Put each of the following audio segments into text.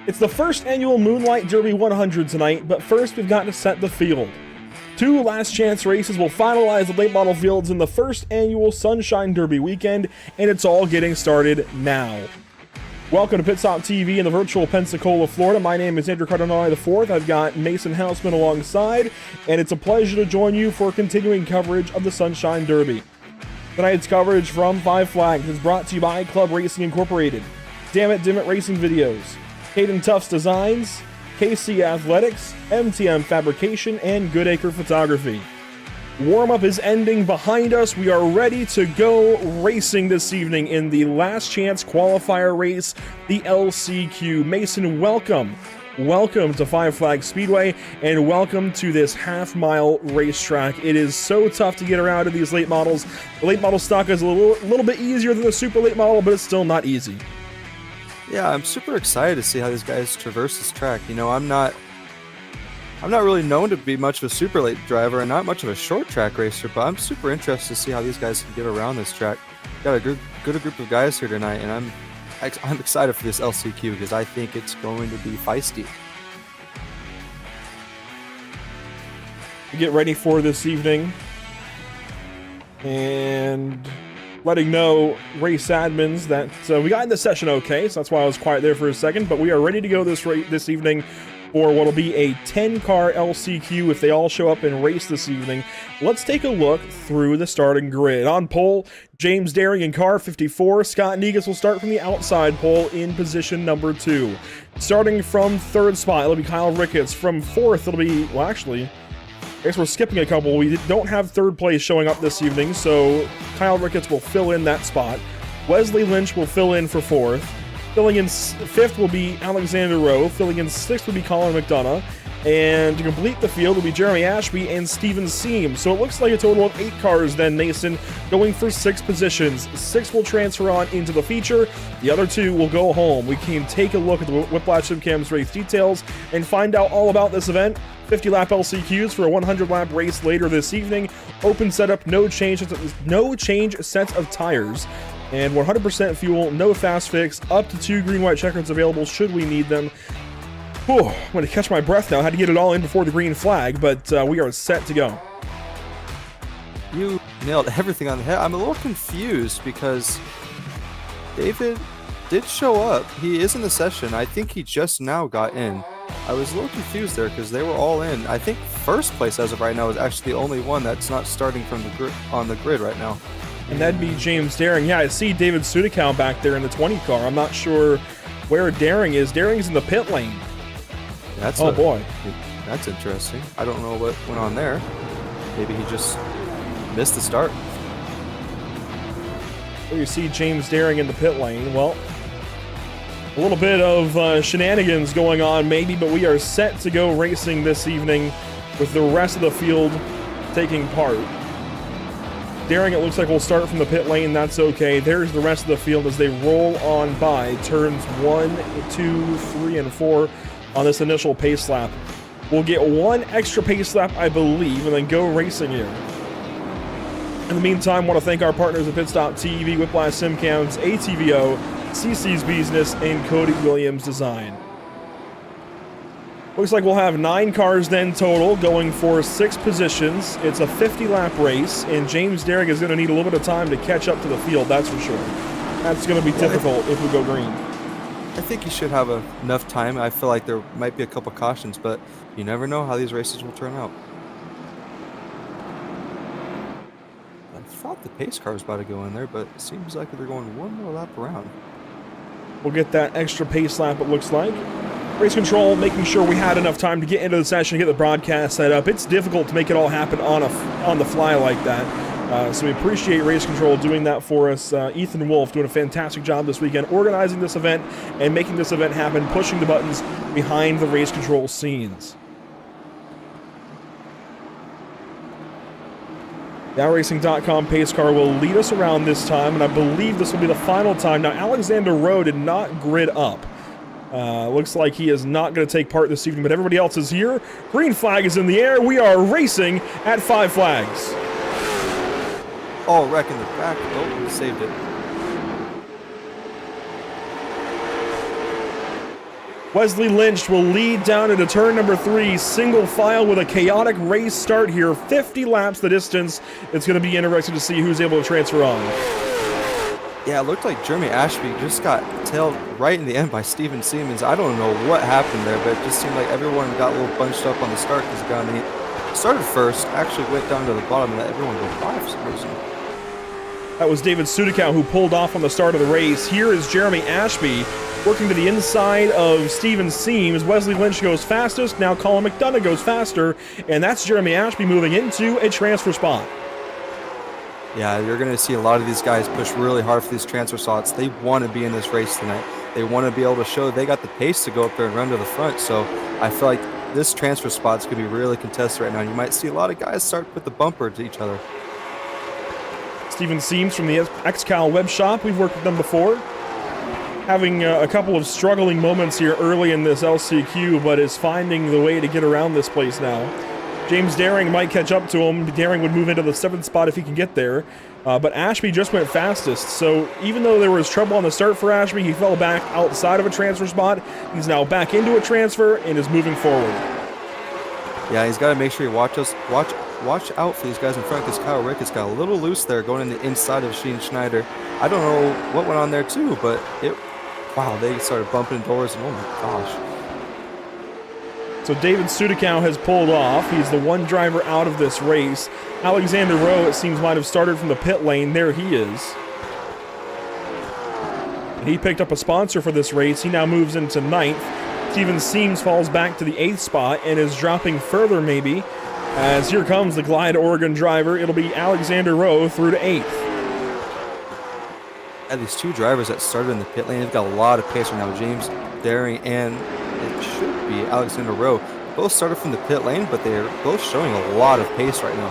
It's the first annual Moonlight Derby 100 tonight, but first we've got to set the field. Two last chance races will finalize the late model fields in the first annual Sunshine Derby weekend, and it's all getting started now. Welcome to Pit Stop TV in the virtual Pensacola, Florida. My name is Andrew Cardinale IV. I've got Mason Houseman alongside, and it's a pleasure to join you for continuing coverage of the Sunshine Derby. Tonight's coverage from Five Flags is brought to you by Club Racing Incorporated, Damn It Racing Videos, Caden Tufts Designs, KC Athletics, MTM Fabrication, and Goodacre Photography. Warm-up is ending behind us. We are ready to go racing this evening in the last chance qualifier race, the LCQ. Mason, welcome welcome to Five Flags Speedway, and welcome to this half-mile racetrack. It is so tough to get around in these late models. The late model stock is a little bit easier than the super late model, but it's still not easy. Yeah, I'm super excited to see how these guys traverse this track. You know, I'm not really known to be much of a super late driver and not much of a short track racer, but I'm super interested to see how these guys can get around this track. Got a good group of guys here tonight, and I'm excited for this LCQ because I think it's going to be feisty. Get ready for this evening, and letting know race admins that we got in the session okay, so that's why I was quiet there for a second, but we are ready to go this evening for what will be a 10-car LCQ if they all show up and race this evening. Let's take a look through the starting grid. On pole, James Daring in car 54. Scott Negus will start from the outside pole in position number 2. Starting from third spot, it'll be Kyle Ricketts. From fourth, it'll be, well, actually, I guess we're skipping a couple. We don't have third place showing up this evening, so Kyle Ricketts will fill in that spot. Wesley Lynch will fill in for fourth. Filling in fifth will be Alexander Rowe. Filling in sixth will be Colin McDonough. And to complete the field will be Jeremy Ashby and Steven Seam. So it looks like a total of 8 cars then, Mason, going for 6 positions. 6 will transfer on into the feature. The other 2 will go home. We can take a look at the Whiplash SimCam's race details and find out all about this event. 50-lap LCQs for a 100-lap race later this evening. Open setup, no change sets of tires. And 100% fuel, no fast fix, up to 2 green-white checkers available should we need them. Whew, I'm going to catch my breath now. I had to get it all in before the green flag, but we are set to go. You nailed everything on the head. I'm a little confused because David did show up. He is in the session. I think he just now got in. I was a little confused there because they were all in. I think first place as of right now is actually the only one that's not starting from the on the grid right now. And that'd be James Daring. Yeah, I see David Sudicow back there in the 20 car. I'm not sure where Daring is. Daring's in the pit lane. Boy. That's interesting. I don't know what went on there. Maybe he just missed the start. There you see James Daring in the pit lane. Well, a little bit of shenanigans going on maybe, but we are set to go racing this evening with the rest of the field taking part. Daring, it looks like we'll start from the pit lane. That's okay. There's the rest of the field as they roll on by turns 1, 2, 3, and 4 on this initial pace lap. We'll get 1 extra pace lap, I believe, and then go racing here. In the meantime, I want to thank our partners at Pitstop TV, Whiplash SimCams, ATVO, CC's Business, and Cody Williams Design. Looks like we'll have 9 cars then total, going for 6 positions. It's a 50-lap race, and James Daring is going to need a little bit of time to catch up to the field, that's for sure. That's going to be difficult if we go green. I think he should have enough time. I feel like there might be a couple cautions, but you never know how these races will turn out. I thought the pace car was about to go in there, but it seems like they're going 1 more lap around. We'll get that extra pace lap, it looks like. Race control, making sure we had enough time to get into the session, get the broadcast set up. It's difficult to make it all happen on the fly like that. So we appreciate Race Control doing that for us. Ethan Wolf doing a fantastic job this weekend, organizing this event and making this event happen, pushing the buttons behind the Race Control scenes. NowRacing.com pace car will lead us around this time, and I believe this will be the final time. Now, Alexander Rowe did not grid up. Looks like he is not going to take part this evening, but everybody else is here. Green flag is in the air. We are racing at Five Flags. Oh, wreck in the back. Oh, he saved it. Wesley Lynch will lead down into turn number 3, single file with a chaotic race start here. 50 laps the distance. It's going to be interesting to see who's able to transfer on. Yeah, it looked like Jeremy Ashby just got tailed right in the end by Steven Siemens. I don't know what happened there, but it just seemed like everyone got a little bunched up on the start because he started first, actually went down to the bottom and let everyone go by for some reason. That was David Sudicow who pulled off on the start of the race. Here is Jeremy Ashby working to the inside of Steven Seams. Wesley Lynch goes fastest. Now Colin McDonough goes faster. And that's Jeremy Ashby moving into a transfer spot. Yeah, you're going to see a lot of these guys push really hard for these transfer slots. They want to be in this race tonight. They want to be able to show they got the pace to go up there and run to the front. So I feel like this transfer spot's going to be really contested right now. You might see a lot of guys start to put the bumper to each other. Steven Seams from the XCal web shop. We've worked with them before. Having a couple of struggling moments here early in this LCQ, but is finding the way to get around this place now. James Daring might catch up to him. Daring would move into the 7th spot if he can get there. But Ashby just went fastest. So even though there was trouble on the start for Ashby, he fell back outside of a transfer spot. He's now back into a transfer and is moving forward. Yeah, he's got to make sure he watch out for these guys in front because Kyle Ricketts got a little loose there going in the inside of Sheen Schneider. I don't know what went on there too, but wow, they started bumping doors and oh my gosh. So David Sudakow has pulled off. He's the one driver out of this race. Alexander Rowe, it seems, might have started from the pit lane. There he is. And he picked up a sponsor for this race. He now moves into 9th. Steven Seams falls back to the 8th spot and is dropping further maybe. As here comes the Glide Oregon driver. It'll be Alexander Rowe through to 8th. Yeah, these two drivers that started in the pit lane have got a lot of pace right now. James Daring and it should be Alexander Rowe. Both started from the pit lane, but they're both showing a lot of pace right now.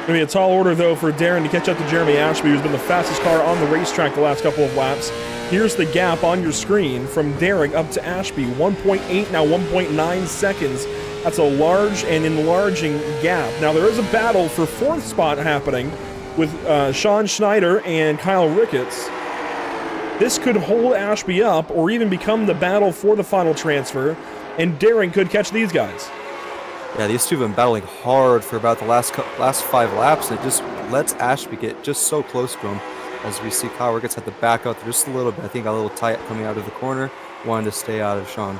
Going to be a tall order, though, for Daring to catch up to Jeremy Ashby, who's been the fastest car on the racetrack the last couple of laps. Here's the gap on your screen from Daring up to Ashby. 1.8, now 1.9 seconds. That's a large and enlarging gap. Now, there is a battle for 4th spot happening with Sean Schneider and Kyle Ricketts. This could hold Ashby up or even become the battle for the final transfer, and Daring could catch these guys. Yeah, these two have been battling hard for about the last 5 laps, and it just lets Ashby get just so close to him. As we see Kyle Ricketts had to back out there just a little bit. I think got a little tight coming out of the corner, wanted to stay out of Sean.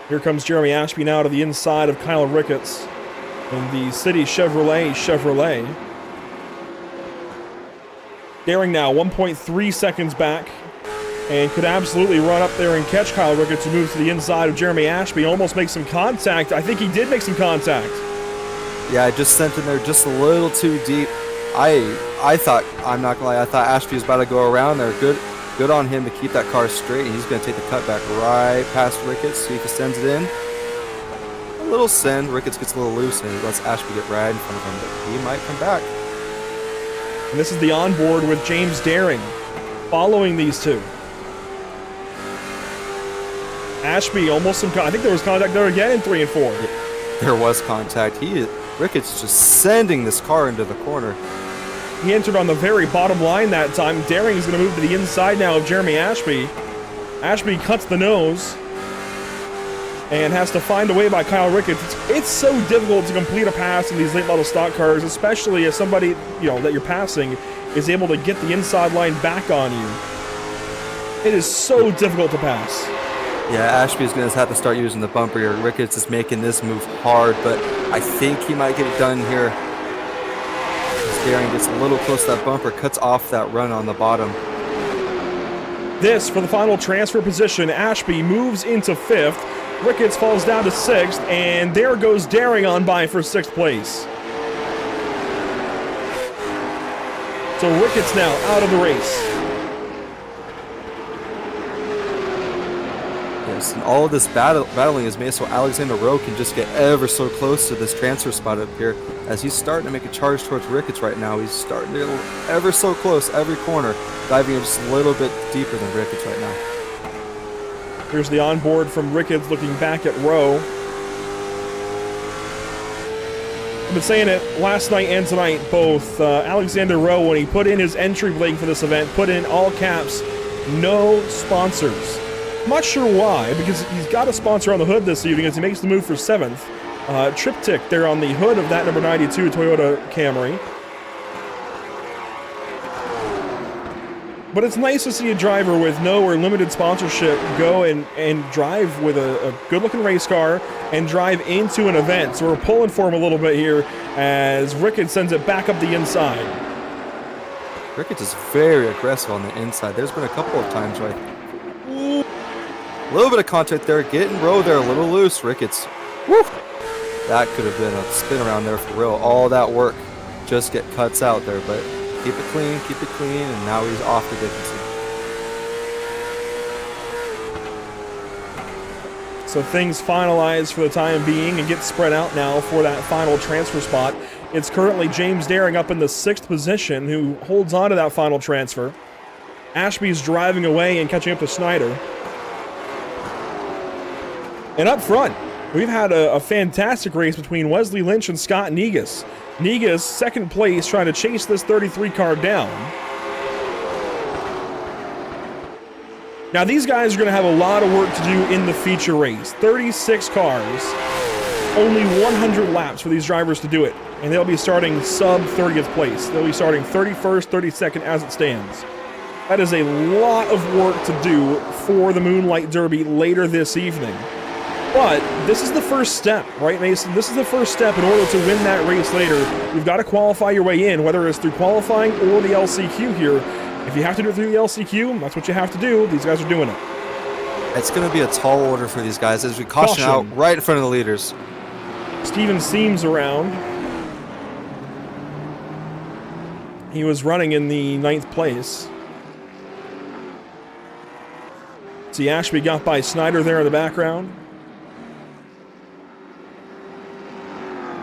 Here comes Jeremy Ashby now to the inside of Kyle Ricketts in the City Chevrolet. Daring now 1.3 seconds back and could absolutely run up there and catch Kyle Ricketts, who moves to the inside of Jeremy Ashby. Almost makes some contact. I think he did make some contact. Yeah, I just sent in there just a little too deep. I thought, I'm not gonna lie, I thought Ashby was about to go around there. Good on him to keep that car straight, and he's gonna take the cutback right past Ricketts, see if he sends it in. A little send, Ricketts gets a little loose, and he lets Ashby get right in front of him, but he might come back. And this is the onboard with James Daring following these two. Ashby almost some, I think there was contact there again in 3 and 4. There was contact. Ricketts is just sending this car into the corner. He entered on the very bottom line that time. Daring is going to move to the inside now of Jeremy Ashby. Ashby cuts the nose and has to find a way by Kyle Ricketts. It's so difficult to complete a pass in these late model stock cars, especially as somebody that you're passing is able to get the inside line back on you. It is so difficult to pass. Yeah, Ashby's going to have to start using the bumper here. Ricketts is making this move hard, but I think he might get it done here. Daring gets a little close to that bumper, cuts off that run on the bottom. This for the final transfer position. Ashby moves into 5th. Ricketts falls down to 6th, and there goes Daring on by for 6th place. So Ricketts now out of the race. Yes, and all of this battling is made so Alexander Rowe can just get ever so close to this transfer spot up here. As he's starting to make a charge towards Ricketts right now, he's starting to get ever so close every corner, diving in just a little bit deeper than Ricketts right now. Here's the onboard from Ricketts looking back at Rowe. I've been saying it last night and tonight, both Alexander Rowe, when he put in his entry bling for this event, put in all caps, no sponsors. I'm not sure why, because he's got a sponsor on the hood this evening as he makes the move for 7th. Triptych there on the hood of that number 92 Toyota Camry. But it's nice to see a driver with no or limited sponsorship go and drive with a good-looking race car and drive into an event. So we're pulling for him a little bit here as Ricketts sends it back up the inside. Ricketts is very aggressive on the inside. There's been a couple of times where a little bit of contact there, getting Rowe there a little loose. Ricketts, woo, That could have been a spin around there for real. All that work just get cuts out there, but keep it clean, and now he's off to Dickinson. So things finalize for the time being and get spread out now for that final transfer spot. It's currently James Daring up in the 6th position who holds on to that final transfer. Ashby's driving away and catching up to Snyder. And up front, we've had a fantastic race between Wesley Lynch and Scott Negus. Negus, 2nd place, trying to chase this 33 car down. Now these guys are going to have a lot of work to do in the feature race. 36 cars, only 100 laps for these drivers to do it. And they'll be starting sub 30th place. They'll be starting 31st, 32nd as it stands. That is a lot of work to do for the Moonlight Derby later this evening. But this is the first step, right, Mason? This is the first step in order to win that race later. You've got to qualify your way in, whether it's through qualifying or the LCQ here. If you have to do it through the LCQ, that's what you have to do. These guys are doing it. It's going to be a tall order for these guys as we caution out right in front of the leaders. Steven Seams around. He was running in the 9th place. See, Ashby got by Snyder there in the background.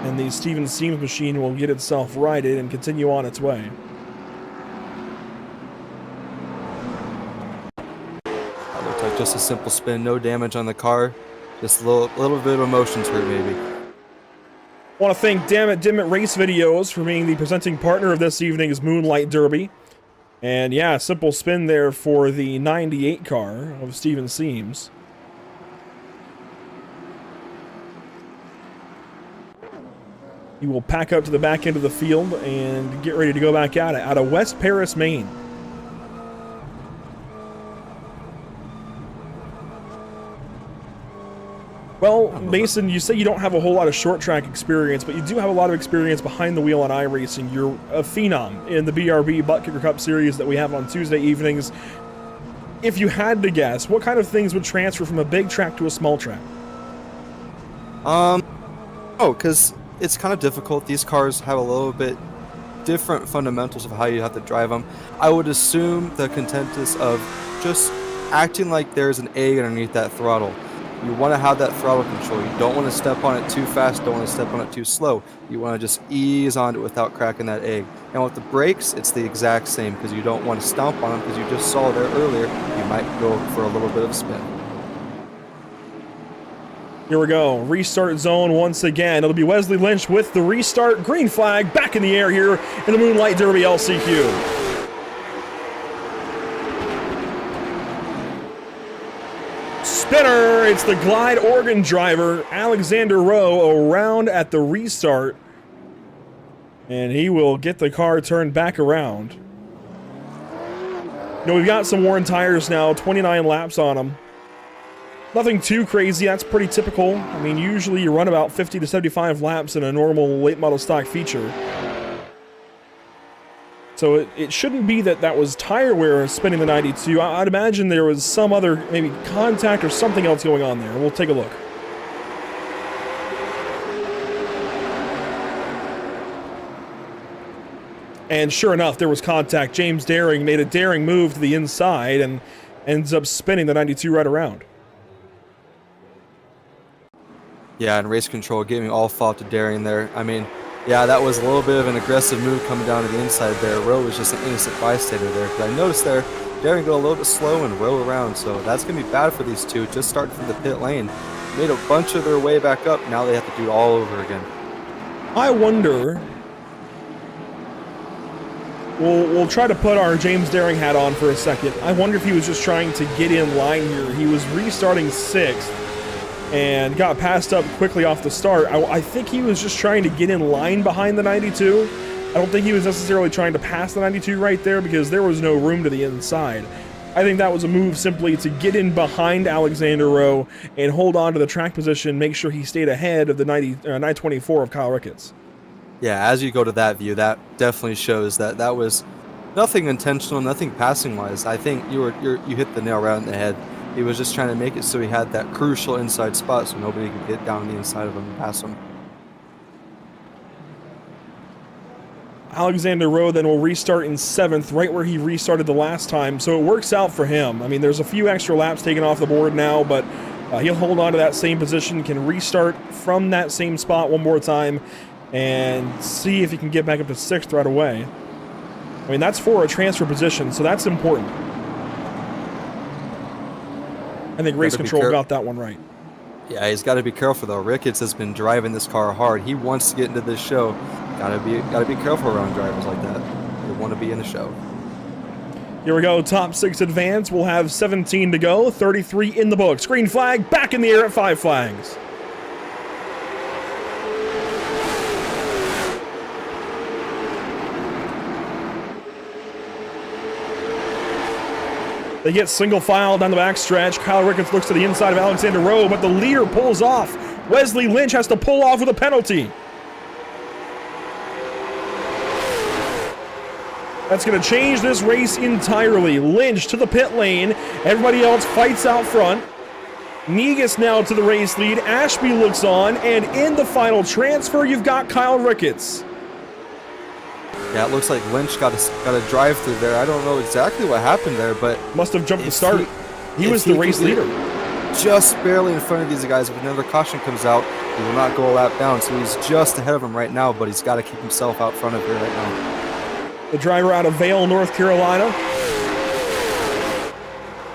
And the Steven Seams machine will get itself righted and continue on its way. That looked like just a simple spin, no damage on the car. Just a little bit of emotion to it, maybe. I want to thank Dammit Dimit Race Videos for being the presenting partner of this evening's Moonlight Derby. And yeah, simple spin there for the 98 car of Steven Seams. He will pack up to the back end of the field and get ready to go back at it out of West Paris, Maine. Well, Mason, you say you don't have a whole lot of short track experience, but you do have a lot of experience behind the wheel on iRacing. You're a phenom in the BRB Butt Kicker Cup series that we have on Tuesday evenings. If you had to guess, what kind of things would transfer from a big track to a small track? Because it's kind of difficult. These cars have a little bit different fundamentals of how you have to drive them. I would assume the consensus of just acting like there's an egg underneath that throttle. You want to have that throttle control. You don't want to step on it too fast, don't want to step on it too slow. You want to just ease onto it without cracking that egg. And with the brakes, it's the exact same because you don't want to stomp on them because you just saw there earlier, you might go for a little bit of spin. Here we go, restart zone once again. It'll be Wesley Lynch with the restart. Green flag back in the air here in the Moonlight Derby LCQ. Spinner, it's the Glide Oregon driver, Alexander Rowe, around at the restart. And he will get the car turned back around. You know, we've got some worn tires now, 29 laps on them. Nothing too crazy, that's pretty typical. I mean, usually you run about 50 to 75 laps in a normal late model stock feature. So it shouldn't be that that was tire wear spinning the 92. I'd imagine there was some other, maybe contact or something else going on there. We'll take a look. And sure enough, there was contact. James Daring made a daring move to the inside and ends up spinning the 92 right around. Yeah, and race control giving all fault to Daring there. I mean, yeah, that was a little bit of an aggressive move coming down to the inside there. Rowe was just an innocent bystander there. But I noticed there, Daring go a little bit slow and Rowe around, so that's going to be bad for these two. Just starting from the pit lane. Made a bunch of their way back up. Now they have to do it all over again. I wonder... We'll try to put our James Daring hat on for a second. I wonder if he was just trying to get in line here. He was restarting 6th. And got passed up quickly off the start. I think he was just trying to get in line behind the 92. I don't think he was necessarily trying to pass the 92 right there because there was no room to the inside. I think that was a move simply to get in behind Alexander Rowe and hold on to the track position, make sure he stayed ahead of the 924 of Kyle Ricketts. Yeah, as you go to that view, that definitely shows that that was nothing intentional, nothing passing-wise. I think you hit the nail right on the head. He was just trying to make it so he had that crucial inside spot so nobody could get down the inside of him and pass him. Alexander Rowe then will restart in 7th, right where he restarted the last time, so it works out for him. I mean, there's a few extra laps taken off the board now, but he'll hold on to that same position, can restart from that same spot one more time, and see if he can get back up to 6th right away. I mean, that's for a transfer position, so that's important. I think Race Control got that one right. Yeah, he's got to be careful though. Ricketts has been driving this car hard. He wants to get into this show. Gotta be careful around drivers like that. They want to be in the show. Here we go. Top 6 advance. We'll have 17 to go. 33 in the books. Green flag back in the air at 5 flags. They get single file down the backstretch. Kyle Ricketts looks to the inside of Alexander Rowe, but the leader pulls off. Wesley Lynch has to pull off with a penalty. That's going to change this race entirely. Lynch to the pit lane. Everybody else fights out front. Negus now to the race lead. Ashby looks on, and in the final transfer, you've got Kyle Ricketts. Yeah, it looks like Lynch got a drive through there. I don't know exactly what happened there, but must have jumped the start. He was the race leader. Just barely in front of these guys. If another caution comes out, he will not go a lap down. So he's just ahead of him right now, but he's got to keep himself out front of here right now. The driver out of Vail, North Carolina,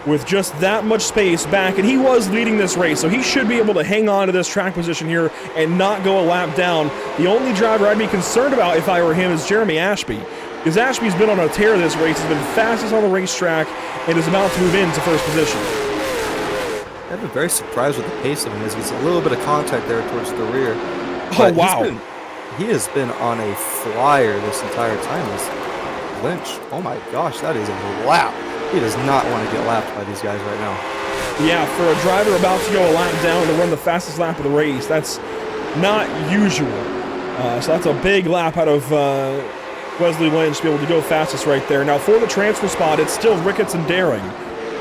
with just that much space back, and he was leading this race, so he should be able to hang on to this track position here and not go a lap down. The only driver I'd be concerned about if I were him is Jeremy Ashby, because Ashby's been on a tear this race. He's been fastest on the racetrack and is about to move into first position. I've been very surprised with the pace of him. He gets a little bit of contact there towards the rear. Oh, wow. He has been on a flyer this entire time. Lynch, oh my gosh, that is a lap. He does not want to get lapped by these guys right now. Yeah, for a driver about to go a lap down to run the fastest lap of the race, that's not usual. So that's a big lap out of Wesley Lynch to be able to go fastest right there. Now for the transfer spot, it's still Ricketts and Daring.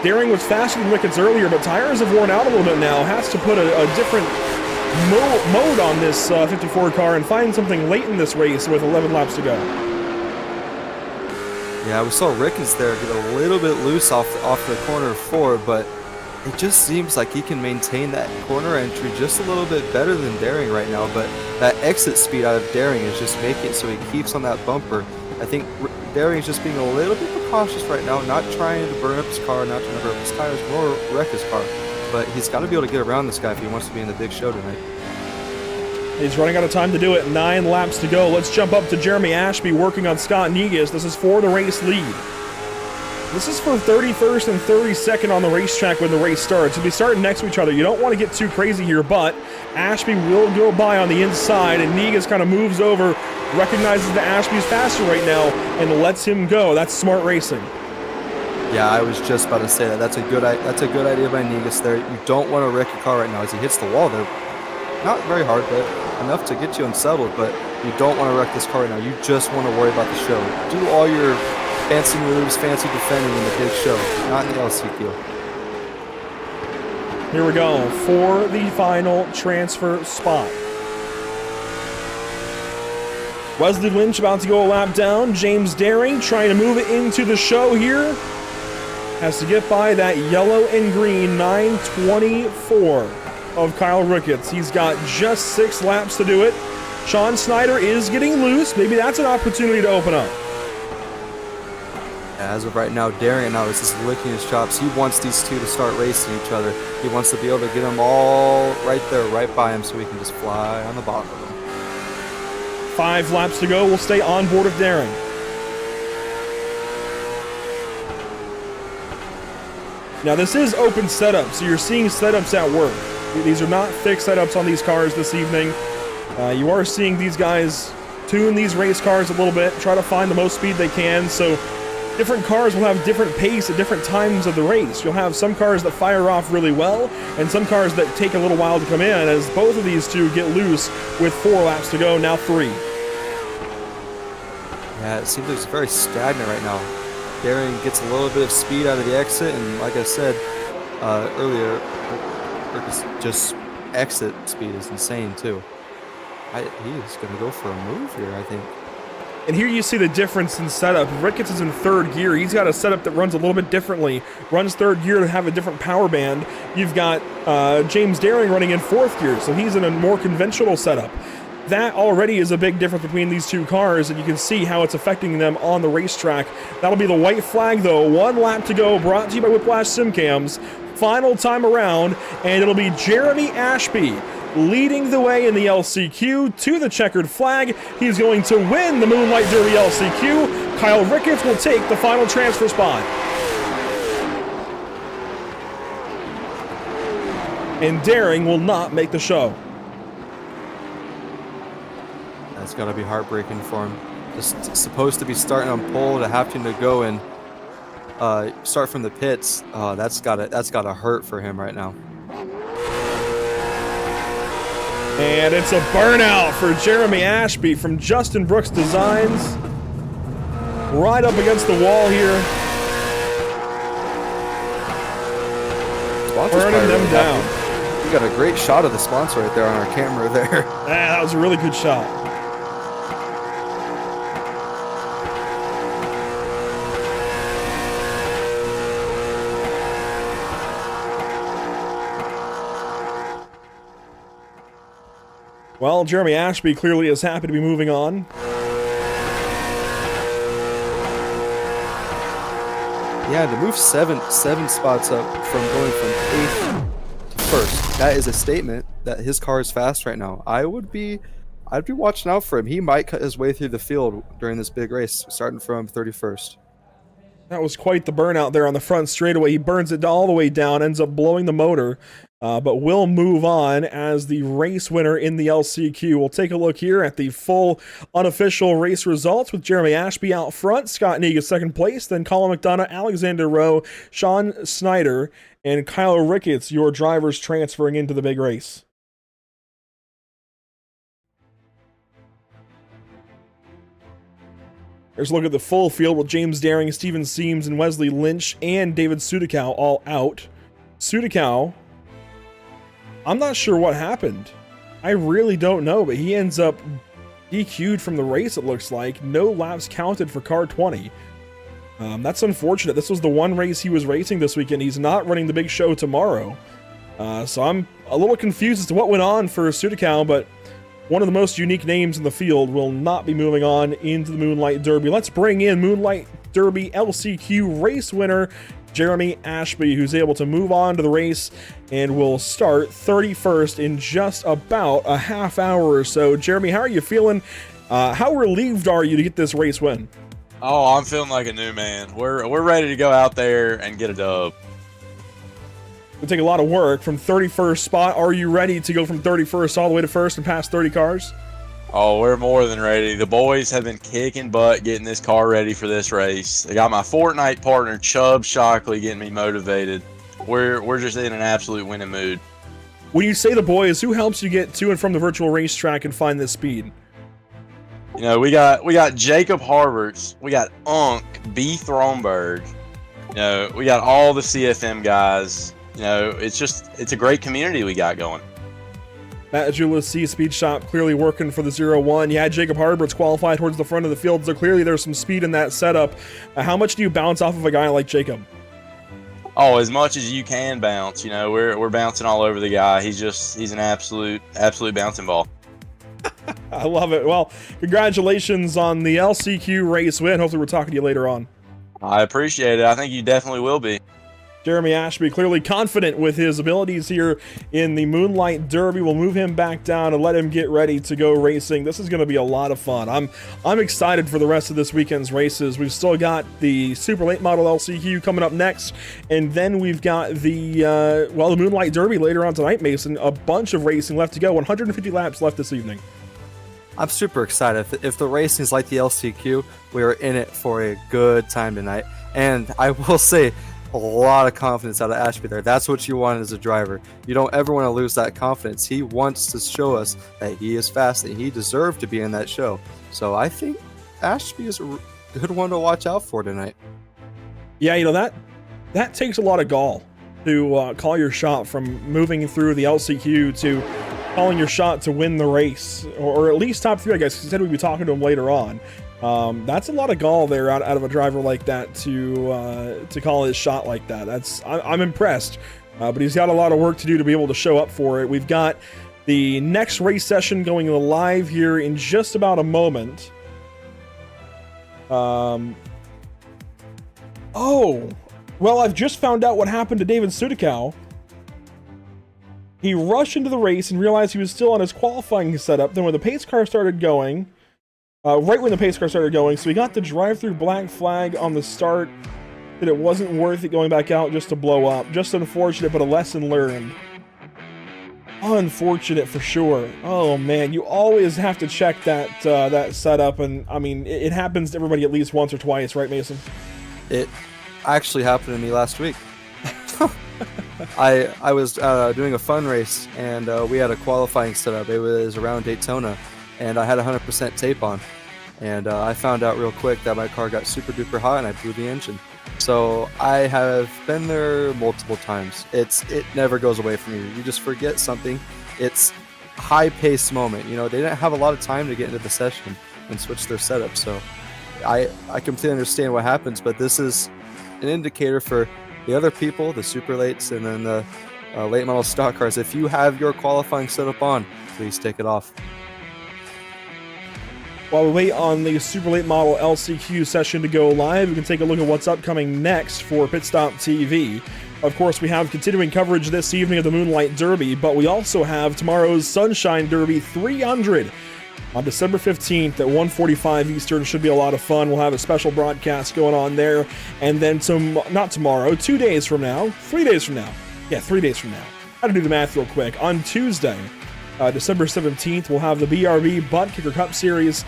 Daring was faster than Ricketts earlier, but tires have worn out a little bit now. Has to put a different mode on this 54 car and find something late in this race with 11 laps to go. Yeah, we saw Ricketts there get a little bit loose off the corner 4, but it just seems like he can maintain that corner entry just a little bit better than Daring right now. But that exit speed out of Daring is just making it so he keeps on that bumper. I think Daring is just being a little bit precautious right now, not trying to burn up his car, not trying to burn up his tires, nor wreck his car. But he's got to be able to get around this guy if he wants to be in the big show tonight. He's running out of time to do it. 9 laps to go. Let's jump up to Jeremy Ashby working on Scott Negus. This is for the race lead. This is for 31st and 32nd on the racetrack when the race starts. If we start next to each other, you don't want to get too crazy here, but Ashby will go by on the inside, and Negus kind of moves over, recognizes that Ashby's faster right now, and lets him go. That's smart racing. Yeah, I was just about to say that. That's a good idea by Negus there. You don't want to wreck your car right now as he hits the wall there. Not very hard, but enough to get you unsettled, but you don't want to wreck this car right now. You just want to worry about the show. Do all your fancy moves, fancy defending in the big show, not in the LCQ. Here we go for the final transfer spot. Wesley Lynch about to go a lap down. James Daring trying to move it into the show here. Has to get by that yellow and green 924. Of Kyle Ricketts. He's got just 6 laps to do it. Sean Snyder is getting loose. Maybe that's an opportunity to open up. As of right now, Daring now is just licking his chops. He wants these two to start racing each other. He wants to be able to get them all right there, right by him, so he can just fly on the bottom of them. 5 laps to go. We'll stay on board of Daring. Now this is open setup, so you're seeing setups at work. These are not fixed setups on these cars this evening. You are seeing these guys tune these race cars a little bit, try to find the most speed they can, so different cars will have different pace at different times of the race. You'll have some cars that fire off really well, and some cars that take a little while to come in, as both of these two get loose with 4 laps to go, now 3. Yeah, it seems like it's very stagnant right now. Daring gets a little bit of speed out of the exit, and like I said earlier, just exit speed is insane too. He is going to go for a move here, I think. And here you see the difference in setup. Ricketts is in third gear. He's got a setup that runs a little bit differently. Runs third gear to have a different power band. You've got James Daring running in fourth gear, so he's in a more conventional setup. That already is a big difference between these two cars, and you can see how it's affecting them on the racetrack. That'll be the white flag, though. 1 lap to go, brought to you by Whiplash Simcams. Final time around, and it'll be Jeremy Ashby leading the way in the LCQ to the checkered flag. He's going to win the Moonlight Derby LCQ. Kyle Ricketts will take the final transfer spot. And Daring will not make the show. That's gotta be heartbreaking for him. Just supposed to be starting on pole to having to go and start from the pits. That's gotta hurt for him right now. And it's a burnout for Jeremy Ashby from Justin Brooks Designs. Right up against the wall here. Burning them down. We got a great shot of the sponsor right there on our camera there. That was a really good shot. Well, Jeremy Ashby clearly is happy to be moving on. Yeah, to move seven spots up from going from 8th to 1st, that is a statement that his car is fast right now. I'd be watching out for him. He might cut his way through the field during this big race, starting from 31st. That was quite the burnout there on the front straightaway. He burns it all the way down, ends up blowing the motor, but will move on as the race winner in the LCQ. We'll take a look here at the full unofficial race results with Jeremy Ashby out front, Scott Negus second place, then Colin McDonough, Alexander Rowe, Sean Snyder, and Kyle Ricketts, your drivers transferring into the big race. Here's a look at the full field with James Daring, Steven Seams, and Wesley Lynch, and David Sudakow all out. Sudakow, I'm not sure what happened. I really don't know, but he ends up DQ'd from the race, it looks like. No laps counted for car 20. That's unfortunate. This was the one race he was racing this weekend. He's not running the big show tomorrow. So I'm a little confused as to what went on for Sudakow, but one of the most unique names in the field will not be moving on into the Moonlight Derby. Let's bring in Moonlight Derby LCQ race winner Jeremy Ashby, who's able to move on to the race and will start 31st in just about a half hour or so. Jeremy, how are you feeling? How relieved are you to get this race win? Oh, I'm feeling like a new man. We're ready to go out there and get a dub. It'll take a lot of work from 31st spot. Are you ready to go from 31st all the way to 1st and past 30 cars? Oh, we're more than ready. The boys have been kicking butt getting this car ready for this race. I got my Fortnite partner, Chubb Shockley, getting me motivated. We're just in an absolute winning mood. When you say the boys, who helps you get to and from the virtual racetrack and find this speed? You know, we got Jacob Harberts, we got Unk, B. Thronberg. You know, we got all the CFM guys. You know, it's a great community we got going. Matt Ajulas C Speed Shop clearly working for the 0-1. Yeah, Jacob Harbert's qualified towards the front of the field, so clearly there's some speed in that setup. How much do you bounce off of a guy like Jacob? Oh, as much as you can bounce. You know, we're bouncing all over the guy. He's an absolute bouncing ball. I love it. Well, congratulations on the LCQ race win. Hopefully we're talking to you later on. I appreciate it. I think you definitely will be. Jeremy Ashby clearly confident with his abilities here in the Moonlight Derby. We'll move him back down and let him get ready to go racing. This is going to be a lot of fun. I'm excited for the rest of this weekend's races. We've still got the Super Late Model LCQ coming up next, and then we've got the Moonlight Derby later on tonight, Mason. A bunch of racing left to go. 150 laps left this evening. I'm super excited. If the racing is like the LCQ, we are in it for a good time tonight. And I will say, a lot of confidence out of Ashby there. That's what you want as a driver. You don't ever want to lose that confidence. He wants to show us that he is fast and he deserved to be in that show. So I think Ashby is a good one to watch out for tonight. Yeah, you know, that takes a lot of gall to call your shot from moving through the LCQ to calling your shot to win the race, or at least top 3, I guess. He said we'd be talking to him later on. That's a lot of gall there out of a driver like that to call his shot like that. I'm impressed, but he's got a lot of work to do to be able to show up for it. We've got the next race session going live here in just about a moment. Oh, well, I've just found out what happened to David Sudikow. He rushed into the race and realized he was still on his qualifying setup. Then when the pace car started going, right when the pace car started going, so he got the drive-through black flag on the start, that it wasn't worth it going back out just to blow up. Just unfortunate, but a lesson learned. Unfortunate for sure. Oh man, you always have to check that that setup, and I mean, it happens to everybody at least once or twice, right, Mason? It actually happened to me last week. I was doing a fun race, and we had a qualifying setup. It was around Daytona, and I had 100% tape on. And I found out real quick that my car got super duper hot, and I blew the engine. So I have been there multiple times. It never goes away from you. You just forget something. It's a high-paced moment. You know, they didn't have a lot of time to get into the session and switch their setup. So I completely understand what happens, but this is an indicator for the other people, the super lates, and then the late model stock cars. If you have your qualifying setup on, please take it off. While we wait on the Super Late Model LCQ session to go live, we can take a look at what's upcoming next for Pit Stop TV. Of course, we have continuing coverage this evening of the Moonlight Derby, but we also have tomorrow's Sunshine Derby 300 on December 15th at 1:45 Eastern. Should be a lot of fun. We'll have a special broadcast going on there. And then not tomorrow, 2 days from now, 3 days from now. Yeah, 3 days from now. How to do the math real quick. On Tuesday, December 17th, we'll have the BRB Butt Kicker Cup Series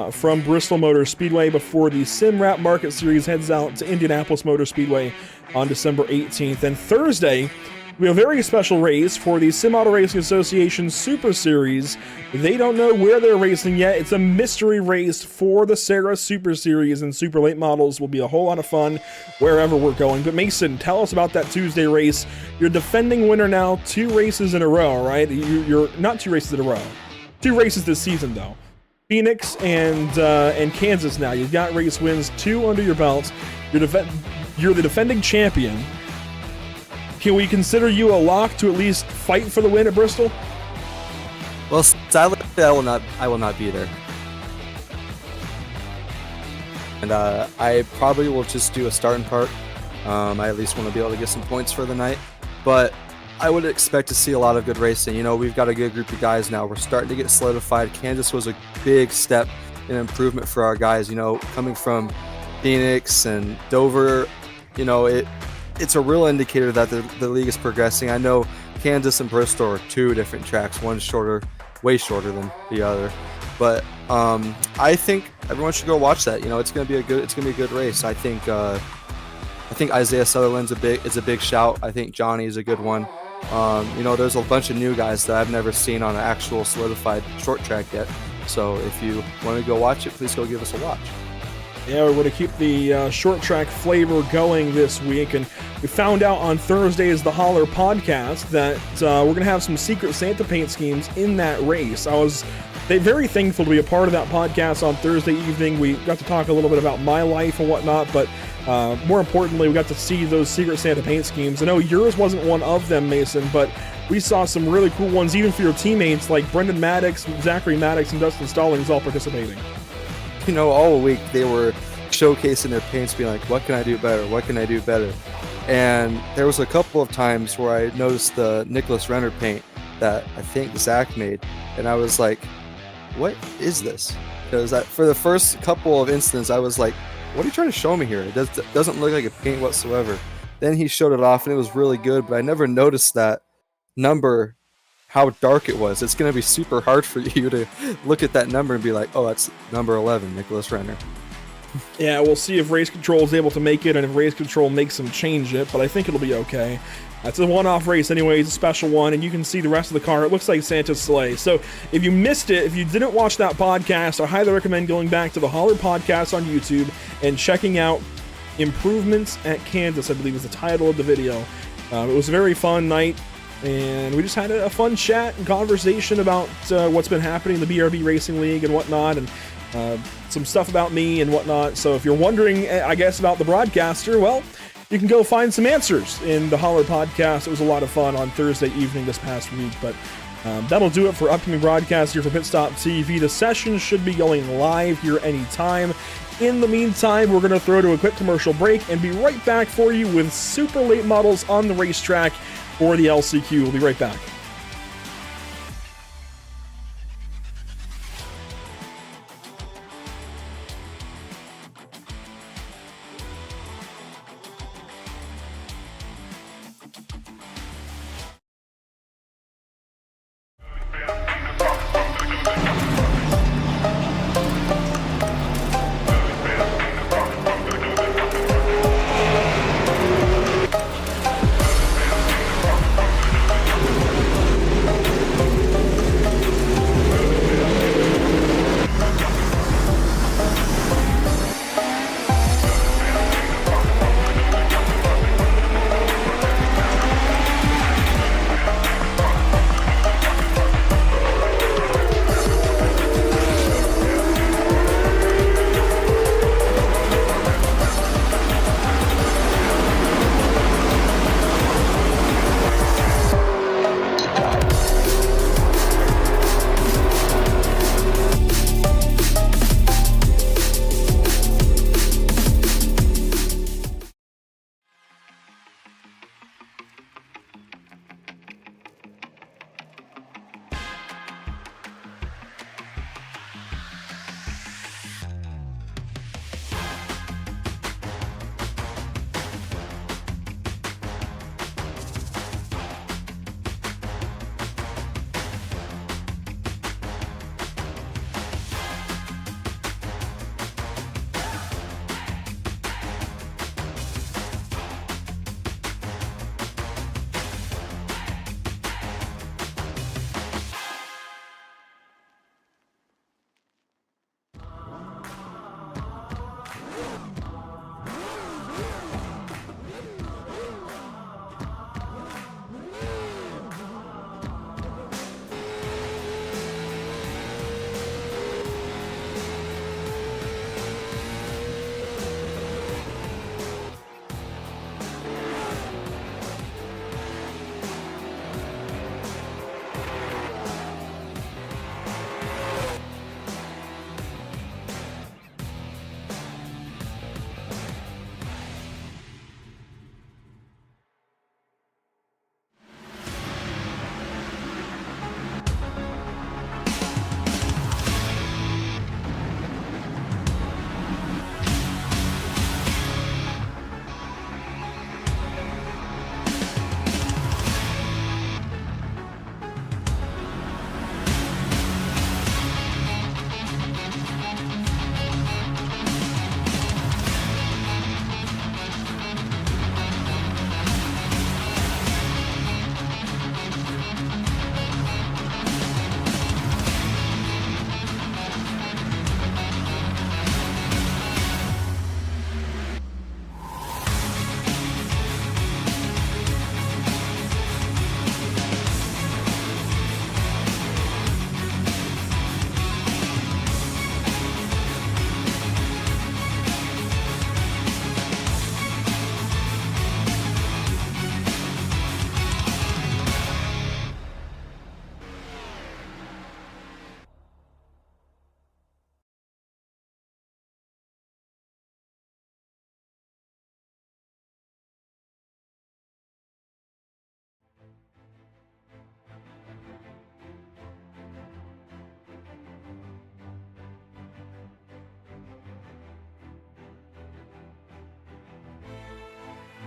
from Bristol Motor Speedway before the Simrap Market Series heads out to Indianapolis Motor Speedway on December 18th. And Thursday, we have a very special race for the Sim Auto Racing Association Super Series. They don't know where they're racing yet. It's a mystery race for the Sarah Super Series, and Super Late Models will be a whole lot of fun wherever we're going. But Mason, tell us about that Tuesday race. You're defending winner now 2 races in a row, right? You're not 2 races in a row. 2 races this season, though. Phoenix and Kansas now. You've got race wins 2 under your belt. You're the defending champion. Can we consider you a lock to at least fight for the win at Bristol? Well, sadly, I will not be there. And I probably will just do a start and park. I at least want to be able to get some points for the night. But I would expect to see a lot of good racing. You know, we've got a good group of guys now. We're starting to get solidified. Kansas was a big step in improvement for our guys. You know, coming from Phoenix and Dover, you know, it's a real indicator that the league is progressing. I know Kansas and Bristol are 2 different tracks. One's shorter, way shorter than the other. But I think everyone should go watch that. You know, it's gonna be a good race. I think Isaiah Sutherland's is a big shout. I think Johnny is a good one. You know, there's a bunch of new guys that I've never seen on an actual solidified short track yet. So if you want to go watch it, please go give us a watch. Yeah, we're going to keep the short track flavor going this week, and we found out on Thursday's The Holler podcast that we're going to have some Secret Santa paint schemes in that race. I was very thankful to be a part of that podcast on Thursday evening. We got to talk a little bit about my life and whatnot, but more importantly, we got to see those Secret Santa paint schemes. I know yours wasn't one of them, Mason, but we saw some really cool ones, even for your teammates like Brendan Maddox, Zachary Maddox, and Dustin Stallings all participating. You know, all week they were showcasing their paints, being like, what can I do better? What can I do better? And there was a couple of times where I noticed the Nicholas Renner paint that I think Zach made, and I was like, what is this? Because for the first couple of instances, I was like, what are you trying to show me here? It doesn't look like a paint whatsoever. Then he showed it off, and it was really good, but I never noticed that number, how dark it was. It's going to be super hard for you to look at that number and be like, oh, that's number 11, Nicholas Renner. Yeah, we'll see if Race Control is able to make it, and if Race Control makes them change it, but I think it'll be okay. It's a one-off race anyway, it's a special one, and you can see the rest of the car. It looks like Santa's sleigh. So if you missed it, if you didn't watch that podcast, I highly recommend going back to the Holler podcast on YouTube and checking out Improvements at Kansas, I believe is the title of the video. It was a very fun night, and we just had a fun chat and conversation about what's been happening in the BRB Racing League and whatnot, and some stuff about me and whatnot. So if you're wondering, I guess, about the broadcaster, well, you can go find some answers in the Holler podcast. It was a lot of fun on Thursday evening this past week, but that'll do it for upcoming broadcasts here for Pit Stop TV. The session should be going live here anytime. In the meantime, we're going to throw to a quick commercial break and be right back for you with super late models on the racetrack for the LCQ. We'll be right back.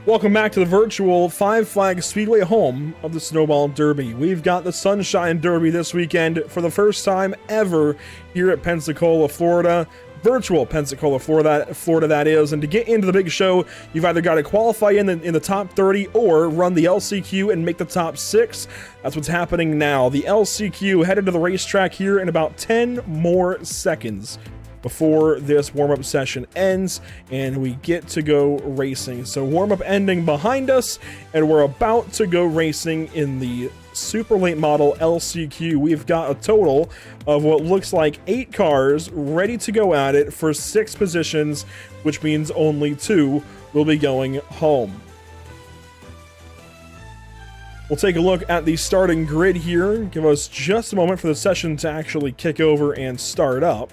Welcome back to the virtual Five Flags Speedway home of the Snowball Derby. We've got the Sunshine Derby this weekend for the first time ever here at Pensacola, Florida. Virtual Pensacola, Florida that is. And to get into the big show, you've either got to qualify in the top 30 or run the LCQ and make the top 6. That's what's happening now. The LCQ headed to the racetrack here in about 10 more seconds. before this warm-up session ends and we get to go racing. So warm-up ending behind us, and we're about to go racing in the super late model LCQ. We've got a total of what looks like 8 cars ready to go at it for 6 positions, which means only 2 will be going home. We'll take a look at the starting grid here. Give us just a moment for the session to actually kick over and start up.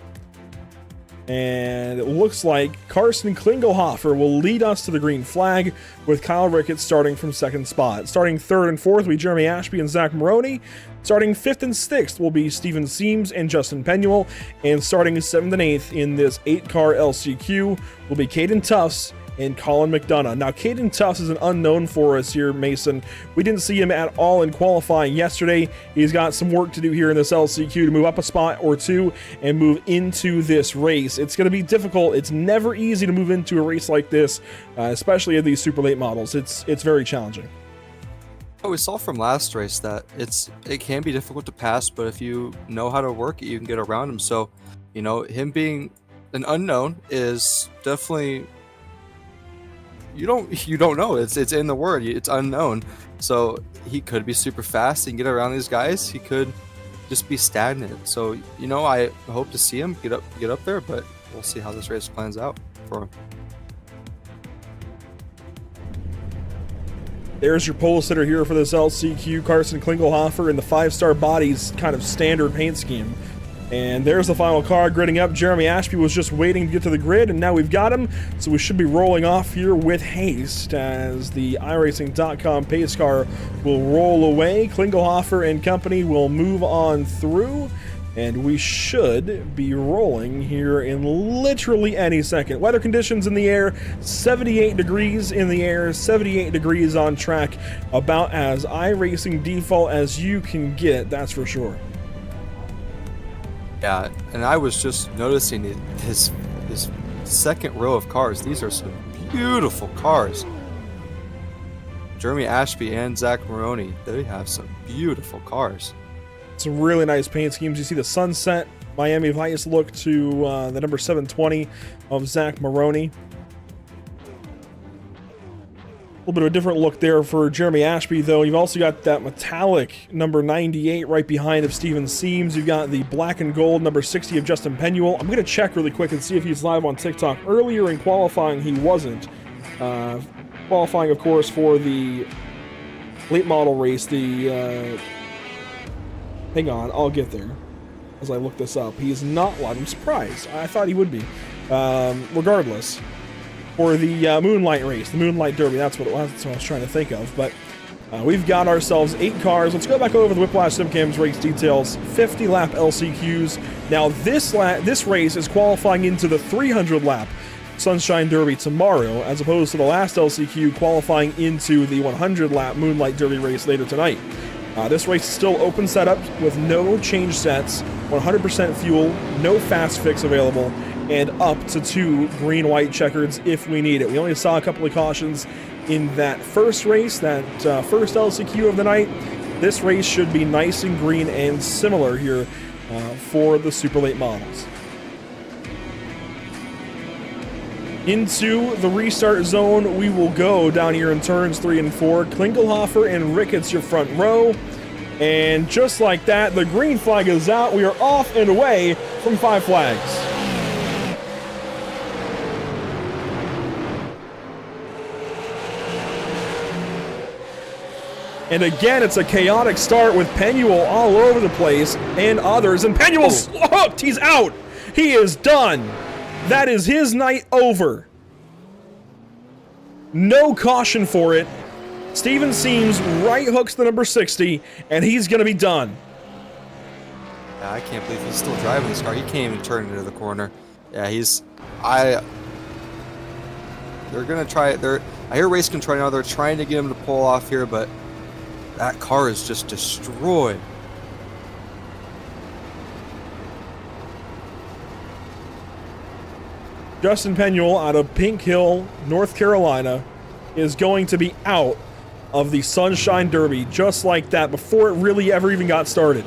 And it looks like Carson Klingelhofer will lead us to the green flag, with Kyle Ricketts starting from 2nd spot. Starting 3rd and 4th will be Jeremy Ashby and Zach Maroney. Starting 5th and 6th will be Steven Seams and Justin Penuel. And starting 7th and 8th in this 8-car LCQ will be Caden Tufts and Colin McDonough. Now, Caden Tufts is an unknown for us here, Mason. We didn't see him at all in qualifying yesterday. He's got some work to do here in this LCQ to move up a spot or 2 and move into this race. It's going to be difficult. It's never easy to move into a race like this, especially in these super late models. It's very challenging. Oh, we saw from last race that it can be difficult to pass, but if you know how to work it, you can get around him. So, you know, him being an unknown is definitely... You don't know. It's in the word. It's unknown. So he could be super fast and get around these guys. He could just be stagnant. So, you know, I hope to see him get up there, but we'll see how this race plans out for him. There's your pole sitter here for this LCQ, Carson Klingelhofer, in the 5-star bodies kind of standard paint scheme. And there's the final car gridding up. Jeremy Ashby was just waiting to get to the grid, and now we've got him. So we should be rolling off here with haste as the iRacing.com pace car will roll away. Klingelhofer and company will move on through, and we should be rolling here in literally any second. Weather conditions in the air, 78 degrees in the air, 78 degrees on track. About as iRacing default as you can get, that's for sure. Yeah, and I was just noticing this second row of cars. These are some beautiful cars. Jeremy Ashby and Zach Maroney, they have some beautiful cars. Some really nice paint schemes. You see the sunset Miami Vice look to the number 720 of Zach Maroney. A little bit of a different look there for Jeremy Ashby, though. You've also got that metallic number 98 right behind of Steven Seams. You've got the black and gold number 60 of Justin Penuel. I'm going to check really quick and see if he's live on TikTok. Earlier in qualifying, he wasn't. Qualifying, of course, for the late model race. Hang on, I'll get there as I look this up. He's not live. I'm surprised. I thought he would be. Regardless. For the Moonlight race, the Moonlight Derby, that's what I was trying to think of. But we've got ourselves 8 cars. Let's go back over the Whiplash SimCams race details. 50-lap LCQs. Now this race is qualifying into the 300-lap Sunshine Derby tomorrow, as opposed to the last LCQ qualifying into the 100-lap Moonlight Derby race later tonight. This race is still open setup with no change sets, 100% fuel, no fast fix available, and up to 2 green-white checkers if we need it. We only saw a couple of cautions in that first race, that first LCQ of the night. This race should be nice and green and similar here for the super late models. Into the restart zone we will go down here in turns 3 and 4. Klingelhofer and Ricketts your front row. And just like that, the green flag is out. We are off and away from 5 flags. And again, it's a chaotic start with Penuel all over the place and others. And Penuel's hooked. He's out. He is done. That is his night over. No caution for it. Steven Seams right hooks the number 60, and he's going to be done. Yeah, I can't believe he's still driving this car. He can't even turn into the corner. Yeah, they're going to try it. I hear Race Control now. They're trying to get him to pull off here, but that car is just destroyed. Justin Penuel out of Pink Hill, North Carolina, is going to be out of the Sunshine Derby just like that before it really ever even got started.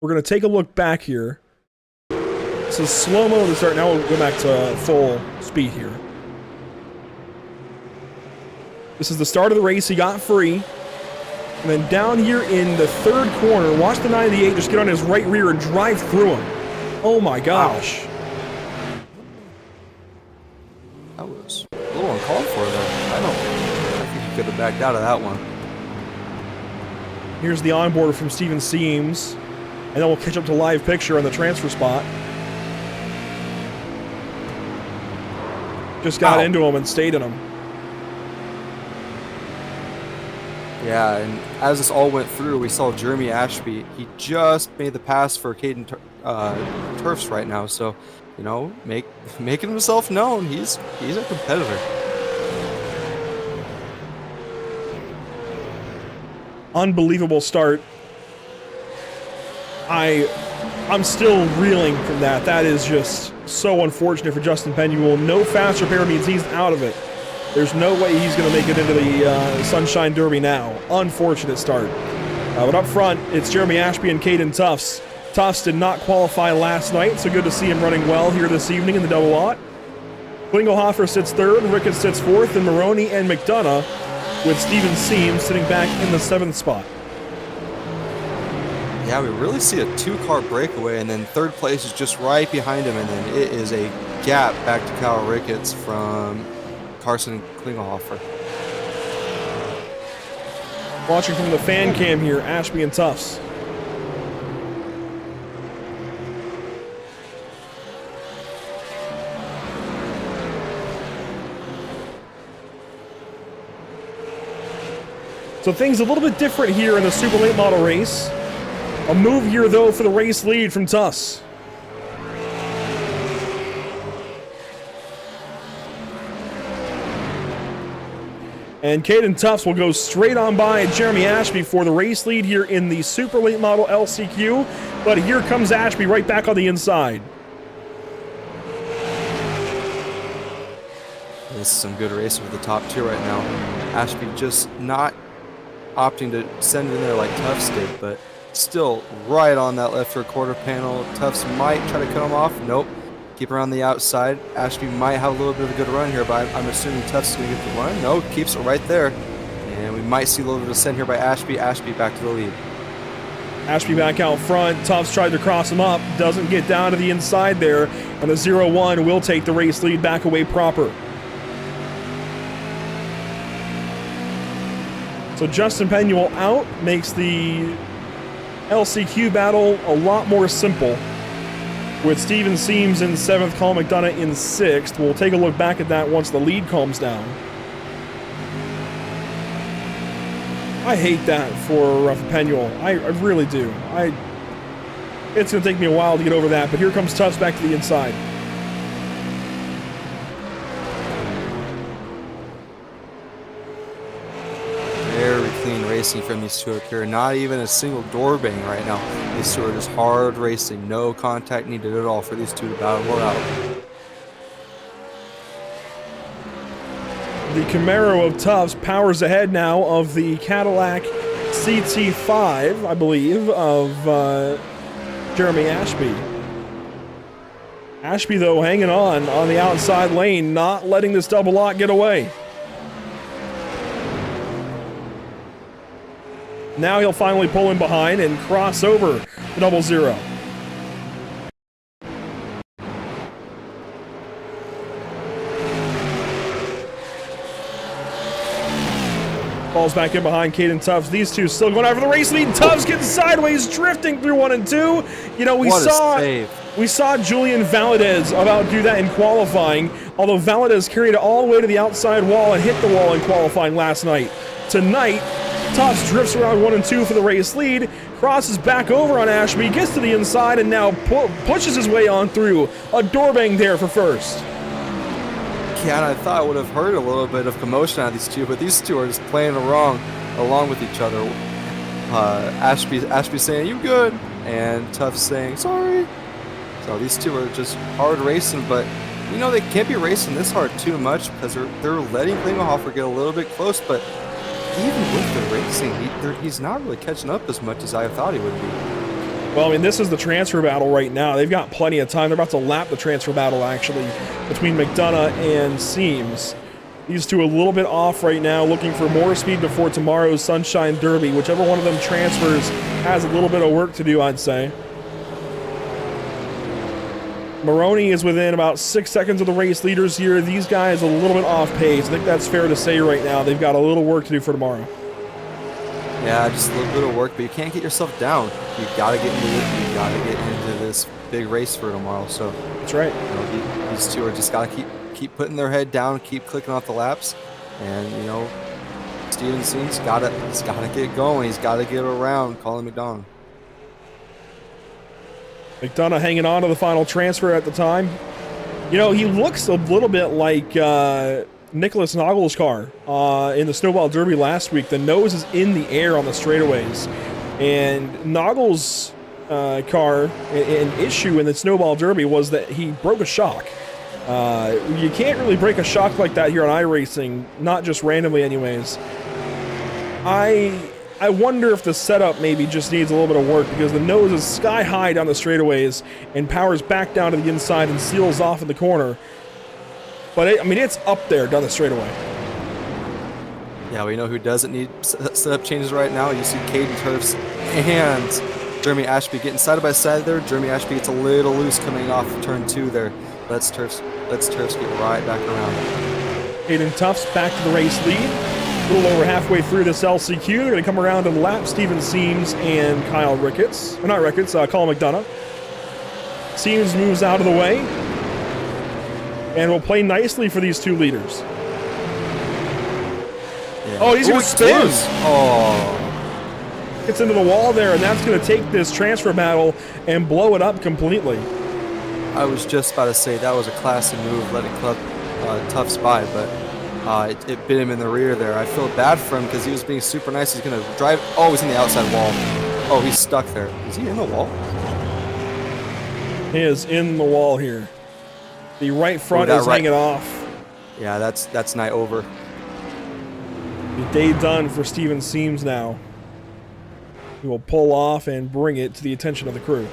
We're going to take a look back here. So slow-mo to start. Now we'll go back to full speed here. This is the start of the race. He got free. And then down here in the third corner, watch the 98 just get on his right rear and drive through him. Oh my gosh. That was a little uncalled for there. I think he could have backed out of that one. Here's the onboarder from Steven Seams. And then we'll catch up to live picture on the transfer spot. Just got into him and stayed in him. Yeah, and as this all went through, we saw Jeremy Ashby. He just made the pass for Caden Turfs right now. So, you know, making himself known. He's a competitor. Unbelievable start. I'm still reeling from that. That is just so unfortunate for Justin Penuel. No fast repair means he's out of it. There's no way he's going to make it into the Sunshine Derby now. Unfortunate start. But up front, it's Jeremy Ashby and Caden Tufts. Tufts did not qualify last night, so good to see him running well here this evening in the double lot. Klingelhofer sits third, Ricketts sits fourth, and Maroney and McDonough with Steven Seams sitting back in the 7th spot. Yeah, we really see a 2-car breakaway, and then third place is just right behind him, and then it is a gap back to Kyle Ricketts from Carson Klingelhofer. Watching from the fan cam here, Ashby and Tufts. So things a little bit different here in the super late model race. A move here though for the race lead from Tufts. And Caden Tufts will go straight on by Jeremy Ashby for the race lead here in the super late model LCQ. But here comes Ashby right back on the inside. This is some good racing with the top 2 right now. Ashby just not opting to send it in there like Tufts did, but still right on that left rear quarter panel. Tufts might try to cut him off. Nope. Keep around the outside. Ashby might have a little bit of a good run here, but I'm assuming Tufts is going to get the run. No, keeps it right there. And we might see a little bit of descent here by Ashby. Ashby back to the lead. Ashby back out front. Tufts tried to cross him up. Doesn't get down to the inside there. And the 0-1 will take the race lead back away proper. So Justin Penuel out makes the LCQ battle a lot more simple. With Steven Seams in 7th, Colin McDonough in 6th. We'll take a look back at that once the lead calms down. I hate that for Penuel. I really do. It's going to take me a while to get over that, but here comes Tufts back to the inside. Very clean racing from these two up here. Not even a single door bang right now. These two are just hard racing. No contact needed at all for these two to battle out. The Camaro of Tufts powers ahead now of the Cadillac CT5, I believe, of Jeremy Ashby. Ashby, though, hanging on the outside lane, not letting this double lot get away. Now he'll finally pull in behind and cross over the 0-0. Falls back in behind Caden Tufts. These two still going after the race lead. Tufts getting sideways, drifting through 1 and 2. You know, we saw Julian Valadez about do that in qualifying, although Valadez carried it all the way to the outside wall and hit the wall in qualifying last night. Tonight, Tufts drifts around 1 and 2 for the race lead, crosses back over on Ashby, gets to the inside, and now pushes his way on through. A door bang there for first. Yeah, and I thought I would have heard a little bit of commotion out of these two, but these two are just playing along with each other. Ashby saying, "You good?" and Tufts saying, "Sorry." So these two are just hard racing, but you know they can't be racing this hard too much because they're letting Klingelhofer get a little bit close, but even with the racing, he's not really catching up as much as I thought he would be. Well, I mean, this is the transfer battle right now. They've got plenty of time. They're about to lap the transfer battle, actually, between McDonough and Seams. These two a little bit off right now, looking for more speed before tomorrow's Sunshine Derby. Whichever one of them transfers has a little bit of work to do, I'd say. Maroney is within about 6 seconds of the race leaders here. These guys a little bit off pace. I think that's fair to say right now. They've got a little work to do for tomorrow. Yeah, just a little bit of work, but you can't get yourself down. You gotta get into it. You gotta get into this big race for tomorrow. So that's right. You know, these two are just gotta keep putting their head down, keep clicking off the laps, and you know, Stevenson's gotta get going. He's gotta get around Colin McDonough. McDonough hanging on to the final transfer at the time. You know, he looks a little bit like Nicholas Nagel's car in the Snowball Derby last week. The nose is in the air on the straightaways. And Nagel's car, an issue in the Snowball Derby was that he broke a shock. You can't really break a shock like that here on iRacing, not just randomly anyways. I wonder if the setup maybe just needs a little bit of work, because the nose is sky high down the straightaways and powers back down to the inside and seals off in the corner. But I mean, it's up there down the straightaway. Yeah, we know who doesn't need setup changes right now. You see Caden Turfs and Jeremy Ashby getting side by side there. Jeremy Ashby gets a little loose coming off turn 2 there. Let's Turfs get right back around. Caden Tufts back to the race lead. A little over halfway through this LCQ. They're going to come around and lap Steven Seams and Kyle Ricketts. Or not Ricketts, Colin McDonough. Seams moves out of the way and will play nicely for these two leaders. Yeah. Oh, he's going to spin. Oh. Gets into the wall there, and that's going to take this transfer battle and blow it up completely. I was just about to say that was a classy move, letting Tufts by, but it bit him in the rear there. I feel bad for him because he was being super nice. He's going to drive. Oh, he's in the outside wall. Oh, he's stuck there. Is he in the wall? He is in the wall here. The right front is hanging off. Yeah, that's night over. The day done for Steven Seams now. He will pull off and bring it to the attention of the crew.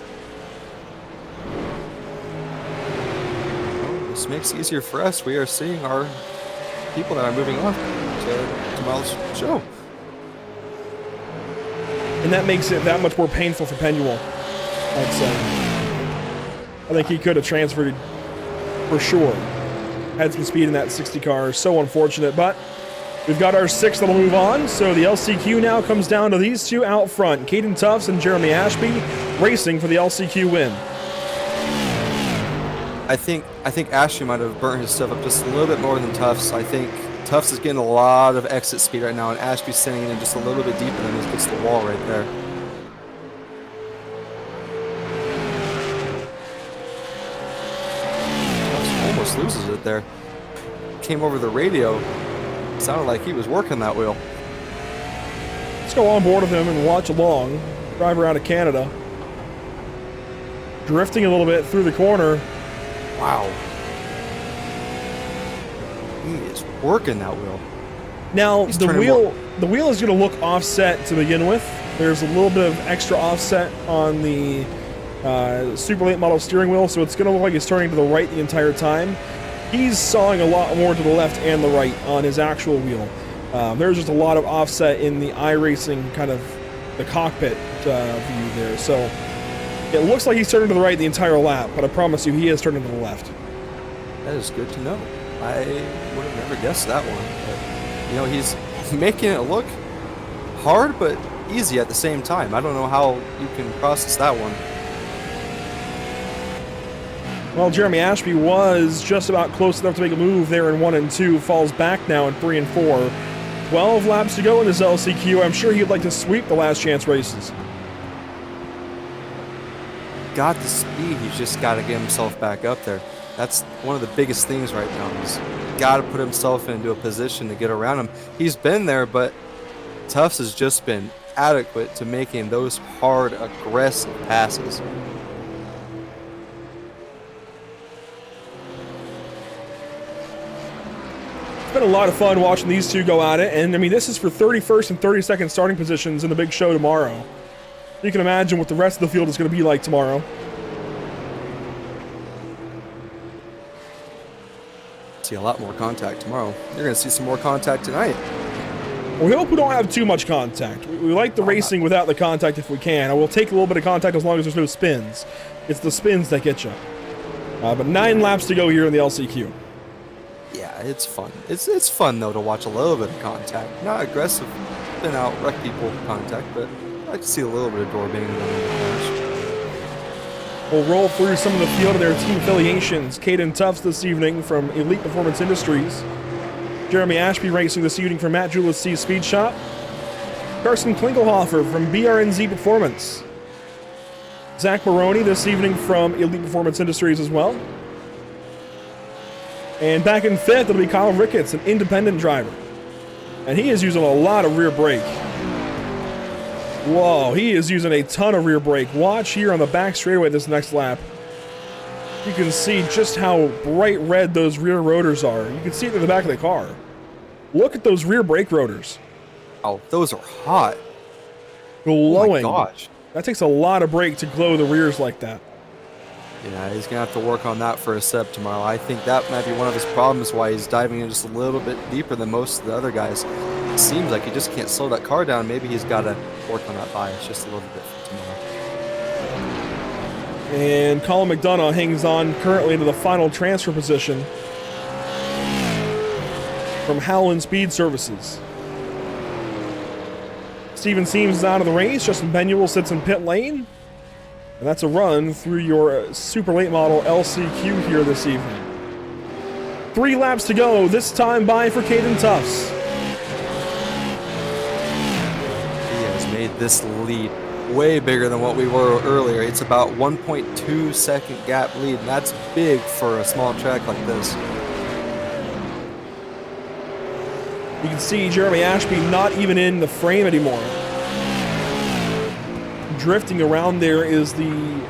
This makes it easier for us. We are seeing our people that are moving on to tomorrow's show. And that makes it that much more painful for Penuel, I'd say. I think he could have transferred for sure. Had some speed in that 60 car. So unfortunate, but we've got our 6 that'll move on. So the LCQ now comes down to these two out front, Caden Tufts and Jeremy Ashby, racing for the LCQ win. I think Ashby might have burnt his stuff up just a little bit more than Tufts. I think Tufts is getting a lot of exit speed right now, and Ashby's sending it in just a little bit deeper than he gets the wall right there. Tufts almost loses it there. Came over the radio. Sounded like he was working that wheel. Let's go on board with him and watch along. Driver out of Canada. Drifting a little bit through the corner. Wow. He is working that wheel. Now, the wheel is going to look offset to begin with. There's a little bit of extra offset on the Super Late Model steering wheel, so it's going to look like it's turning to the right the entire time. He's sawing a lot more to the left and the right on his actual wheel. There's just a lot of offset in the iRacing kind of the cockpit view there. So it looks like he's turning to the right the entire lap, but I promise you he is turning to the left. That is good to know. I would have never guessed that one. But, you know, he's making it look hard but easy at the same time. I don't know how you can process that one. Well, Jeremy Ashby was just about close enough to make a move there in 1 and 2. Falls back now in 3 and 4. 12 laps to go in this LCQ. I'm sure he'd like to sweep the last chance races. Got the speed. He's just got to get himself back up there. That's one of the biggest things right now. He's got to put himself into a position to get around him. He's been there, but Tufts has just been adequate to making those hard, aggressive passes. It's been a lot of fun watching these two go at it, and I mean, this is for 31st and 32nd starting positions in the big show tomorrow. You can imagine what the rest of the field is going to be like tomorrow. See a lot more contact tomorrow. You're going to see some more contact tonight. We hope we don't have too much contact. We like the racing without the contact if we can. I will take a little bit of contact as long as there's no spins. It's the spins that get you. But 9 laps to go here in the LCQ. Yeah, it's fun. It's fun, though, to watch a little bit of contact. Not aggressive, thin out, wreck people contact, but I like to see a little bit of door banging on the flash. We'll roll through some of the field of their team affiliations. Caden Tufts this evening from Elite Performance Industries. Jeremy Ashby racing this evening from Matt Julis C Speed Shop. Carson Klinkelhofer from BRNZ Performance. Zach Maroney this evening from Elite Performance Industries as well. And back in 5th, it'll be Kyle Ricketts, an independent driver. And he is using a lot of rear brake. Whoa, he is using a ton of rear brake. Watch here on the back straightaway this next lap. You can see just how bright red those rear rotors are. You can see it in the back of the car. Look at those rear brake rotors. Oh, those are hot. Glowing. Oh my gosh. That takes a lot of brake to glow the rears like that. Yeah, he's going to have to work on that for a step tomorrow. I think that might be one of his problems why he's diving in just a little bit deeper than most of the other guys. It seems like he just can't slow that car down. Maybe he's got to work on that bias just a little bit for tomorrow. And Colin McDonough hangs on currently to the final transfer position from Howland Speed Services. Steven Seams is out of the race. Justin Benuel sits in pit lane. And that's a run through your super late model LCQ here this evening. 3 laps to go, this time by for Caden Tufts. He has made this lead way bigger than what we were earlier. It's about 1.2 second gap lead, and that's big for a small track like this. You can see Jeremy Ashby not even in the frame anymore. Drifting around there is the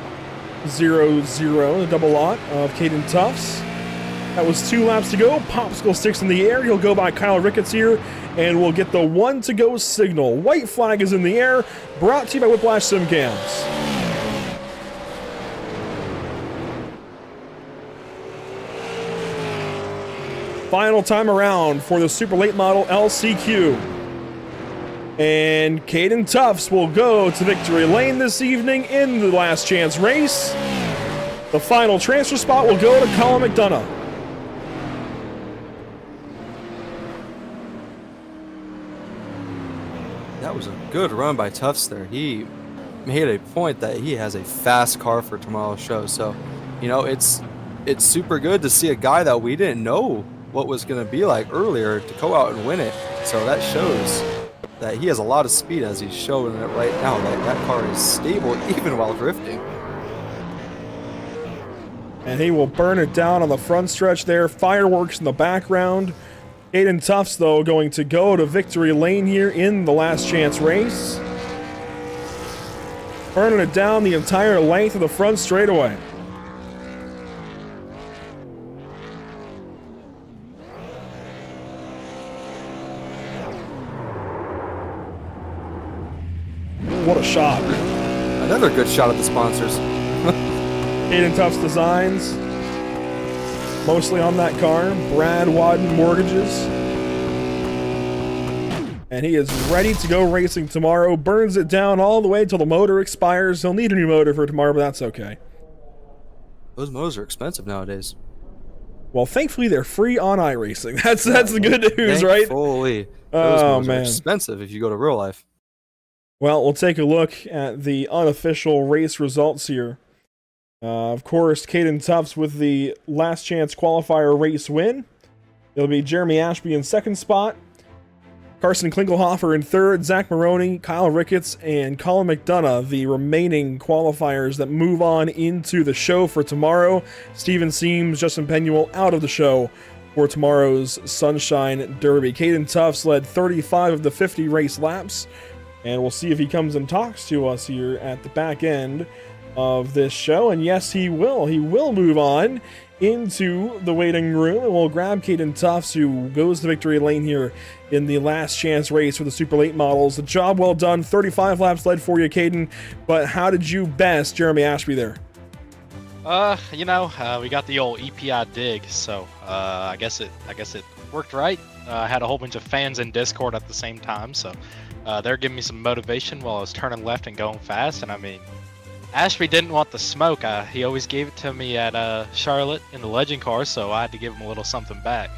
0-0, the double lot of Caden Tufts. That was 2 laps to go. Popsicle sticks in the air. He'll go by Kyle Ricketts here, and we'll get the 1 to go signal. White flag is in the air, brought to you by Whiplash Sim Cams. Final time around for the super late model LCQ. And Caden Tufts will go to victory lane this evening in the last chance race. The final transfer spot will go to Colin McDonough. That was a good run by Tufts there. He made a point that he has a fast car for tomorrow's show. So, you know, it's super good to see a guy that we didn't know what was going to be like earlier to go out and win it. So that shows that he has a lot of speed as he's showing it right now. That car is stable even while drifting. And he will burn it down on the front stretch there. Fireworks in the background. Caden Tufts, though, going to go to victory lane here in the last chance race. Burning it down the entire length of the front straightaway. What a shot. Another good shot at the sponsors. Caden Tufts Designs. Mostly on that car. Brad Wadden Mortgages. And he is ready to go racing tomorrow. Burns it down all the way till the motor expires. He'll need a new motor for tomorrow, but that's okay. Those motors are expensive nowadays. Well, thankfully they're free on iRacing. That's the good news, right? Thankfully. Those motors man. are expensive if you go to real life. Well, we'll take a look at the unofficial race results here. Of course, Caden Tufts with the last chance qualifier race win. It'll be Jeremy Ashby in second spot, Carson Klinkelhofer in third, Zach Maroney, Kyle Ricketts, and Colin McDonough, the remaining qualifiers that move on into the show for tomorrow. Steven Seams, Justin Penuel out of the show for tomorrow's Sunshine Derby. Caden Tufts led 35 of the 50 race laps, and we'll see if he comes and talks to us here at the back end of this show. And yes, he will. He will move on into the waiting room, and we'll grab Caden Tufts, who goes to victory lane here in the last chance race for the super late models. A job well done. 35 laps led for you, Caden, but how did you best Jeremy Ashby there? We got the old EPI dig, so I guess it worked right. I had a whole bunch of fans in Discord at the same time, so they're giving me some motivation while I was turning left and going fast. And I mean, Ashby didn't want the smoke. He always gave it to me at Charlotte in the Legend car, so I had to give him a little something back.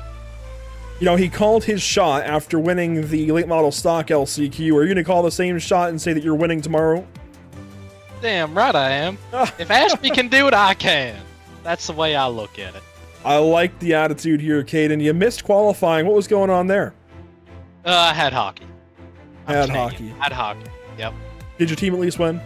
You know, he called his shot after winning the late model stock LCQ. Are you going to call the same shot and say that you're winning tomorrow? Damn right I am. If Ashby can do it, I can. That's the way I look at it. I like the attitude here, Caden. You missed qualifying. What was going on there? I had hockey. Had hockey. Yep. Did your team at least win?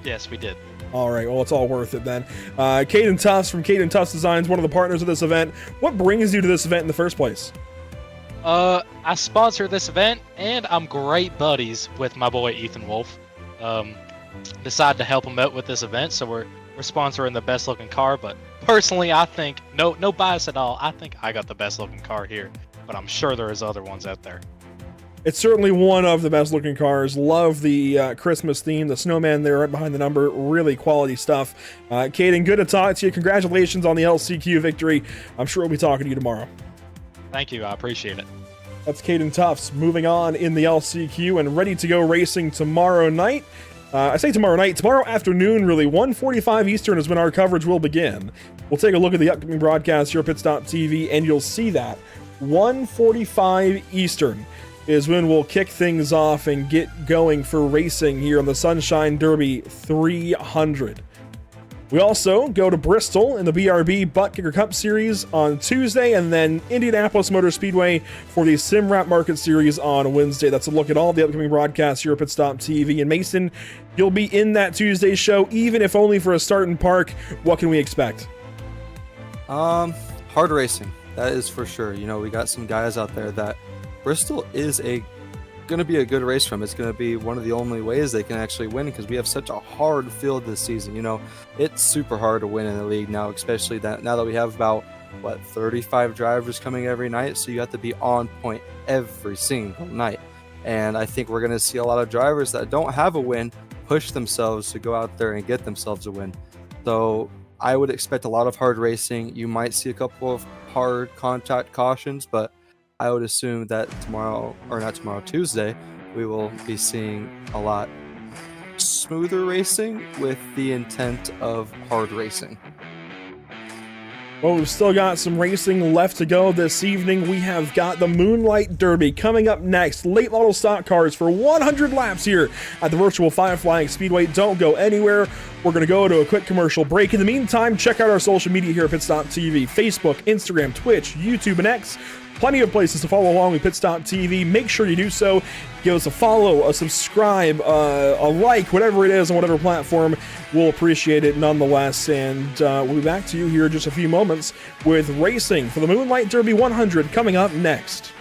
Yes, we did. All right, well, it's all worth it then. Caden Tufts from Caden Tufts Designs, one of the partners of this event. What brings you to this event in the first place? I sponsor this event, and I'm great buddies with my boy Ethan Wolf. Decided to help him out with this event, so we're sponsoring the best looking car. But personally, I think no bias at all. I think I got the best looking car here, but I'm sure there is other ones out there. It's certainly one of the best looking cars. Love the Christmas theme, the snowman there right behind the number. Really quality stuff. Caden, good to talk to you. Congratulations on the LCQ victory. I'm sure we'll be talking to you tomorrow. Thank you. I appreciate it. That's Caden Tufts moving on in the LCQ and ready to go racing tomorrow night. I say tomorrow night, tomorrow afternoon, really. 1:45 Eastern is when our coverage will begin. We'll take a look at the upcoming broadcast here at Pitstop TV, and you'll see that 1:45 Eastern is when we'll kick things off and get going for racing here on the Sunshine Derby 300. We also go to Bristol in the BRB Butt Kicker Cup Series on Tuesday, and then Indianapolis Motor Speedway for the SimRap Market Series on Wednesday. That's a look at all the upcoming broadcasts here at Pitstop TV. And Mason, you'll be in that Tuesday show, even if only for a start and park. What can we expect? Hard racing, that is for sure. You know, we got some guys out there that Bristol is going to be a good race from. It's going to be one of the only ways they can actually win, because we have such a hard field this season. You know, it's super hard to win in the league now, especially now that we have about 35 drivers coming every night, so you have to be on point every single night. And I think we're going to see a lot of drivers that don't have a win push themselves to go out there and get themselves a win. So I would expect a lot of hard racing. You might see a couple of hard contact cautions, but I would assume that Tuesday, we will be seeing a lot smoother racing with the intent of hard racing. Well, we've still got some racing left to go this evening. We have got the Moonlight Derby coming up next. Late model stock cars for 100 laps here at the virtual Firefly Speedway. Don't go anywhere. We're going to go to a quick commercial break. In the meantime, check out our social media here at Pitstop TV, Facebook, Instagram, Twitch, YouTube, and X. Plenty of places to follow along with Pitstop TV. Make sure you do so. Give us a follow, a subscribe, a like, whatever it is on whatever platform. We'll appreciate it nonetheless. And we'll be back to you here in just a few moments with racing for the Moonlight Derby 100 coming up next.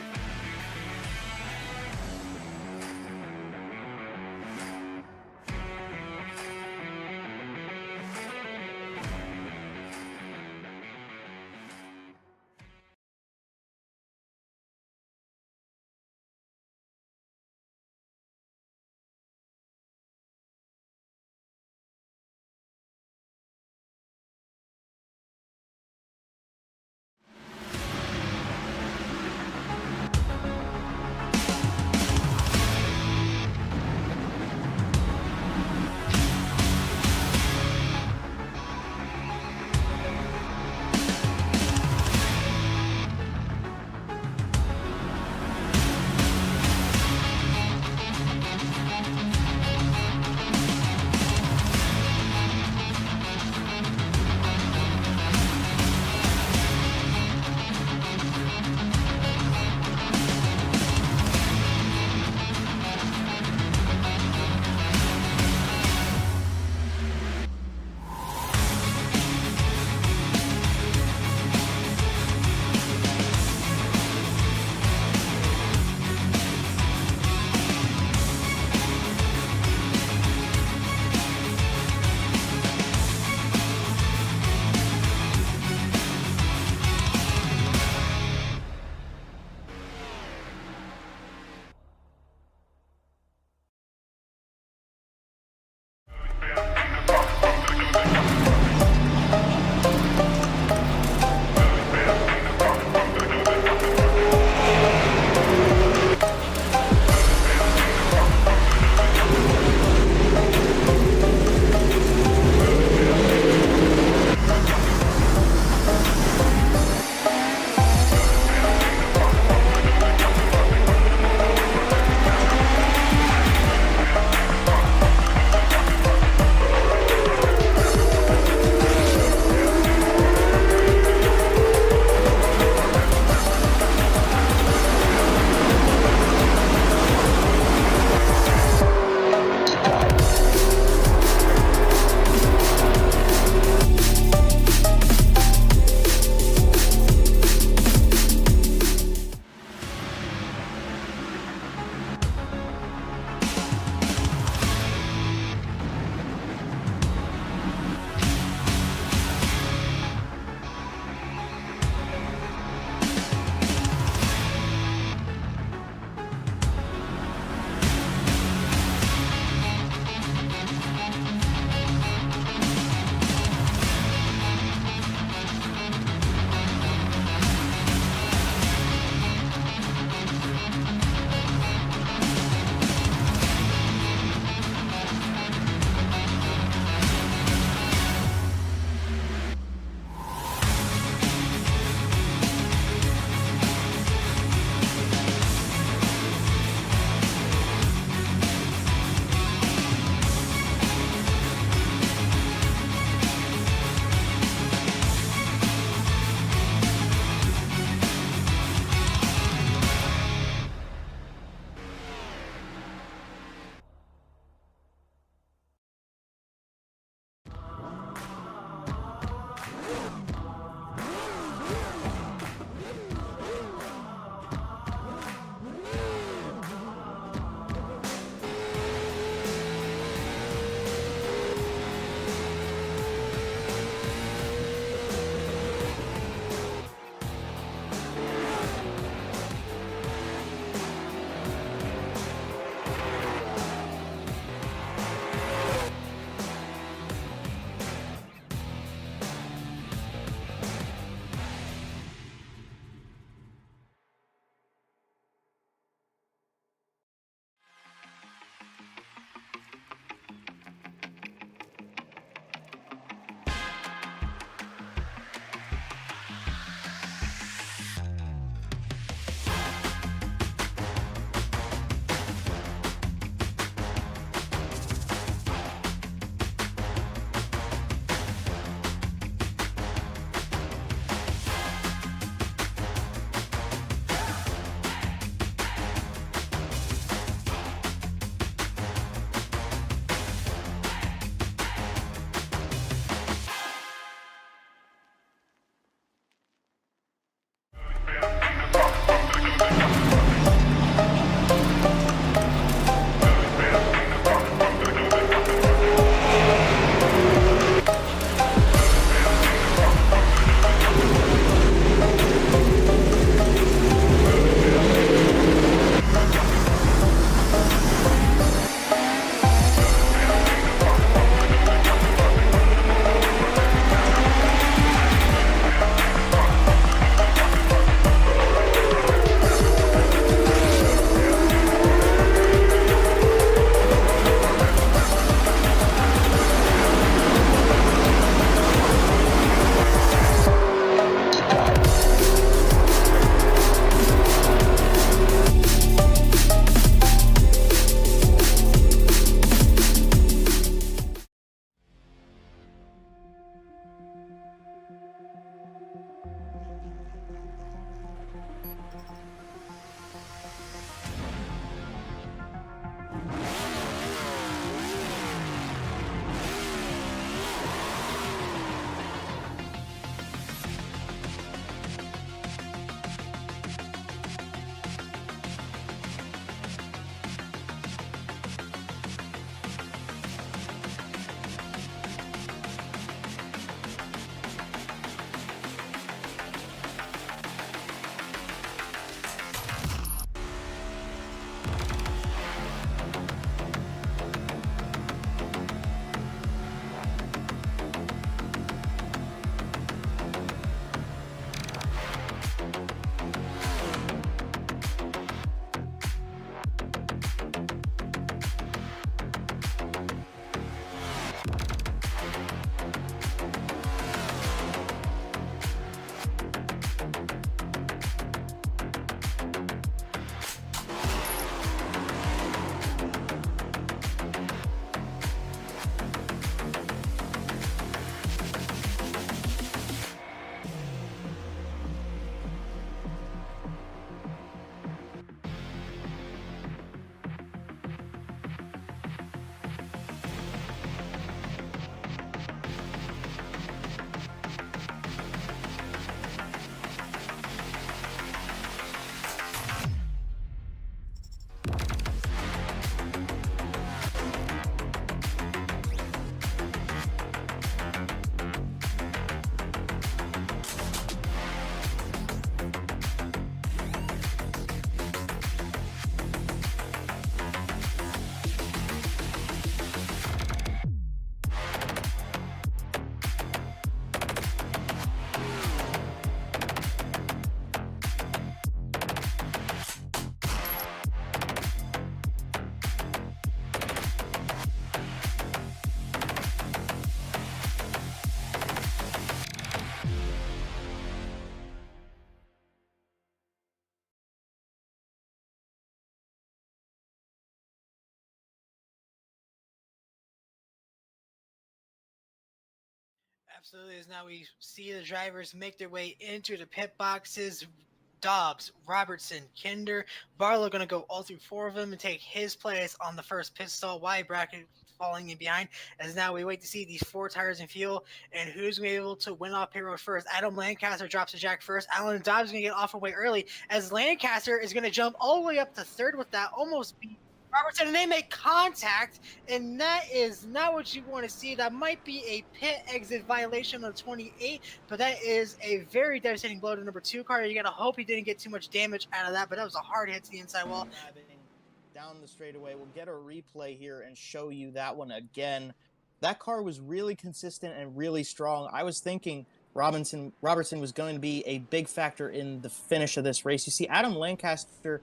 Absolutely. As now we see the drivers make their way into the pit boxes. Dobbs, Robertson, Kinder, Barlow going to go all through 4 of them and take his place on the first pit stall. Wide bracket falling in behind. As now we wait to see these 4 tires and fuel and who's going to be able to win off pit road first. Adam Lancaster drops a jack first. Alan Dobbs is going to get off away early as Lancaster is going to jump all the way up to 3rd with that, almost beat Robertson, and they make contact, and that is not what you want to see. That might be a pit exit violation on 28, but that is a very devastating blow to number 2 car. You got to hope he didn't get too much damage out of that, but that was a hard hit to the inside wall. Down the straightaway, we'll get a replay here and show you that one again. That car was really consistent and really strong. I was thinking Robertson was going to be a big factor in the finish of this race. You see Adam Lancaster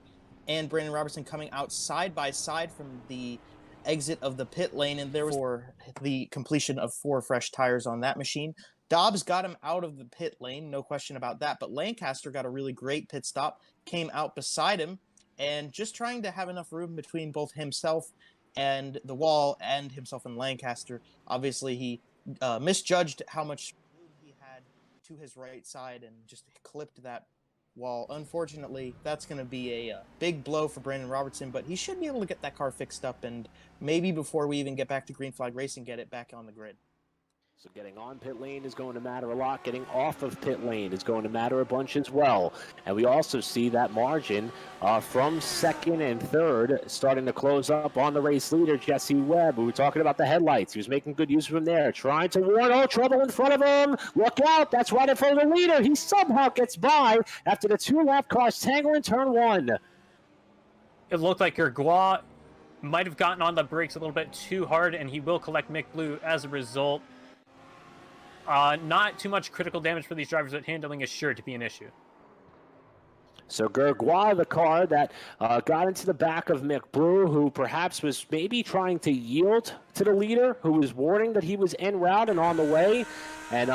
and Brandon Robertson coming out side by side from the exit of the pit lane, and there was for the completion of 4 fresh tires on that machine. Dobbs got him out of the pit lane, no question about that, but Lancaster got a really great pit stop, came out beside him, and just trying to have enough room between both himself and the wall and himself and Lancaster. Obviously, he misjudged how much room he had to his right side and just clipped that wall. Unfortunately, that's going to be a big blow for Brandon Robertson, but he should be able to get that car fixed up and maybe before we even get back to green flag racing, get it back on the grid. So getting on pit lane is going to matter a lot. Getting off of pit lane is going to matter a bunch as well. And we also see that margin from 2nd and 3rd starting to close up on the race leader, Jesse Webb. We were talking about the headlights. He was making good use of them there, trying to warn, oh, trouble in front of him. Look out. That's right in front of the leader. He somehow gets by after the 2 lap cars tangle in turn 1. It looked like Gergois might have gotten on the brakes a little bit too hard, and he will collect Mick Blue as a result. Not too much critical damage for these drivers, but handling is sure to be an issue. So Gergois, the car that got into the back of Mick Blue, who perhaps was maybe trying to yield to the leader, who was warning that he was en route and on the way. And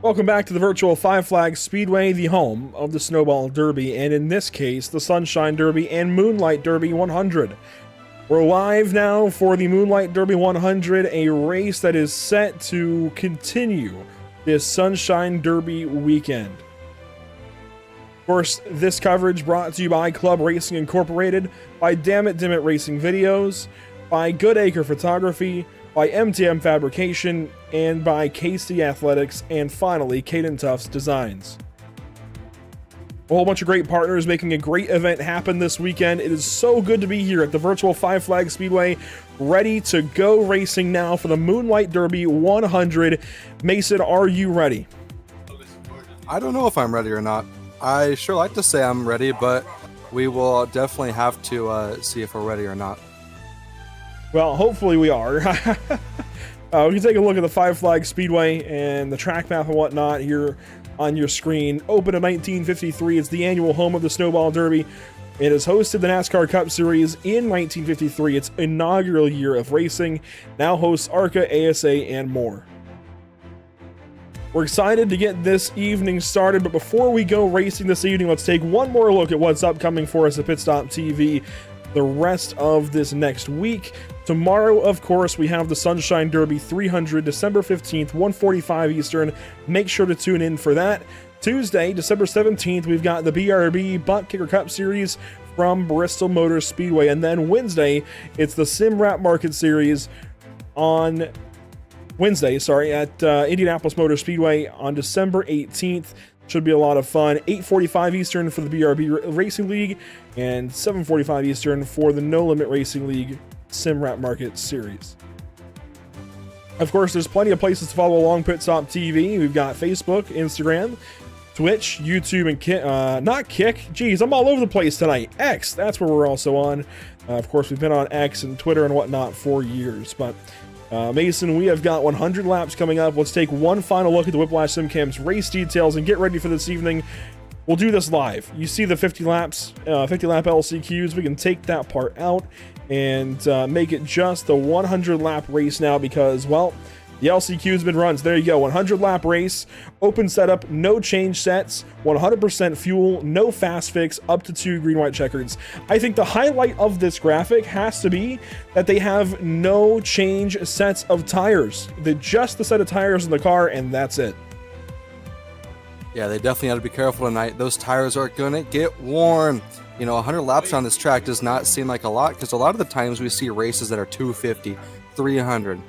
Welcome back to the virtual Five Flags Speedway, the home of the Snowball Derby, and in this case, the Sunshine Derby and Moonlight Derby 100. We're live now for the Moonlight Derby 100, a race that is set to continue this Sunshine Derby weekend. Of course, this coverage brought to you by Club Racing Incorporated, by Dammit Dimit Racing Videos, by Goodacre Photography, by MTM Fabrication, and by KC Athletics, and finally, Caden Tufts Designs. A whole bunch of great partners making a great event happen this weekend. It is so good to be here at the virtual Five Flags Speedway, ready to go racing now for the Moonlight Derby 100. Mason, are you ready? I don't know if I'm ready or not. I sure like to say I'm ready, but we will definitely have to see if we're ready or not. Well, hopefully we are. We can take a look at the Five Flags Speedway and the track map and whatnot here on your screen. Open in 1953, it's the annual home of the Snowball Derby. It has hosted the NASCAR Cup Series in 1953, its inaugural year of racing. Now hosts ARCA, ASA, and more. We're excited to get this evening started, but before we go racing this evening, let's take one more look at what's upcoming for us at Pit Stop TV the rest of this next week. Tomorrow, of course, we have the Sunshine Derby 300, December 15th, 1:45 Eastern. Make sure to tune in for that. Tuesday, December 17th, we've got the BRB Butt Kicker Cup Series from Bristol Motor Speedway. And then Wednesday, it's the Sim Rap Market Series on Wednesday, at Indianapolis Motor Speedway on December 18th. Should be a lot of fun. 8:45 Eastern for the BRB Racing League and 7:45 Eastern for the No Limit Racing League Sim Rap Market Series. Of course, there's plenty of places to follow along Pit Stop TV. We've got Facebook, Instagram, Twitch, YouTube, and not Kick. Geez, I'm all over the place tonight. X, that's where we're also on. Of course, we've been on X and Twitter and whatnot for years, but Mason, we have got 100 laps coming up. Let's take one final look at the Whiplash SimCam's race details and get ready for this evening. We'll do this live. You see the 50 lap LCQs. We can take that part out and make it just the 100 lap race now because, well, the LCQ's been run. So there you go, 100 lap race, open setup, no change sets, 100% fuel, no fast fix, up to 2 green white checkers. I think the highlight of this graphic has to be that they have no change sets of tires. They're just the set of tires in the car, and that's it. Yeah, they definitely got to be careful tonight. Those tires are going to get worn. You know, 100 laps on this track does not seem like a lot because a lot of the times we see races that are 250, 300.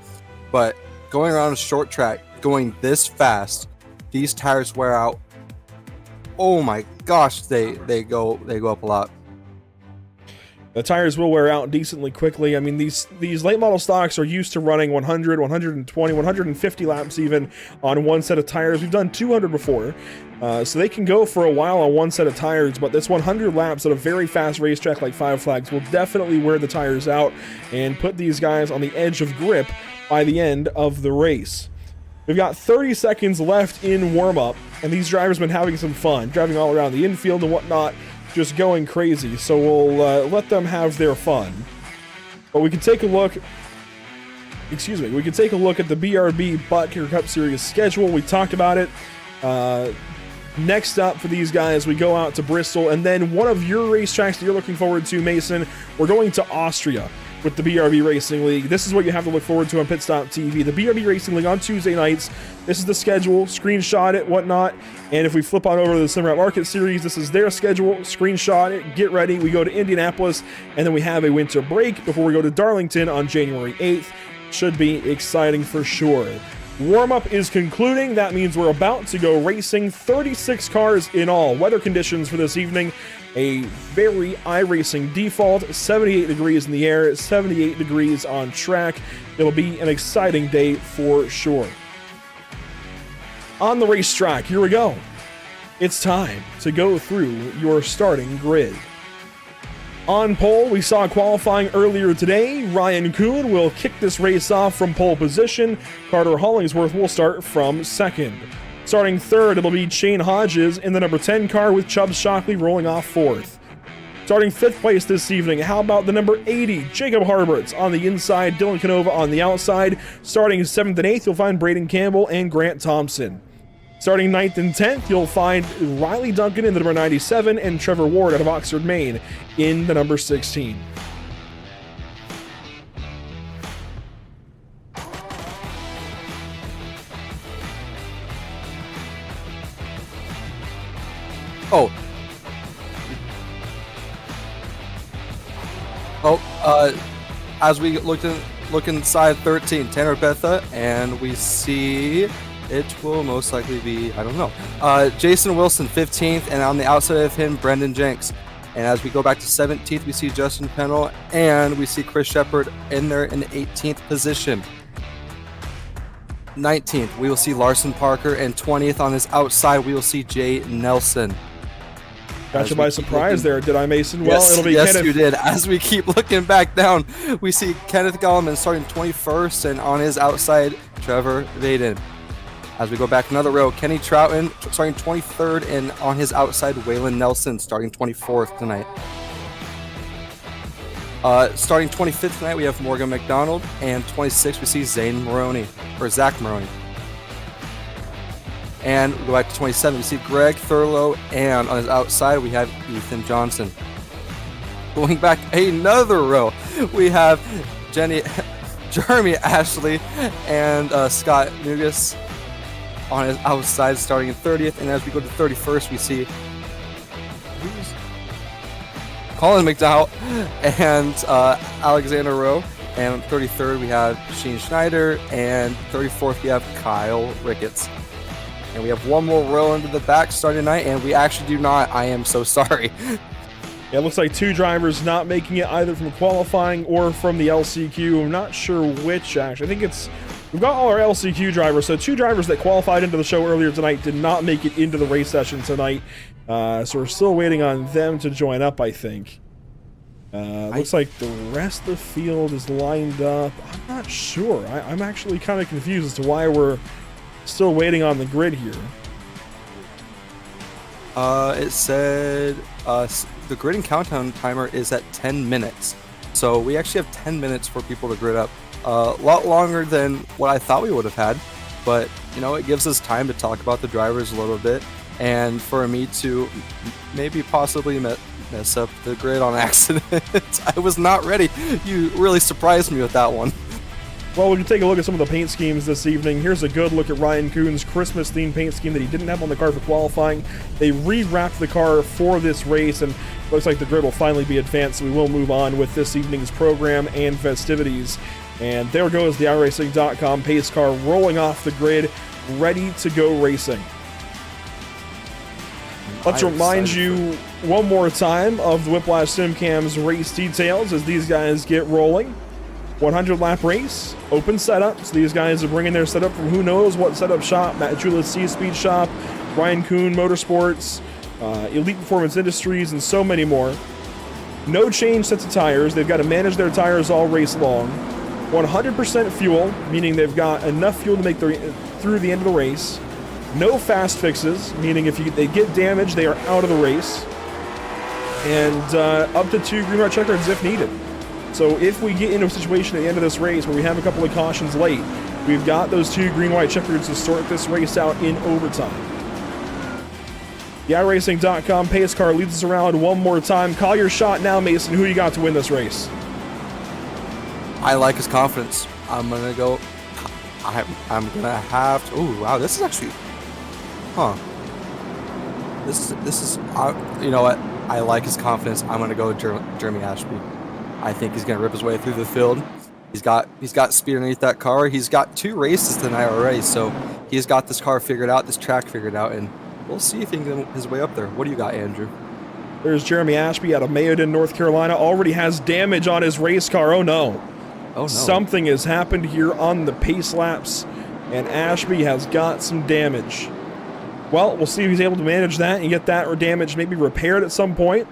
But going around a short track, going this fast, these tires wear out. Oh my gosh, they go up a lot. The tires will wear out decently quickly. I mean, these late model stocks are used to running 100, 120, 150 laps even on one set of tires. We've done 200 before, so they can go for a while on one set of tires, but this 100 laps at a very fast racetrack like Five Flags will definitely wear the tires out and put these guys on the edge of grip by the end of the race. We've got 30 seconds left in warm-up, and these drivers have been having some fun, driving all around the infield and whatnot, just going crazy, so we'll let them have their fun. But we can take a look, we can take a look at the BRB Butt Kicker Cup Series schedule. We talked about it. Next up for these guys, we go out to Bristol, and then one of your racetracks that you're looking forward to, Mason, we're going to Austria with the BRB Racing League. This is what you have to look forward to on Pit Stop TV. The BRB Racing League on Tuesday nights. This is the schedule, screenshot it, whatnot. And if we flip on over to the Sim Rap Market Series, this is their schedule, screenshot it, get ready. We go to Indianapolis, and then we have a winter break before we go to Darlington on January 8th. Should be exciting for sure. Warm-up is concluding. That means we're about to go racing. 36 cars in all. Weather conditions for this evening, a very iRacing default, 78 degrees in the air, 78 degrees on track. It'll be an exciting day for sure. On the racetrack, here we go. It's time to go through your starting grid. On pole, we saw qualifying earlier today. Ryan Kuhn will kick this race off from pole position. Carter Hollingsworth will start from second. Starting third, it'll be Shane Hodges in the number 10 car with Chubb Shockley rolling off fourth. Starting fifth place this evening, how about the number 80, Jacob Harberts on the inside, Dylan Canova on the outside. Starting seventh and eighth, you'll find Braden Campbell and Grant Thompson. Starting 9th and 10th, you'll find Riley Duncan in the number 97 and Trevor Ward out of Oxford, Maine in the number 16. As we look inside 13, Tanner Betha, and we see it will most likely be, I don't know, Jason Wilson, 15th, and on the outside of him, Brendan Jenks. And as we go back to 17th, we see Justin Pennell, and we see Chris Shepard in there in the 18th position. 19th, we will see Larson Parker, and 20th on his outside, we will see Jay Nelson. Got you by surprise there, did I, Mason? Well, Yes, it'll be yes, Kenneth. you did. As we keep looking back down, we see Kenneth Gallman starting 21st, and on his outside, Trevor Vaden. As we go back another row, Kenny Trouton starting 23rd, and on his outside, Waylon Nelson starting 24th tonight. Starting 25th tonight, we have Morgan McDonald, and 26th, we see Zach Maroney. And we go back to 27, we see Greg Thurlow, and on his outside, we have Ethan Johnson. Going back another row, we have Jeremy Ashley and Scott Nugas on his outside, starting in 30th. And as we go to 31st, we see Colin McDowell and Alexander Rowe. And 33rd, we have Sheen Schneider. And 34th, we have Kyle Ricketts. And we have one more row into the back starting tonight, and we actually do not. I am so sorry. Yeah, it looks like two drivers not making it either from qualifying or from the LCQ. I'm not sure which, actually. I think we've got all our LCQ drivers, so two drivers that qualified into the show earlier tonight did not make it into the race session tonight. So we're still waiting on them to join up, I think. Looks like the rest of the field is lined up. I'm not sure. I'm actually kind of confused as to why we're still waiting on the grid here. It said the grid and countdown timer is at 10 minutes. So we actually have 10 minutes for people to grid up. A lot longer than what I thought we would have had. But, you know, it gives us time to talk about the drivers a little bit. And for me to maybe possibly mess up the grid on accident. I was not ready. You really surprised me with that one. Well, we can take a look at some of the paint schemes this evening. Here's a good look at Ryan Kuhn's Christmas-themed paint scheme that he didn't have on the car for qualifying. They re-wrapped the car for this race, and looks like the grid will finally be advanced, so we will move on with this evening's program and festivities. And there goes the iRacing.com pace car rolling off the grid, ready to go racing. Let's remind you one more time of the Whiplash SimCam's race details as these guys get rolling. 100-lap race, open setup. So these guys are bringing their setup from who knows what setup shop. Matt Chula's C-Speed shop, Ryan Kuhn Motorsports, Elite Performance Industries, and so many more. No change sets of tires. They've got to manage their tires all race long. 100% fuel, meaning they've got enough fuel to make through the end of the race. No fast fixes, meaning if they get damaged, they are out of the race. And up to 2 green white check cards if needed. So if we get into a situation at the end of this race where we have a couple of cautions late, we've got those 2 green white checkers to sort this race out in overtime. The iRacing.com pace car leads us around one more time. Call your shot now, Mason. Who you got to win this race? I like his confidence. I'm gonna go. I'm gonna have to. Oh wow, this is actually. Huh. This is. You know what? I like his confidence. I'm gonna go with Jeremy Ashby. I think he's gonna rip his way through the field. He's got speed underneath that car. He's got 2 races tonight already, so he's got this car figured out, this track figured out, and we'll see if he can get his way up there. What do you got, Andrew? There's Jeremy Ashby out of Mayodan, North Carolina. Already has damage on his race car. Oh no. Oh no. Something has happened here on the pace laps, and Ashby has got some damage. Well, we'll see if he's able to manage that and get that damage maybe repaired at some point.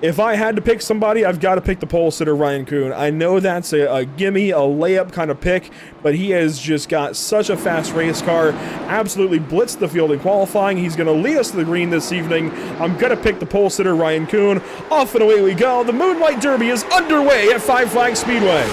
If I had to pick somebody, I've got to pick the pole sitter, Ryan Kuhn. I know that's a gimme, a layup kind of pick, but he has just got such a fast race car. Absolutely blitzed the field in qualifying. He's going to lead us to the green this evening. I'm going to pick the pole sitter, Ryan Kuhn. Off and away we go. The Moonlight Derby is underway at Five Flags Speedway.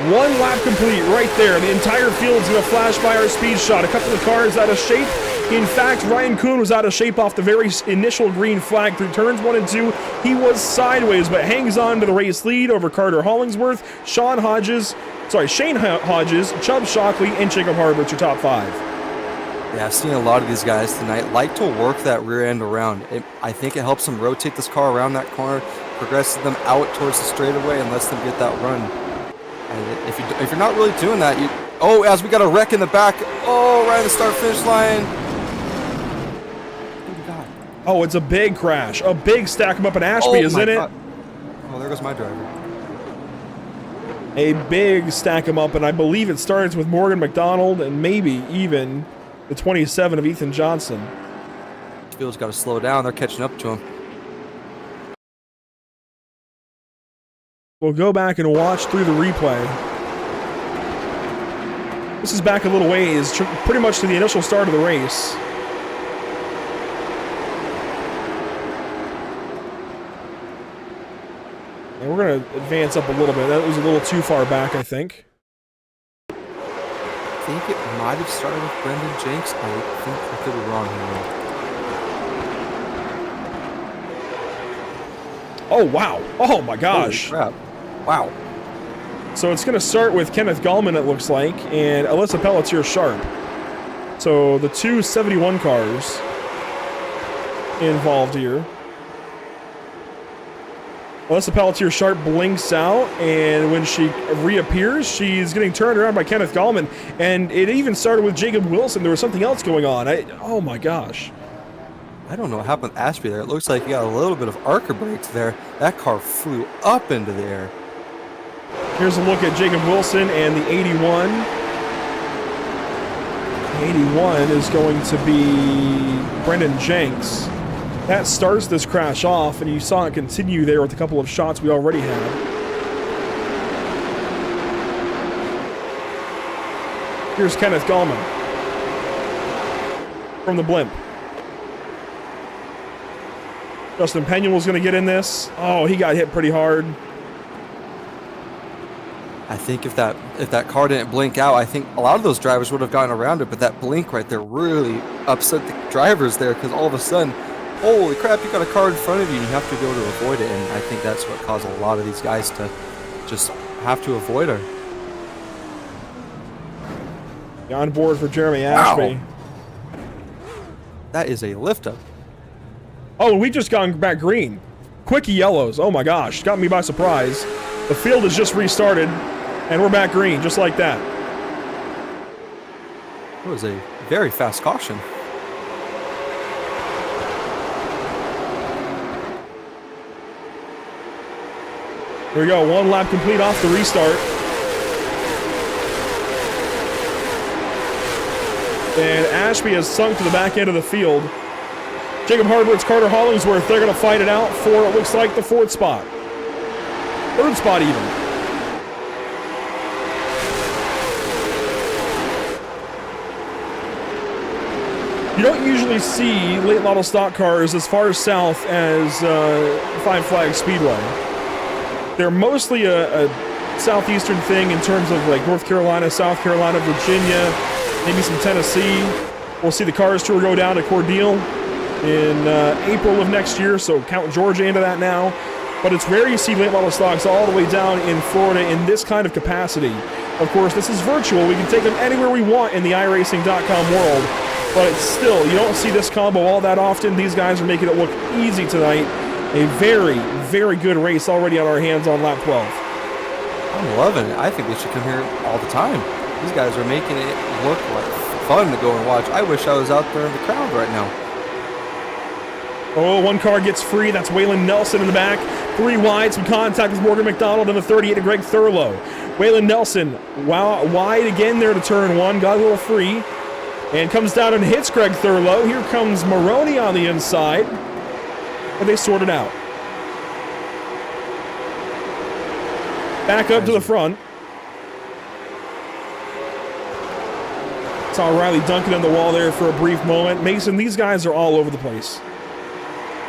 1 lap complete right there. The entire field's going to flash by our speed shot. A couple of cars out of shape. In fact, Ryan Kuhn was out of shape off the very initial green flag through turns 1 and 2. He was sideways, but hangs on to the race lead over Carter Hollingsworth, Shane Hodges, Chubb Shockley, and Jacob Harbert's your top 5. Yeah, I've seen a lot of these guys tonight like to work that rear end around. I think it helps them rotate this car around that corner, progresses them out towards the straightaway, and lets them get that run. And if you're not really doing that, as we got a wreck in the back. Oh, right at the start-finish line. Oh, it's a big crash. A big stack 'em up in Ashby, isn't it? Oh, there goes my driver. A big stack 'em up, and I believe it starts with Morgan McDonald and maybe even the 27 of Ethan Johnson. Field's got to slow down. They're catching up to him. We'll go back and watch through the replay. This is back a little ways, pretty much to the initial start of the race. And we're going to advance up a little bit. That was a little too far back, I think. I think it might have started with Brendan Jenks. I think I could be wrong here. Oh, wow. Oh, my gosh. Holy crap. Wow. So it's going to start with Kenneth Gallman, it looks like, and Alyssa Pelletier Sharp. So the two 71 cars involved here. Alyssa Pelletier Sharp blinks out, and when she reappears, she's getting turned around by Kenneth Gallman. And it even started with Jacob Wilson. There was something else going on. Oh my gosh. I don't know what happened with Ashby there. It looks like he got a little bit of arc brakes there. That car flew up into the air. Here's a look at Jacob Wilson and the 81. 81 is going to be Brendan Jenks. That starts this crash off, and you saw it continue there with a couple of shots we already had. Here's Kenneth Gallman from the blimp. Justin Penuel's going to get in this. Oh, he got hit pretty hard. I think if that car didn't blink out, I think a lot of those drivers would have gotten around it, but that blink right there really upset the drivers there, because all of a sudden, holy crap, you got a car in front of you and you have to be able to avoid it, and I think that's what caused a lot of these guys to just have to avoid her. On board for Jeremy Ashby. Wow. That is a lift up. Oh, we just gone back green. Quickie yellows. Oh my gosh, got me by surprise. The field has just restarted, and we're back green, just like that. It was a very fast caution. Here we go, 1 lap complete off the restart. And Ashby has sunk to the back end of the field. Jacob Harbert's Carter Hollingsworth, they're going to fight it out for, it looks like, the 4th spot. 3rd spot even. You don't usually see late model stock cars as far south as Five Flags Speedway. They're mostly a southeastern thing in terms of like North Carolina, South Carolina, Virginia, maybe some Tennessee. We'll see the Cars Tour go down to Cordele in April of next year, so count Georgia into that now. But it's rare you see late model stocks all the way down in Florida in this kind of capacity. Of course, this is virtual. We can take them anywhere we want in the iRacing.com world. But it's still, you don't see this combo all that often. These guys are making it look easy tonight. A very, very good race already on our hands on lap 12. I'm loving it. I think they should come here all the time. These guys are making it look like fun to go and watch. I wish I was out there in the crowd right now. Oh, 1 car gets free. That's Waylon Nelson in the back. 3 wide. Some contact with Morgan McDonald and the 38 to Greg Thurlow. Waylon Nelson wide again there to turn 1. Got a little free. And comes down and hits Greg Thurlow. Here comes Maroney on the inside. And they sort it out. Back up to the front. Saw Riley Duncan on the wall there for a brief moment. Mason, these guys are all over the place.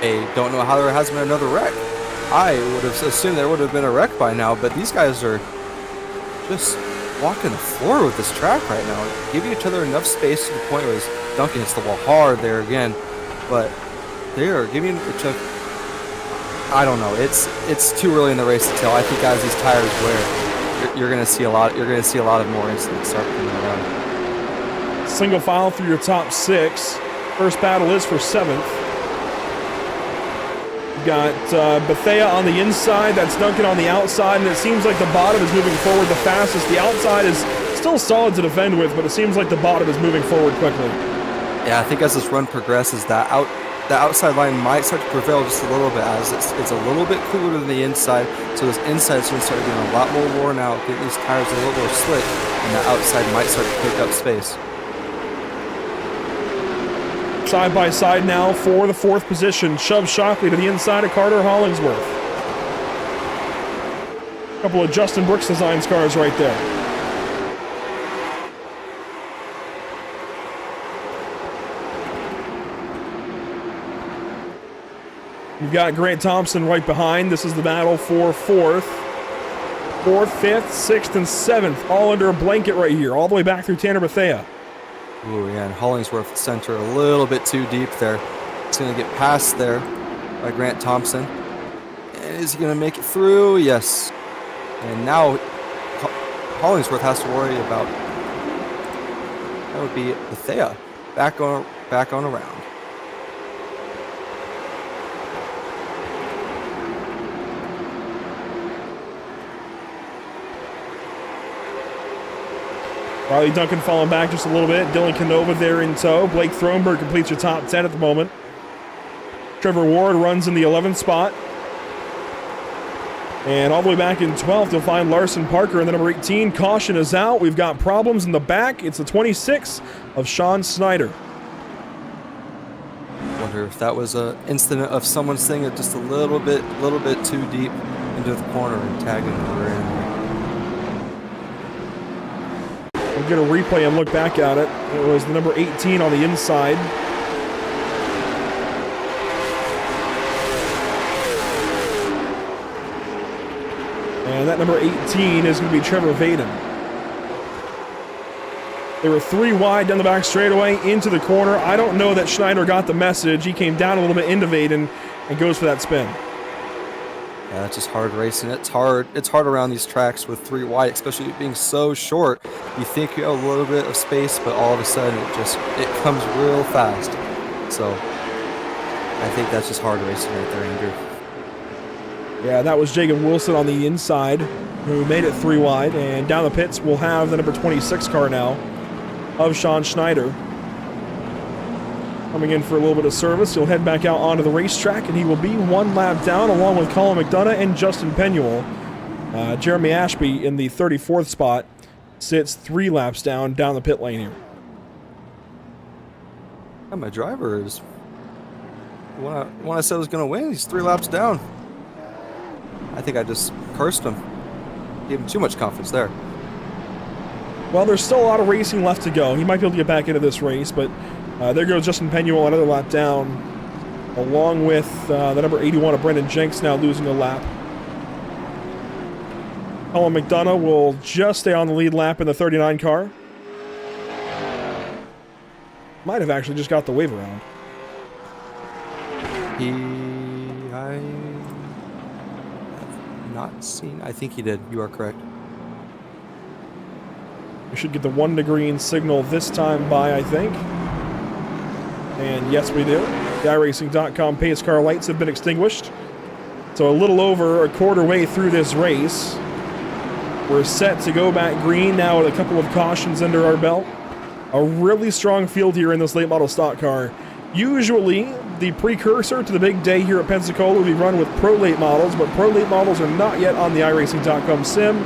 I don't know how there hasn't been another wreck. I would have assumed there would have been a wreck by now, but these guys are just walking the floor with this track right now. Giving each other enough space to the point where Duncan hits the wall hard there again, but they are giving each other. I don't know. It's too early in the race to tell. I think as these tires wear, you're going to see a lot. You're going to see a lot of more incidents start coming around. Single file through your top 6. First battle is for 7th. Got Bethea on the inside, that's Duncan on the outside, and it seems like the bottom is moving forward the fastest. The outside is still solid to defend with, but it seems like the bottom is moving forward quickly. Yeah, I think as this run progresses, the outside line might start to prevail just a little bit as it's a little bit cooler than the inside, so this inside is going to start getting a lot more worn out, getting these tires a little more slick, and the outside might start to pick up space. Side by side now for the 4th position. Chubb Shockley to the inside of Carter Hollingsworth. A couple of Justin Brooks Designs cars right there. You've got Grant Thompson right behind. This is the battle for 4th. 4th, 5th, 6th, and 7th, all under a blanket right here, all the way back through Tanner Bethea. Ooh, yeah, and Hollingsworth center a little bit too deep there. It's going to get past there by Grant Thompson. And is he going to make it through? Yes. And now Hollingsworth has to worry about, that would be Bethea back on around. Riley Duncan falling back just a little bit. Dylan Canova there in tow. Blake Thronberg completes your top 10 at the moment. Trevor Ward runs in the 11th spot. And all the way back in 12th, you'll find Larson Parker in the number 18. Caution is out. We've got problems in the back. It's the 26 of Sean Snyder. Wonder if that was an incident of someone staying it just a little bit too deep into the corner and tagging her in. We'll get a replay and look back at it. It was the number 18 on the inside. And that number 18 is going to be Trevor Vaden. They were 3 wide down the back straightaway into the corner. I don't know that Schneider got the message. He came down a little bit into Vaden and goes for that spin. Yeah, it's just hard racing. It's hard around these tracks with 3 wide, especially being so short. You think you have a little bit of space, but all of a sudden it comes real fast. So I think that's just hard racing right there, Andrew. Yeah, that was Jacob Wilson on the inside who made it 3 wide. And down the pits, we'll have the number 26 car now of Sean Schneider. Coming in for a little bit of service. He'll head back out onto the racetrack, and he will be 1 lap down along with Colin McDonough and Justin Penuel. Jeremy Ashby in the 34th spot sits 3 laps down the pit lane here. Yeah, my driver is, when I said I was going to win, he's 3 laps down. I think I just cursed him. Gave him too much confidence there. Well, there's still a lot of racing left to go. He might be able to get back into this race, but there goes Justin Penuel, another lap down, along with the number 81 of Brendan Jenks now losing a lap. Colin McDonough will just stay on the lead lap in the 39 car. Might have actually just got the wave around. I have not seen. I think he did. You are correct. We should get the 1 to green signal this time by, I think. And yes, we do. The iRacing.com pace car lights have been extinguished. So a little over a quarter way through this race. We're set to go back green now with a couple of cautions under our belt. A really strong field here in this late model stock car. Usually, the precursor to the big day here at Pensacola will be run with pro late models, but pro late models are not yet on the iRacing.com sim.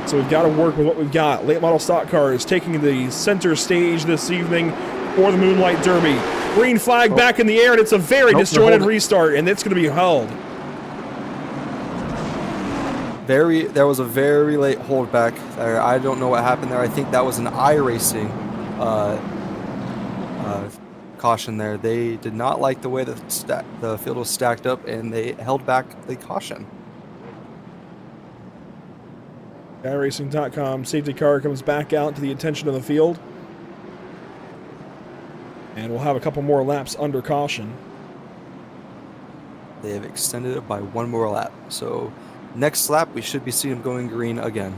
So we've got to work with what we've got. Late model stock car is taking the center stage this evening for the Moonlight Derby. Green flag back in the air, and it's a very disjointed restart, and it's going to be held. There was a very late holdback there. I don't know what happened there. I think that was an iRacing caution there. They did not like the way the field was stacked up, and they held back the caution. GuyRacing.com safety car comes back out to the attention of the field. And we'll have a couple more laps under caution. They have extended it by one more lap. So next lap, we should be seeing him going green again.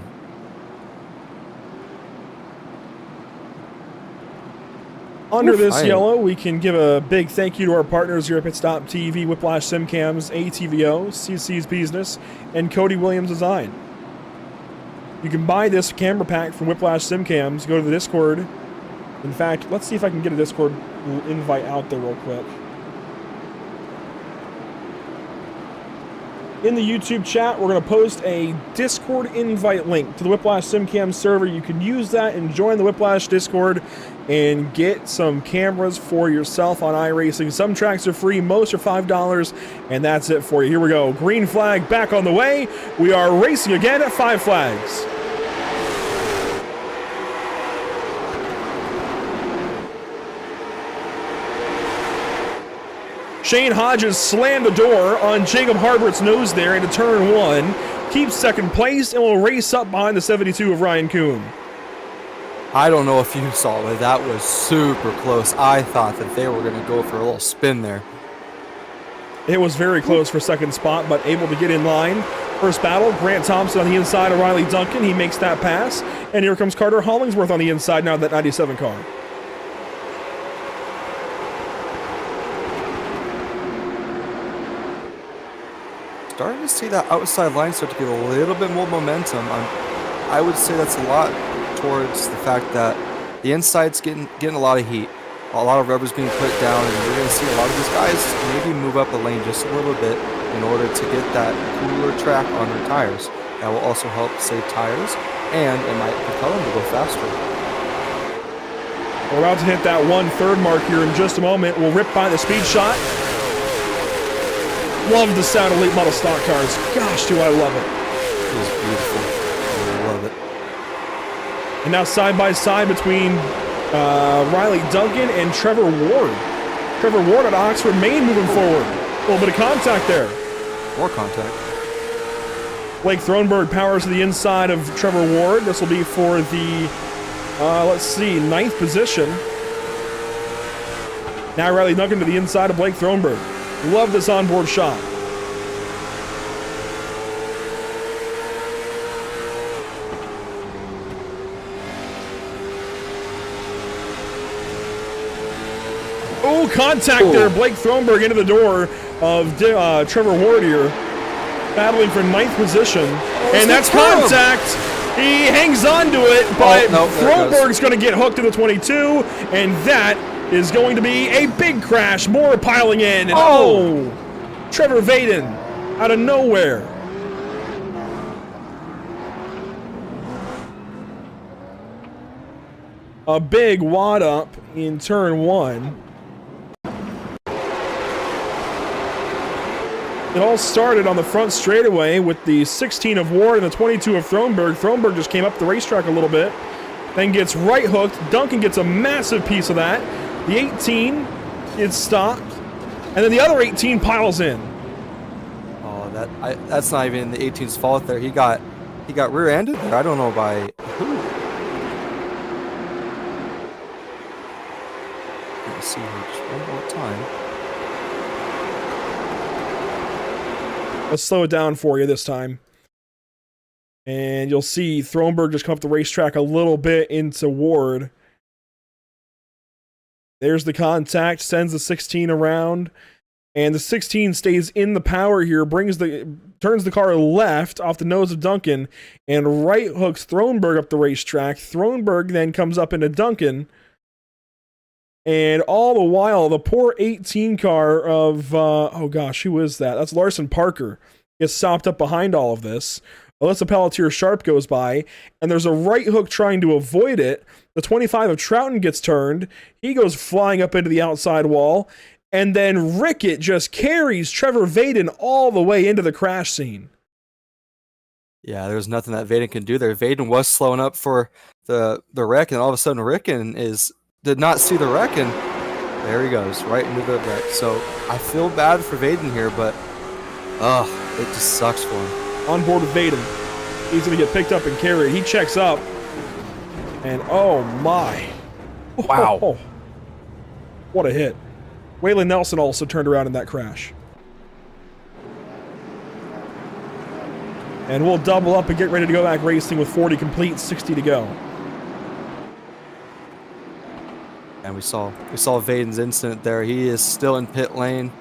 Under this yellow, we can give a big thank you to our partners here at Pit Stop TV, Whiplash SimCams, ATVO, CC's Business, and Cody Williams Design. You can buy this camera pack from Whiplash SimCams. Go to the Discord. In fact, let's see if I can get a Discord invite out there real quick. In the YouTube chat, we're going to post a Discord invite link to the Whiplash SimCam server. You can use that and join the Whiplash Discord and get some cameras for yourself on iRacing. Some tracks are free, most are $5, and that's it for you. Here we go. Green flag back on the way. We are racing again at 5 flags. Shane Hodges slammed the door on Jacob Harbert's nose there into turn 1. Keeps second place and will race up behind the 72 of Ryan Kuhn. I don't know if you saw it, that was super close. I thought that they were going to go for a little spin there. It was very close for second spot, but able to get in line. First battle, Grant Thompson on the inside of Riley Duncan. He makes that pass. And here comes Carter Hollingsworth on the inside now of that 97 car. Starting to see that outside line start to get a little bit more momentum. I would say that's a lot towards the fact that the inside's getting a lot of heat. A lot of rubber's being put down, and you're going to see a lot of these guys maybe move up a lane just a little bit in order to get that cooler track on their tires. That will also help save tires, and it might propel them to go faster. We're about to hit that 1/3 mark here in just a moment. We'll rip by the speed shot. Love the sound of late model stock cars. Gosh, do I love it. It is beautiful. I love it. And now side by side between Riley Duncan and Trevor Ward. Trevor Ward at Oxford, Maine moving forward. A little bit of contact there. More contact. Blake Thronberg powers to the inside of Trevor Ward. This will be for the, let's see, 9th position. Now Riley Duncan to the inside of Blake Thronberg. Love this onboard shot. Oh, contact there. Blake Thronberg into the door of Trevor Ward here. Battling for 9th position. And that's contact. He hangs on to it, but Thronberg's going to get hooked to the 22. And that is going to be a big crash. More piling in. And Trevor Vaden out of nowhere. A big wad up in turn 1. It all started on the front straightaway with the 16 of Ward and the 22 of Thronberg. Thronberg just came up the racetrack a little bit, then gets right hooked. Duncan gets a massive piece of that. The 18 is stopped, and then the other 18 piles in. Oh, that's not even the 18's fault there. He got rear-ended there. I don't know by who. Let's see here just one more time. Let's slow it down for you this time. And you'll see Thronberg just come up the racetrack a little bit into Ward. There's the contact, sends the 16 around, and the 16 stays in the power here, turns the car left off the nose of Duncan, and right hooks Thronberg up the racetrack. Thronberg then comes up into Duncan, and all the while, the poor 18 car of, oh gosh, who is that? That's Larson Parker. Gets stopped up behind all of this. Alyssa Pelletier Sharp goes by, and there's a right hook trying to avoid it. The 25 of Troughton gets turned. He goes flying up into the outside wall, and then Rickett just carries Trevor Vaden all the way into the crash scene. Yeah, there's nothing that Vaden can do there. Vaden was slowing up for the wreck, and all of a sudden Rickon did not see the wreck, and there he goes, right into the wreck. So I feel bad for Vaden here, but it just sucks for him. On board with Vaden. He's going to get picked up and carried. He checks up. And oh my. Wow. Oh, what a hit. Waylon Nelson also turned around in that crash. And we'll double up and get ready to go back racing with 40 complete, 60 to go. And we saw Vaden's incident there. He is still in pit lane.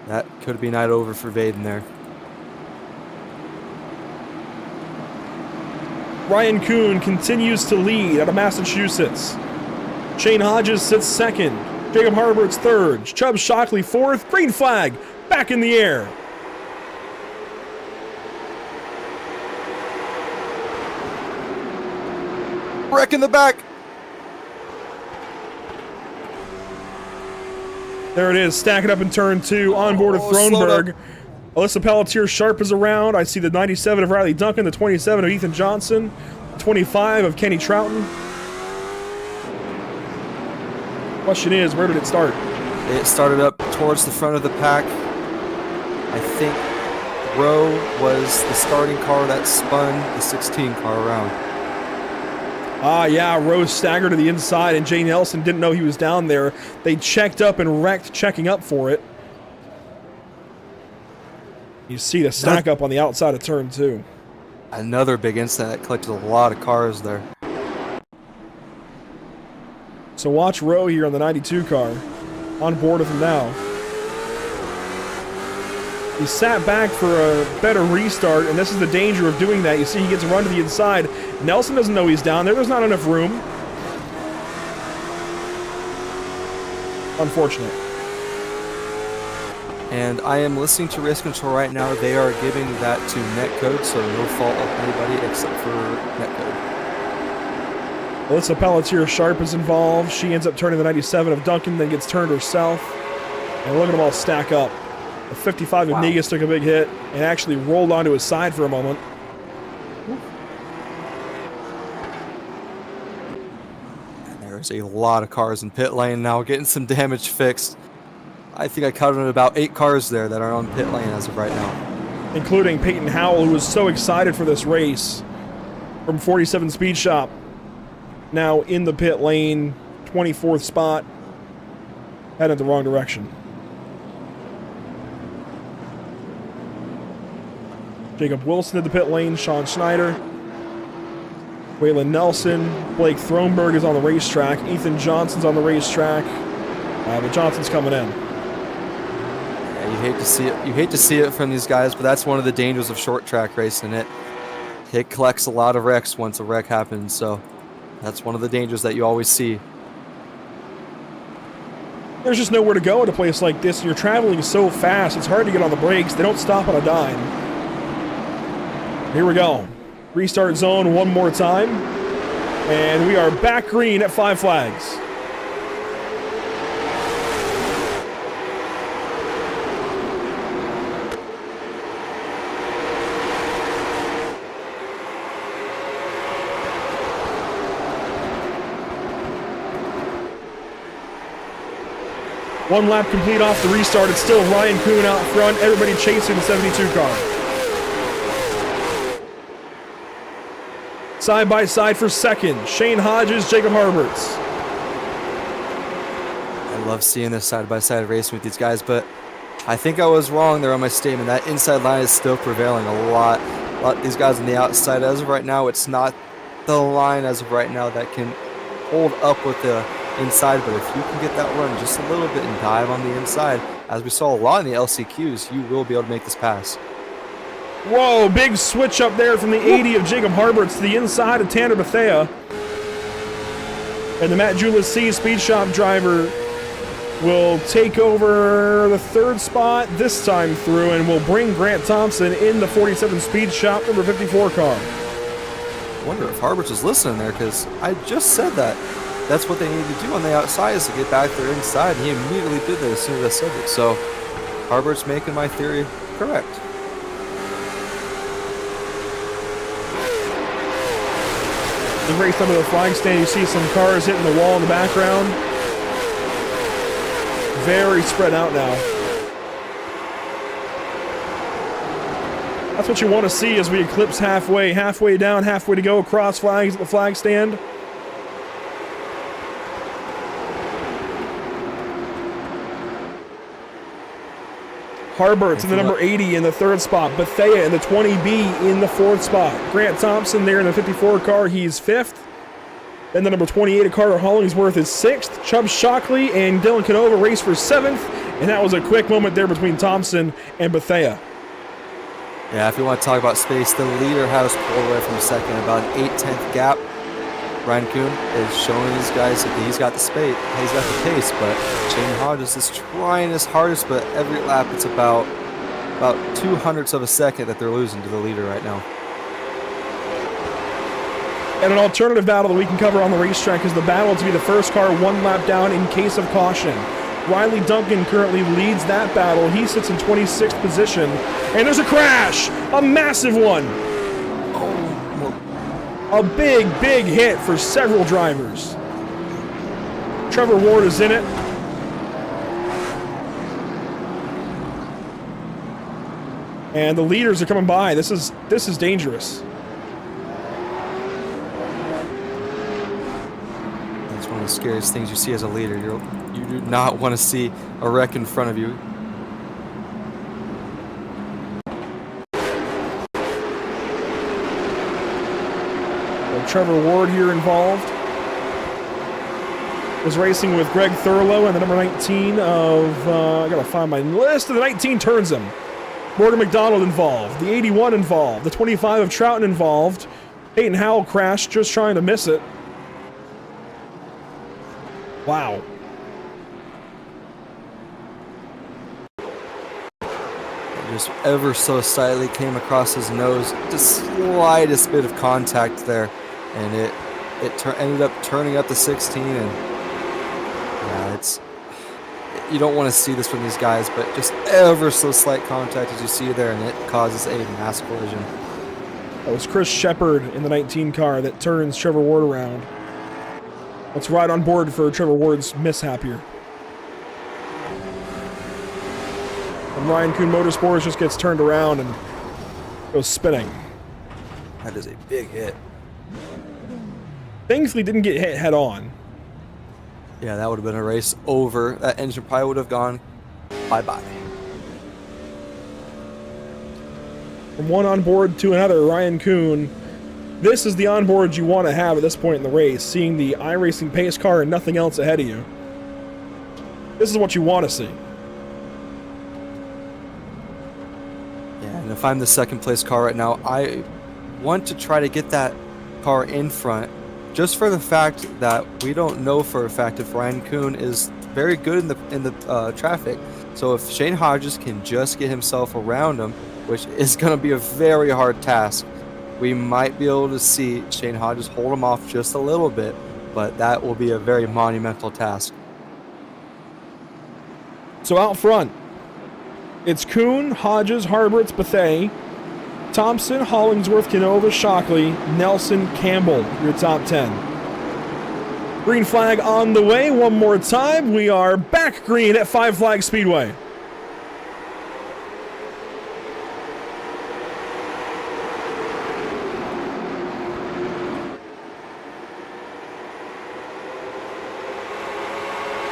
That could be night over for Vaden there. Ryan Kuhn continues to lead out of Massachusetts. Shane Hodges sits second. Jacob Harbert's third. Chubb Shockley fourth. Green flag back in the air. Wreck in the back. There it is, stacking up in turn 2, on board of Thronberg. Alyssa Pelletier Sharp is around. I see the 97 of Riley Duncan, the 27 of Ethan Johnson, the 25 of Kenny Troughton. Question is, where did it start? It started up towards the front of the pack. I think Rowe was the starting car that spun the 16 car around. Ah, yeah, Rose staggered to the inside, and Jay Nelson didn't know he was down there. They checked up and wrecked checking up for it. You see the stack up on the outside of turn 2. Another big incident that collected a lot of cars there. So watch Rowe here on the 92 car. On board with him now. He sat back for a better restart, and this is the danger of doing that. You see he gets run to the inside. Nelson doesn't know he's down there. There's not enough room. Unfortunate. And I am listening to race control right now. They are giving that to netcode, so no fault of anybody except for netcode. Alyssa Pelletier Sharp is involved. She ends up turning the 97 of Duncan, then gets turned herself. And look at them all stack up. The 55 of Negus took a big hit and actually rolled onto his side for a moment. And there's a lot of cars in pit lane now getting some damage fixed. I think I counted about 8 cars there that are on pit lane as of right now. Including Peyton Howell, who was so excited for this race from 47 Speed Shop. Now in the pit lane, 24th spot, headed the wrong direction. Jacob Wilson at the pit lane, Sean Schneider, Waylon Nelson, Blake Thronberg is on the racetrack, Ethan Johnson's on the racetrack, but Johnson's coming in. Yeah, you hate to see it. You hate to see it from these guys, but that's one of the dangers of short track racing. It collects a lot of wrecks once a wreck happens, so that's one of the dangers that you always see. There's just nowhere to go at a place like this, and you're traveling so fast, it's hard to get on the brakes. They don't stop on a dime. Here we go. Restart zone one more time. And we are back green at 5 flags. One lap complete off the restart. It's still Ryan Kuhn out front. Everybody chasing the 72 car. Side by side for second. Shane Hodges, Jacob Harberts. I love seeing this side-by-side racing with these guys, but I think I was wrong there on my statement. That inside line is still prevailing a lot. These guys on the outside, as of right now, it's not the line as of right now that can hold up with the inside, but if you can get that run just a little bit and dive on the inside, as we saw a lot in the LCQs, you will be able to make this pass. Whoa, big switch up there from the 80 of Jacob Harberts to the inside of Tanner Bethea. And the Matt Julis C Speed Shop driver will take over the 3rd spot this time through and will bring Grant Thompson in the 47 Speed Shop number 54 car. I wonder if Harberts was listening there, because I just said that. That's what they need to do on the outside, is to get back there inside, and he immediately did that as soon as I said it. So Harberts making my theory correct. The race under the flag stand, you see some cars hitting the wall in the background. Very spread out now. That's what you want to see as we eclipse halfway down, halfway to go, across flags at the flag stand. Harbert's in the number 80 in the 3rd spot. Bethea in the 20B in the 4th spot. Grant Thompson there in the 54 car, he's 5th. Then the number 28 of Carter Hollingsworth is 6th. Chubb Shockley and Dylan Canova race for 7th. And that was a quick moment there between Thompson and Bethea. Yeah, if you want to talk about space, the leader has pulled away from second, about an 8/10 gap. Ryan Kuhn is showing these guys that he's got the space, he's got the pace, but Shane Hodges is trying his hardest, but every lap it's about 0.02 of a second that they're losing to the leader right now. And an alternative battle that we can cover on the racetrack is the battle to be the first car 1 lap down in case of caution. Riley Duncan currently leads that battle. He sits in 26th position. And there's a crash! A massive one! A big, big hit for several drivers. Trevor Ward is in it. And the leaders are coming by. This is dangerous. It's one of the scariest things you see as a leader. You do not want to see a wreck in front of you. Trevor Ward here involved. Was racing with Greg Thurlow and the number 19 of, I gotta find my list, of the 19 turns him. Morgan McDonald involved. The 81 involved. The 25 of Troughton involved. Peyton Howell crashed just trying to miss it. Wow. Just ever so slightly came across his nose. The slightest bit of contact there. And it ended up turning up to 16, and yeah, you don't want to see this from these guys, but just ever so slight contact as you see there, and it causes a mass collision. That was Chris Shepard in the 19 car that turns Trevor Ward around. Let's ride on board for Trevor Ward's mishap here. And Ryan Kuhn Motorsports just gets turned around and goes spinning. That is a big hit. Thankfully didn't get hit head on. Yeah, that would have been a race over. That engine probably would have gone bye-bye. From one onboard to another, Ryan Kuhn. This is the onboard you want to have at this point in the race, seeing the iRacing pace car and nothing else ahead of you. This is what you want to see. Yeah, and if I'm the second place car right now, I want to try to get that car in front, just for the fact that we don't know for a fact if Ryan Kuhn is very good in the traffic. So if Shane Hodges can just get himself around him, which is going to be a very hard task, we might be able to see Shane Hodges hold him off just a little bit, but that will be a very monumental task. So out front, it's Kuhn, Hodges, Harberts, Bethea, Thompson, Hollingsworth, Canova, Shockley, Nelson, Campbell, your top 10. Green flag on the way. One more time. We are back green at Five Flag Speedway.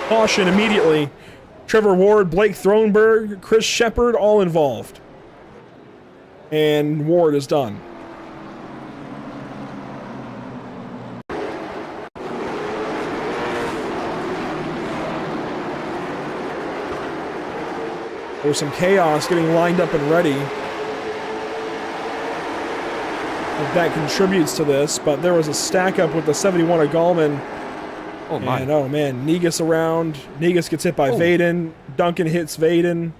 Caution immediately. Trevor Ward, Blake Thronberg, Chris Shepard, all involved. And Ward is done. There's some chaos getting lined up and ready. That contributes to this, but there was a stack up with the 71 of Gallman. Oh my. And oh man, Negus around. Negus gets hit by Vaden. Duncan hits Vaden.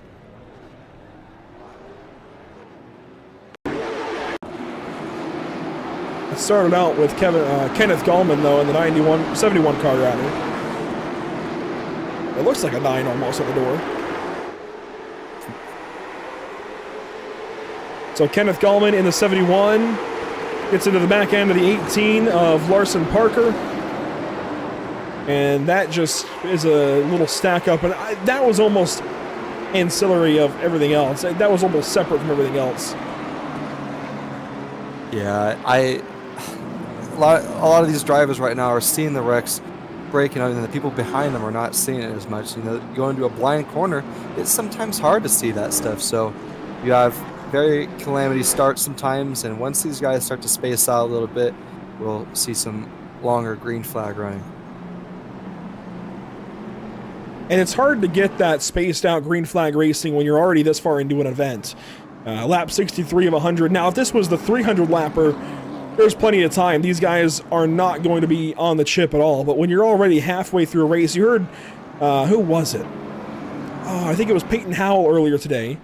It started out with Kenneth Gallman though in the 71 car rather. It looks like a 9 almost at the door. So Kenneth Gallman in the 71 gets into the back end of the 18 of Larson Parker. And that just is a little stack up. And that was almost ancillary of everything else. That was almost separate from everything else. Yeah, a lot of these drivers right now are seeing the wrecks breaking out, and the people behind them are not seeing it as much. You know, you go into a blind corner, it's sometimes hard to see that stuff. So you have very calamity starts sometimes, and once these guys start to space out a little bit, we'll see some longer green flag running. And it's hard to get that spaced out green flag racing when you're already this far into an event. Lap 63 of 100. Now, if this was the 300 lapper, there's plenty of time. These guys are not going to be on the chip at all. But when you're already halfway through a race, you heard, who was it? Oh, I think it was Peyton Howell earlier today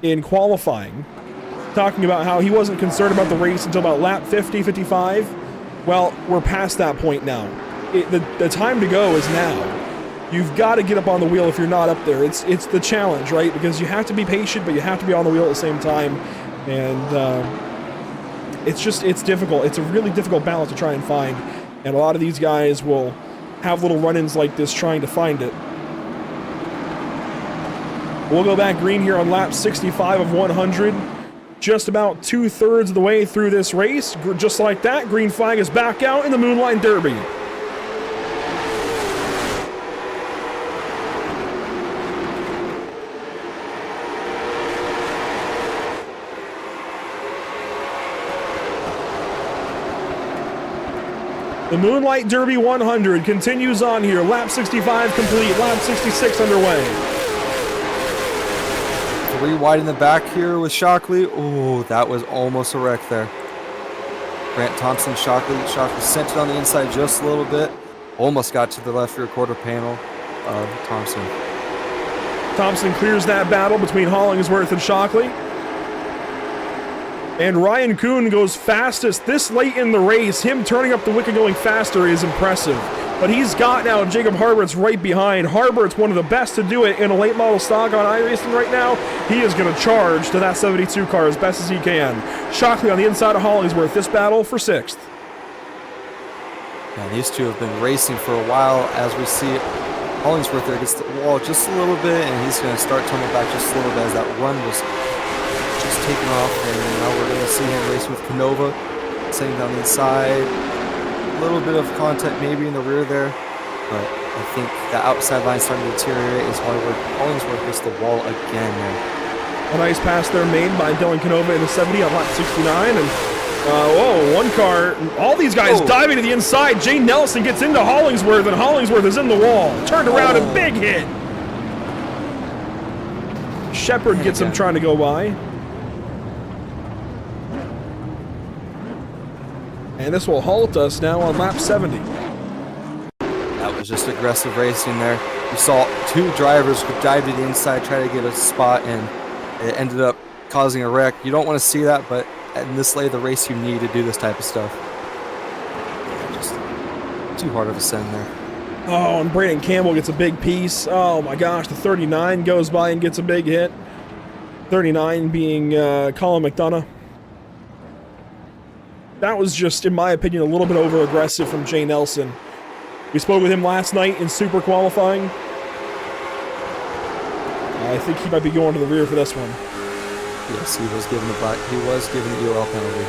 in qualifying, talking about how he wasn't concerned about the race until about lap 50, 55. Well, we're past that point now. The time to go is now. You've got to get up on the wheel if you're not up there. It's the challenge, right? Because you have to be patient, but you have to be on the wheel at the same time. And it's difficult. It's a really difficult balance to try and find. And a lot of these guys will have little run-ins like this trying to find it. We'll go back green here on lap 65 of 100. Just about 2/3 of the way through this race. Just like that, green flag is back out in the Moonlight Derby. The Moonlight Derby 100 continues on here. Lap 65 complete. Lap 66 underway. 3 wide in the back here with Shockley. Oh, that was almost a wreck there. Grant Thompson, Shockley sent it on the inside just a little bit. Almost got to the left rear quarter panel of Thompson. Thompson clears that battle between Hollingsworth and Shockley. And Ryan Kuhn goes fastest this late in the race. Him turning up the wicket going faster is impressive. But he's got now Jacob Harbert's right behind. Harbert's one of the best to do it in a late model stock on iRacing right now. He is going to charge to that 72 car as best as he can. Shockley on the inside of Hollingsworth. This battle for 6th. Yeah, these two have been racing for a while. As we see Hollingsworth there gets the wall just a little bit, and he's going to start tumbling back just a little bit as that run was just taken off, and now we're going to see him race with Canova, sitting down the inside. A little bit of contact maybe in the rear there, but I think the outside line starting to deteriorate as Hollingsworth hits the wall again there. A nice pass there made by Dylan Canova in the 70 on lap 69, and whoa, one car, all these guys diving to the inside. Jay Nelson gets into Hollingsworth, and Hollingsworth is in the wall. Turned around and big hit. Shepard gets him trying to go by. And this will halt us now on lap 70. That was just aggressive racing there. You saw 2 drivers dive to the inside, try to get a spot, and it ended up causing a wreck. You don't want to see that, but in this late of the race, you need to do this type of stuff. Yeah, just too hard of a send there. Oh, and Brandon Campbell gets a big piece. Oh my gosh, the 39 goes by and gets a big hit. 39 being Colin McDonough. That was just, in my opinion, a little bit over-aggressive from Jay Nelson. We spoke with him last night in Super Qualifying. I think he might be going to the rear for this one. Yes, he was given the EOL penalty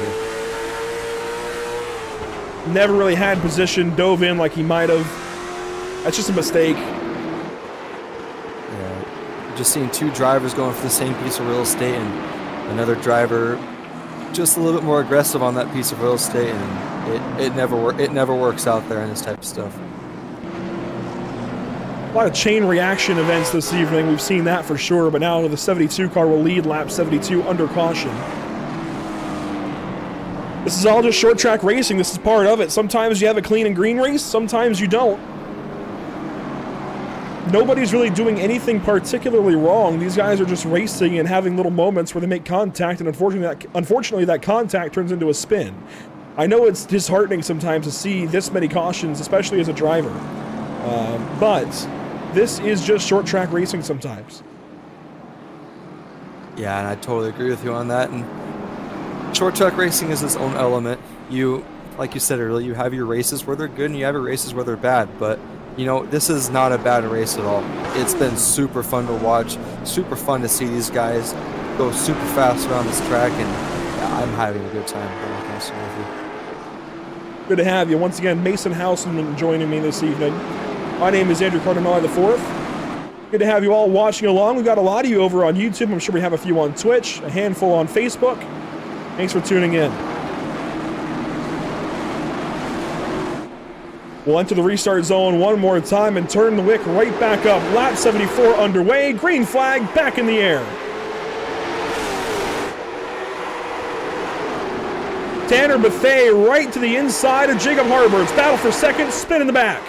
here. Never really had position, dove in like he might have. That's just a mistake. Yeah, just seeing 2 drivers going for the same piece of real estate, and another driver just a little bit more aggressive on that piece of real estate, and it never works out there in this type of stuff. A lot of chain reaction events this evening. We've seen that for sure, but now the 72 car will lead lap 72 under caution. This is all just short track racing. This is part of it. Sometimes you have a clean and green race, sometimes you don't. Nobody's really doing anything particularly wrong. These guys are just racing and having little moments where they make contact, and unfortunately that contact turns into a spin. I know it's disheartening sometimes to see this many cautions, especially as a driver. But this is just short track racing sometimes. Yeah, and I totally agree with you on that. And short track racing is its own element. Like you said earlier, you have your races where they're good and you have your races where they're bad, but you know, this is not a bad race at all. It's been super fun to watch, super fun to see these guys go super fast around this track, and I'm having a good time broadcasting with you. Good to have you. Once again, Mason Houseman joining me this evening. My name is Andrew Cardinale IV. Good to have you all watching along. We've got a lot of you over on YouTube. I'm sure we have a few on Twitch, a handful on Facebook. Thanks for tuning in. We'll enter the restart zone one more time and turn the wick right back up. Lap 74 underway. Green flag back in the air. Tanner Bethea right to the inside of Jacob Harbert's battle for second, spin in the back.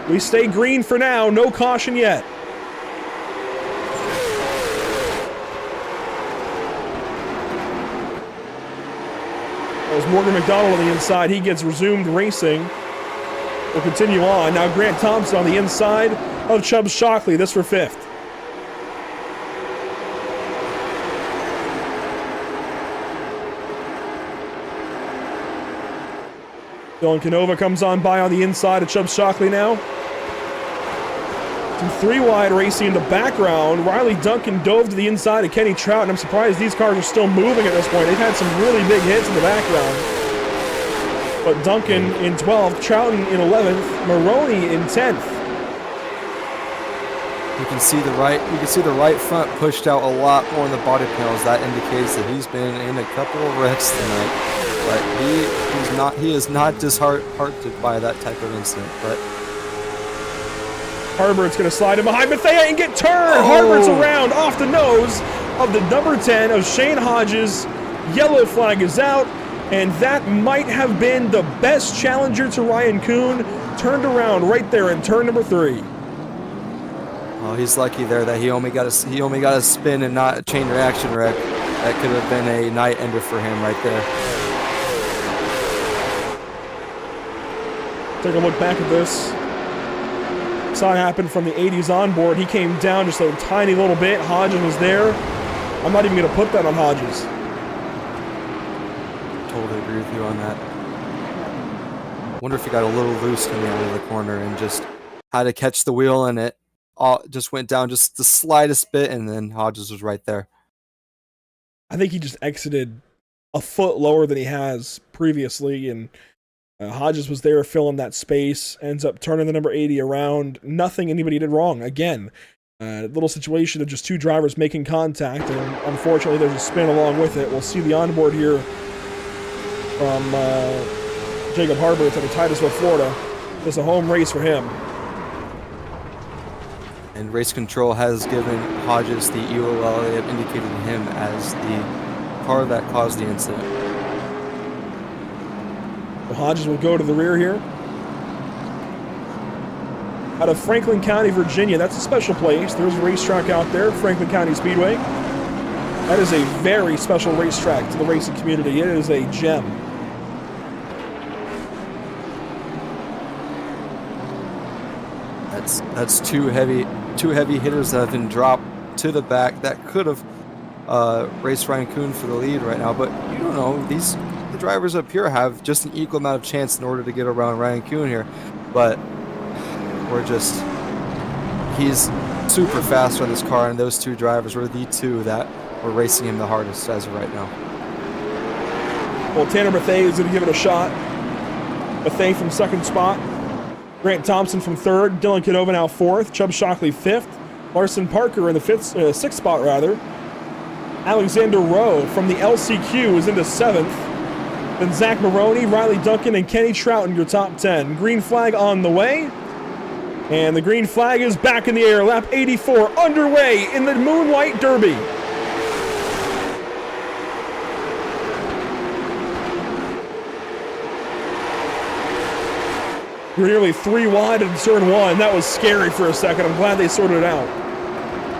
We stay green for now, no caution yet. There's Morgan McDonald on the inside. He gets resumed racing. We'll continue on. Now Grant Thompson on the inside of Chubb Shockley. This for fifth. Dylan Canova comes on by on the inside of Chubb Shockley now. Some three wide racing in the background. Riley Duncan dove to the inside of Kenny Trout, and I'm surprised these cars are still moving at this point. They've had some really big hits in the background. But Duncan in 12th, Trouton in 11th, Maroney in 10th. You can see the right front pushed out a lot more in the body panels. That indicates that he's been in a couple of wrecks tonight. But he is not disheartened by that type of incident. But Harbert's going to slide in behind Bethea and get turned. Harbert's around off the nose of the number 10 of Shane Hodges. Yellow flag is out, and that might have been the best challenger to Ryan Kuhn. Turned around right there in turn number 3. Oh, he's lucky there that he only got a spin and not a chain reaction wreck. That could have been a night ender for him right there. Take a look back at this. Saw it happen from the 80s onboard. He came down just a tiny little bit. Hodges was there. I'm not even going to put that on Hodges. Totally agree with you on that. Wonder if he got a little loose coming out of the corner and just had to catch the wheel, and it all just went down just the slightest bit, and then Hodges was right there. I think he just exited a foot lower than he has previously, and Hodges was there filling that space, ends up turning the number 80 around. Nothing anybody did wrong. Again, little situation of just two drivers making contact, and unfortunately there's a spin along with it. We'll see the onboard here from Jacob Harbert out of Titusville, Florida. It's a home race for him. And race control has given Hodges the EOL. They have indicated him as the car that caused the incident. Well, Hodges will go to the rear here. Out of Franklin County, Virginia. That's a special place. There's a racetrack out there, Franklin County Speedway. That is a very special racetrack to the racing community. It is a gem. That's two heavy hitters that have been dropped to the back that could have raced Ryan Kuhn for the lead right now. But you don't know, the drivers up here have just an equal amount of chance in order to get around Ryan Kuhn here. But he's super fast on this car, and those two drivers were the two that were racing him the hardest as of right now. Well, Tanner Bethea is going to give it a shot. Bethea from second spot. Grant Thompson from third. Dylan Canova now fourth. Chubb Shockley fifth. Larson Parker in the sixth spot, rather. Alexander Rowe from the LCQ is into seventh. Then Zach Maroney, Riley Duncan, and Kenny Trout in your top 10. Green flag on the way. And the green flag is back in the air. Lap 84 underway in the Moonlight Derby. We're nearly 3 wide in turn 1. That was scary for a second. I'm glad they sorted it out.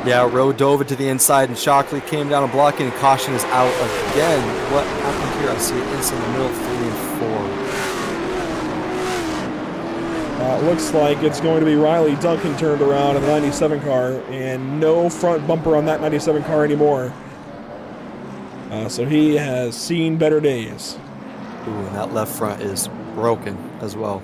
Yeah, Rowe dove it to the inside, and Shockley came down a blocking, and caution is out again. What happened here? I see it's in the middle of 3 and 4. Looks like it's going to be Riley Duncan turned around in the 97 car, and no front bumper on that 97 car anymore. So he has seen better days. Ooh, and that left front is broken as well.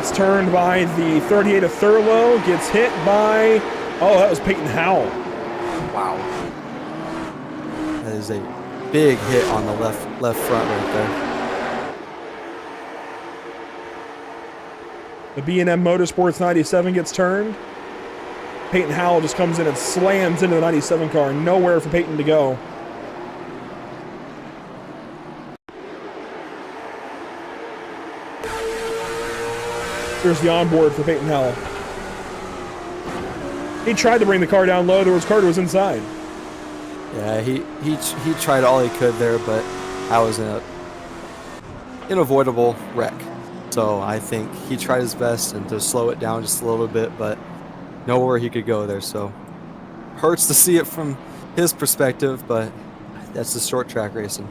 It's turned by the 38 of Thurlow. Gets hit by... Oh, that was Peyton Howell. Wow. That is a big hit on the left front right there. The B&M Motorsports 97 gets turned. Peyton Howell just comes in and slams into the 97 car. Nowhere for Peyton to go. Here's the onboard for Peyton Howell. He tried to bring the car down low. There was car was inside. Yeah, he tried all he could there, but that was an unavoidable wreck. So I think he tried his best and to slow it down just a little bit, but nowhere he could go there. So hurts to see it from his perspective, but that's the short track racing.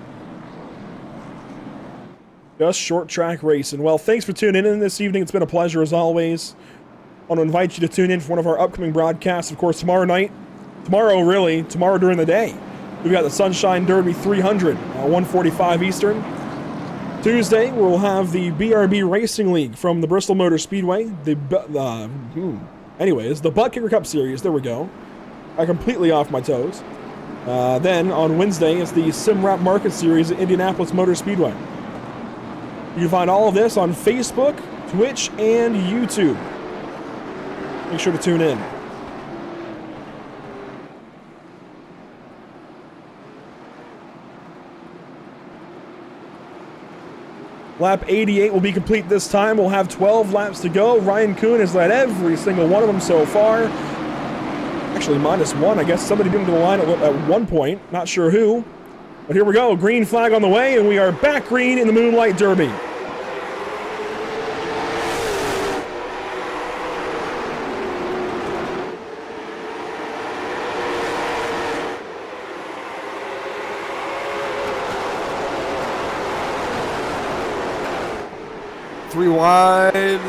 Just short track racing. Well, thanks for tuning in this evening. It's been a pleasure as always. I want to invite you to tune in for one of our upcoming broadcasts. Of course, tomorrow during the day, we've got the Sunshine Derby 300, 1:45 Eastern. Tuesday, we'll have the BRB Racing League from the Bristol Motor Speedway. The Butt Kicker Cup Series. There we go. I'm completely off my toes. Then on Wednesday, it's the Simrap Market Series at Indianapolis Motor Speedway. You can find all of this on Facebook, Twitch, and YouTube. Make sure to tune in. Lap 88 will be complete this time. We'll have 12 laps to go. Ryan Kuhn has led every single one of them so far. Actually, -1. I guess somebody didn't go to the line at one point. Not sure who. But here we go. Green flag on the way, and we are back green in the Moonlight Derby. Three wide,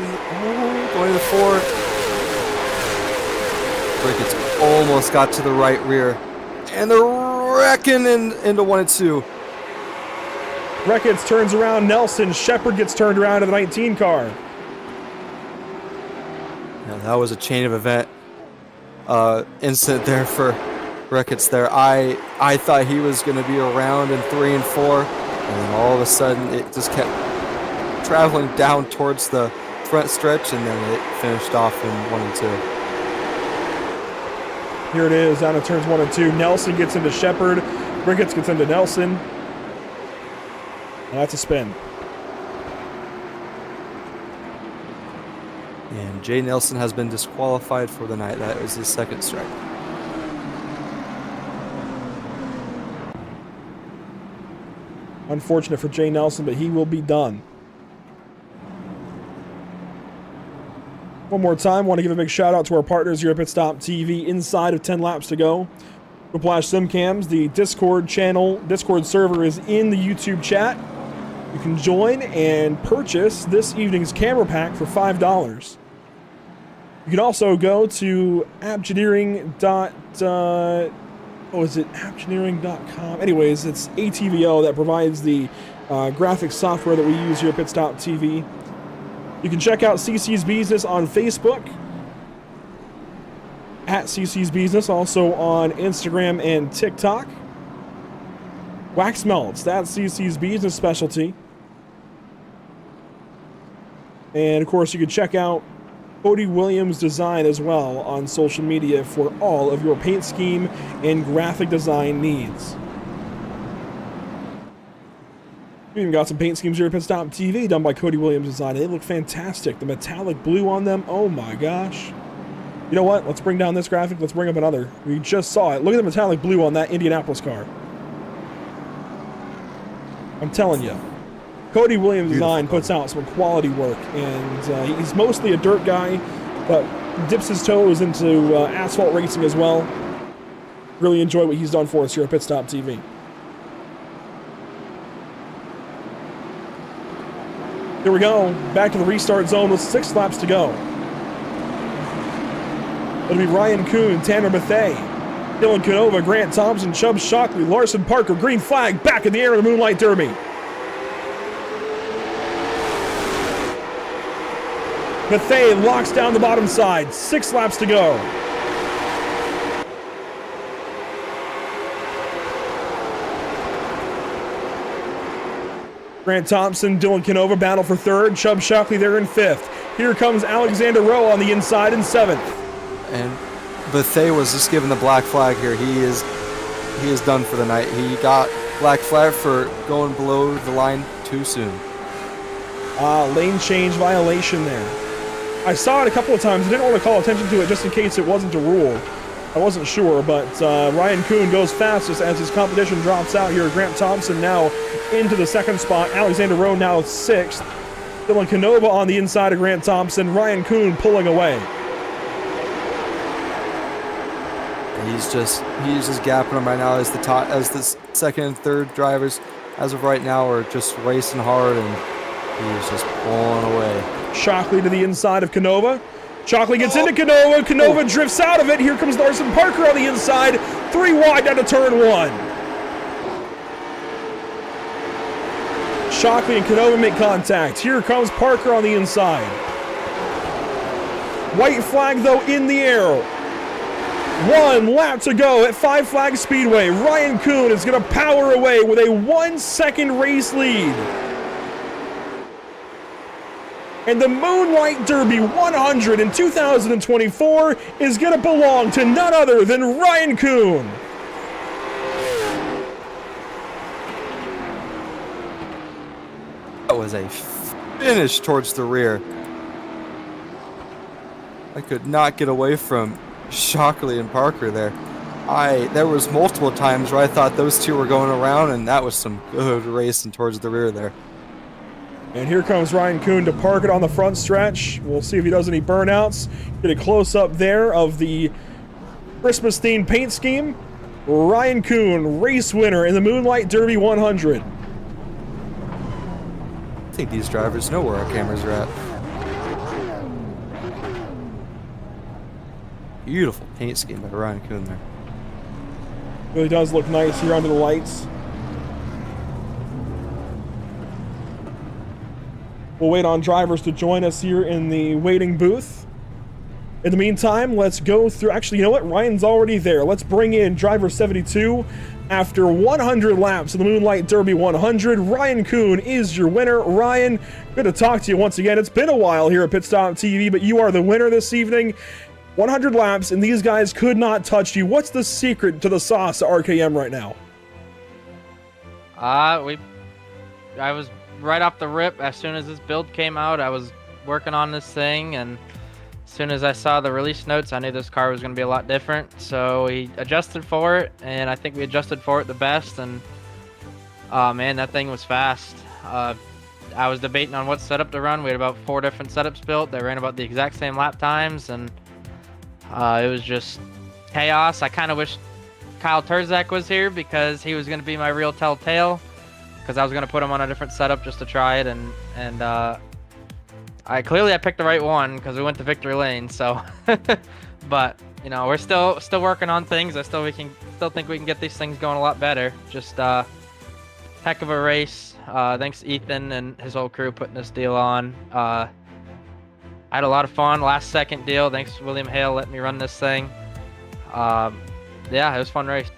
going to the four. Ricketts almost got to the right rear. And they're wrecking into 1 and 2. Ricketts turns around Nelson. Shepard gets turned around to the 19 car. Yeah, that was a chain of event incident there for Ricketts there. I thought he was going to be around in 3 and 4. And then all of a sudden it just kept traveling down towards the front stretch, and then it finished off in 1 and 2. Here it is, down to turns 1 and 2. Nelson gets into Shepard. Ricketts gets into Nelson. And that's a spin. And Jay Nelson has been disqualified for the night. That was his second strike. Unfortunate for Jay Nelson, but he will be done. One more time, want to give a big shout out to our partners here at Pit Stop TV. Inside of 10 laps to go. Whiplash Simcams, the Discord server is in the YouTube chat. You can join and purchase this evening's camera pack for $5. You can also go to apgenering.com. Anyways, it's ATVO that provides the graphics software that we use here at Pit Stop TV. You can check out CC's Business on Facebook, at CC's Business, also on Instagram and TikTok. Wax melts, that's CC's Business specialty. And of course, you can check out Cody Williams Design as well on social media for all of your paint scheme and graphic design needs. We even got some paint schemes here at Pit Stop TV done by Cody Williams Design. They look fantastic. The metallic blue on them, oh my gosh. You know what? Let's bring down this graphic. Let's bring up another. We just saw it. Look at the metallic blue on that Indianapolis car. I'm telling you. Cody Williams Design puts out some quality work, and he's mostly a dirt guy, but dips his toes into asphalt racing as well. Really enjoy what he's done for us here at Pit Stop TV. Here we go, back to the restart zone with 6 laps to go. It'll be Ryan Kuhn, Tanner Bethea, Dylan Canova, Grant Thompson, Chubb Shockley, Larson Parker, green flag, back in the air in the Moonlight Derby. Mathey locks down the bottom side. 6 laps to go. Grant Thompson, Dylan Canova battle for 3rd. Chubb Shockley there in 5th. Here comes Alexander Rowe on the inside in 7th. And Bethea was just given the black flag here. He is done for the night. He got black flag for going below the line too soon. Lane change violation there. I saw it a couple of times. I didn't want to call attention to it just in case it wasn't a rule. I wasn't sure, but Ryan Kuhn goes fastest as his competition drops out here. Grant Thompson now into the 2nd spot. Alexander Rowe now 6th. Dylan Canova on the inside of Grant Thompson. Ryan Kuhn pulling away. He's just gapping them right now as the 2nd and 3rd drivers as of right now are just racing hard, and he's just pulling away. Shockley to the inside of Canova. Shockley gets into Canova. Canova drifts out of it. Here comes Larson Parker on the inside. 3 wide down to turn 1. Shockley and Canova make contact. Here comes Parker on the inside. White flag, though, in the air. 1 lap to go at 5 Flag Speedway. Ryan Kuhn is going to power away with a 1-second race lead. And the Moonlight Derby 100 in 2024 is going to belong to none other than Ryan Kuhn. That was a finish towards the rear. I could not get away from Shockley and Parker there. There was multiple times where I thought those two were going around, and that was some good racing towards the rear there. And here comes Ryan Kuhn to park it on the front stretch. We'll see if he does any burnouts. Get a close-up there of the Christmas-themed paint scheme. Ryan Kuhn, race winner in the Moonlight Derby 100. I think these drivers know where our cameras are at. Beautiful paint scheme by Ryan Kuhn there. Really does look nice here under the lights. We'll wait on drivers to join us here in the waiting booth. In the meantime, let's go through... Actually, you know what? Ryan's already there. Let's bring in driver 72. After 100 laps of the Moonlight Derby 100, Ryan Kuhn is your winner. Ryan, good to talk to you once again. It's been a while here at Pit Stop TV, but you are the winner this evening. 100 laps, and these guys could not touch you. What's the secret to the sauce at RKM right now? I was right off the rip. As soon as this build came out, I was working on this thing, and as soon as I saw the release notes, I knew this car was going to be a lot different. So we adjusted for it, and I think we adjusted for it the best. And man, that thing was fast. I was debating on what setup to run. We had about 4 different setups built. They ran about the exact same lap times, and it was just chaos. I kind of wish Kyle Turzak was here because he was going to be my real telltale, because I was going to put him on a different setup just to try it, and I picked the right one because we went to victory lane. So, but you know, we're still working on things. I still think we can get these things going a lot better. Just heck of a race. Thanks to Ethan and his whole crew putting this deal on. I had a lot of fun. Last second deal. Thanks to William Hale letting me run this thing. Yeah, it was a fun race.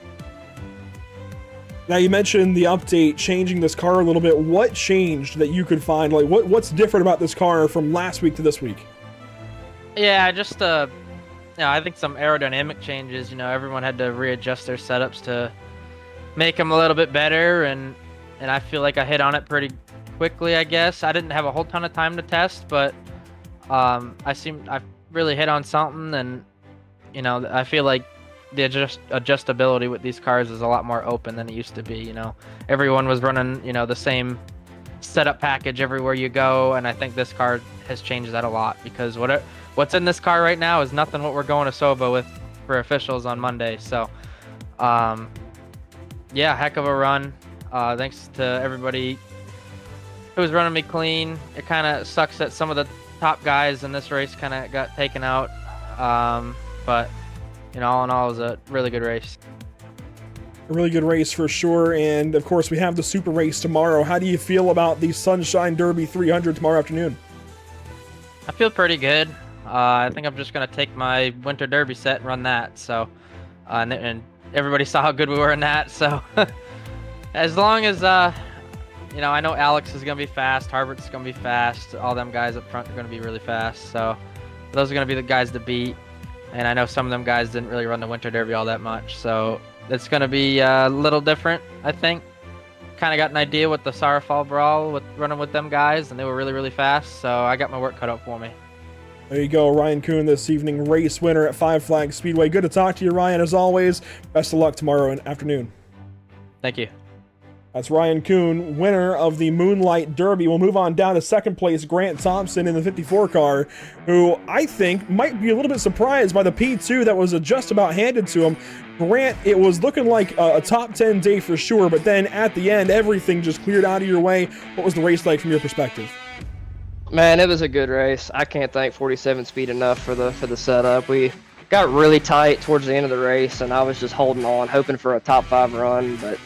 Now, you mentioned the update changing this car a little bit. What changed that you could find? Like, what's different about this car from last week to this week? Yeah, just I think some aerodynamic changes. You know, everyone had to readjust their setups to make them a little bit better, and I feel like I hit on it pretty quickly. I guess I didn't have a whole ton of time to test, but I really hit on something, and you know, I feel like the adjustability with these cars is a lot more open than it used to be. You know, everyone was running, you know, the same setup package everywhere you go, and I think this car has changed that a lot, because what's in this car right now is nothing what we're going to Soba with for officials on Monday. So yeah, heck of a run. Thanks to everybody who was running me clean. It kind of sucks that some of the top guys in this race kind of got taken out, but you know, all in all, it was a really good race. A really good race for sure, and of course we have the super race tomorrow. How do you feel about the Sunshine Derby 300 tomorrow afternoon? I feel pretty good. I think I'm just gonna take my Winter Derby set and run that. So, and everybody saw how good we were in that. So, as long as you know, I know Alex is gonna be fast, Harbert's gonna be fast, all them guys up front are gonna be really fast. So, those are gonna be the guys to beat. And I know some of them guys didn't really run the Winter Derby all that much. So, it's gonna be a little different, I think. Kind of got an idea with the Sorrowfall Brawl with running with them guys, and they were really, really fast. So I got my work cut out for me. There you go, Ryan Kuhn this evening, race winner at Five Flags Speedway. Good to talk to you, Ryan, as always. Best of luck tomorrow afternoon. Thank you. That's Ryan Kuhn, winner of the Moonlight Derby. We'll move on down to second place, Grant Thompson in the 54 car, who I think might be a little bit surprised by the P2 that was just about handed to him. Grant, it was looking like a top 10 day for sure, but then at the end, everything just cleared out of your way. What was the race like from your perspective? Man, it was a good race. I can't thank 47 Speed enough for the setup. We got really tight towards the end of the race, and I was just holding on, hoping for a top 5 run, but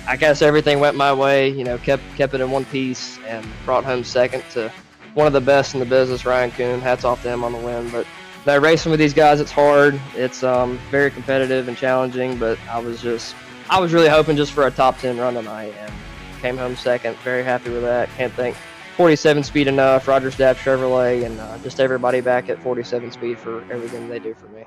I guess everything went my way. You know, kept it in one piece and brought home second to one of the best in the business, Ryan Kuhn. Hats off to him on the win. But that racing with these guys, it's hard. It's very competitive and challenging. But I was really hoping just for a top 10 run tonight, and came home second. Very happy with that. Can't thank 47 Speed enough, Roger Staff Chevrolet, and just everybody back at 47 Speed for everything they do for me.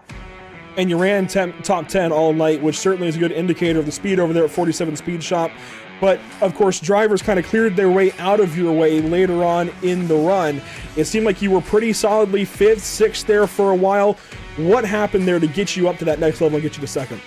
And you ran top 10 all night, which certainly is a good indicator of the speed over there at 47 Speed Shop. But, of course, drivers kind of cleared their way out of your way later on in the run. It seemed like you were pretty solidly 5th, 6th there for a while. What happened there to get you up to that next level and get you to second?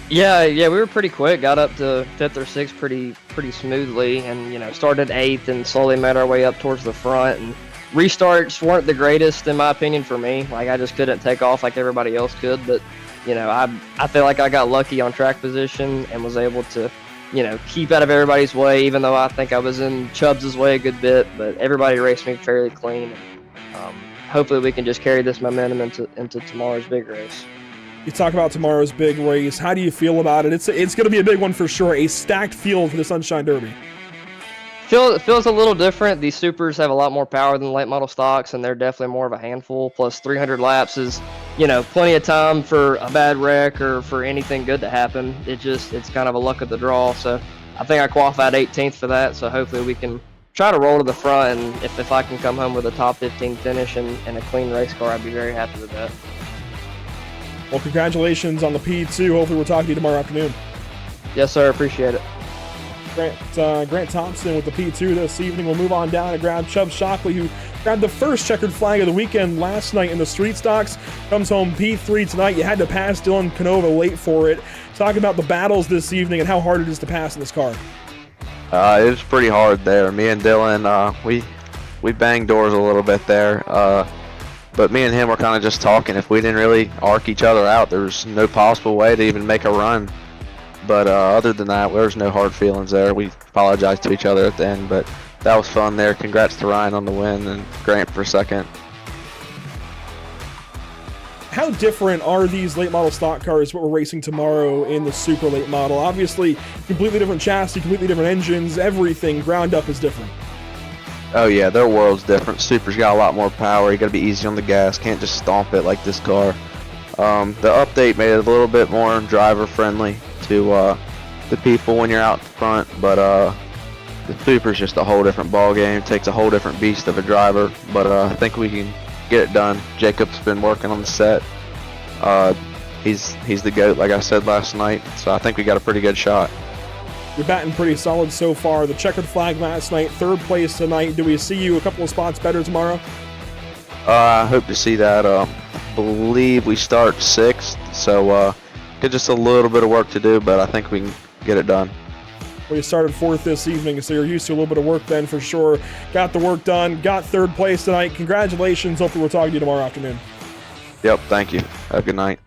Yeah, we were pretty quick. Got up to 5th or 6th pretty smoothly, and you know, started 8th and slowly made our way up towards the front. And restarts weren't the greatest in my opinion for me. Like, I just couldn't take off like everybody else could. But you know, I feel like I got lucky on track position and was able to, you know, keep out of everybody's way. Even though I think I was in Chubbs' way a good bit, but everybody raced me fairly clean. Hopefully, we can just carry this momentum into tomorrow's big race. You talk about tomorrow's big race. How do you feel about it? It's going to be a big one for sure. A stacked field for the Sunshine Derby. It feels a little different. These supers have a lot more power than late model stocks, and they're definitely more of a handful. Plus, 300 laps is, you know, plenty of time for a bad wreck or for anything good to happen. It's kind of a luck of the draw. So I think I qualified 18th for that. So hopefully we can try to roll to the front, and if I can come home with a top 15 finish and a clean race car, I'd be very happy with that. Well, congratulations on the P2. Hopefully we'll talk to you tomorrow afternoon. Yes, sir. Appreciate it. Grant Thompson with the P2 this evening. We'll move on down and grab Chubb Shockley, who grabbed the first checkered flag of the weekend last night in the street stocks. Comes home P3 tonight. You had to pass Dylan Canova late for it. Talk about the battles this evening and how hard it is to pass in this car. It was pretty hard there. Me and Dylan, we banged doors a little bit there. But me and him were kind of just talking. If we didn't really arc each other out, there was no possible way to even make a run. But other than that, there was no hard feelings there. We apologized to each other at the end, but that was fun there. Congrats to Ryan on the win and Grant for second. How different are these late model stock cars, what we're racing tomorrow in the super late model? Obviously, completely different chassis, completely different engines, everything ground up is different. Oh yeah, their world's different. Super's got a lot more power. You got to be easy on the gas. Can't just stomp it like this car. The update made it a little bit more driver friendly to the people when you're out front, but the Super's just a whole different ball game. Takes a whole different beast of a driver, but I think we can get it done. Jacob's been working on the set. He's the GOAT, like I said last night, so I think we got a pretty good shot. You're batting pretty solid so far. The checkered flag last night, 3rd place tonight. Do we see you a couple of spots better tomorrow? I hope to see that. I believe we start 6th, so got just a little bit of work to do, but I think we can get it done. Well, you started 4th this evening, so you're used to a little bit of work then for sure. Got the work done, got 3rd place tonight. Congratulations. Hopefully we'll talk to you tomorrow afternoon. Yep, thank you. Have a good night.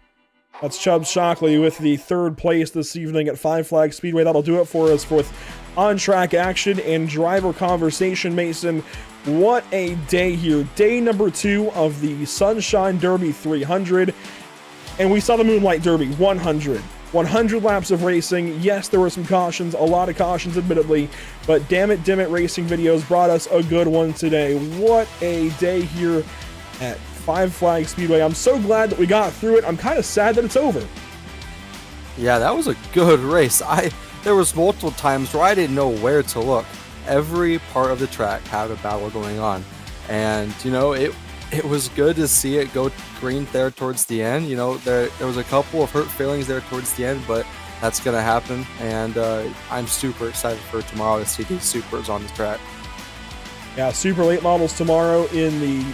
That's Chubb Shockley with the 3rd place this evening at Five Flags Speedway. That'll do it for us with on-track action and driver conversation. Mason, what a day here. Day number 2 of the Sunshine Derby 300. And we saw the Moonlight Derby 100. 100 laps of racing. Yes, there were some cautions, a lot of cautions admittedly, but damn it Racing Videos brought us a good one today. What a day here at Five Flags Speedway. I'm so glad that we got through it. I'm kind of sad that it's over. Yeah, that was a good race. There was multiple times where I didn't know where to look. Every part of the track had a battle going on, and you know it was good to see it go green there towards the end. You know, there was a couple of hurt feelings there towards the end, but that's gonna happen, and I'm super excited for tomorrow to see these supers on the track. Yeah, super late models tomorrow in the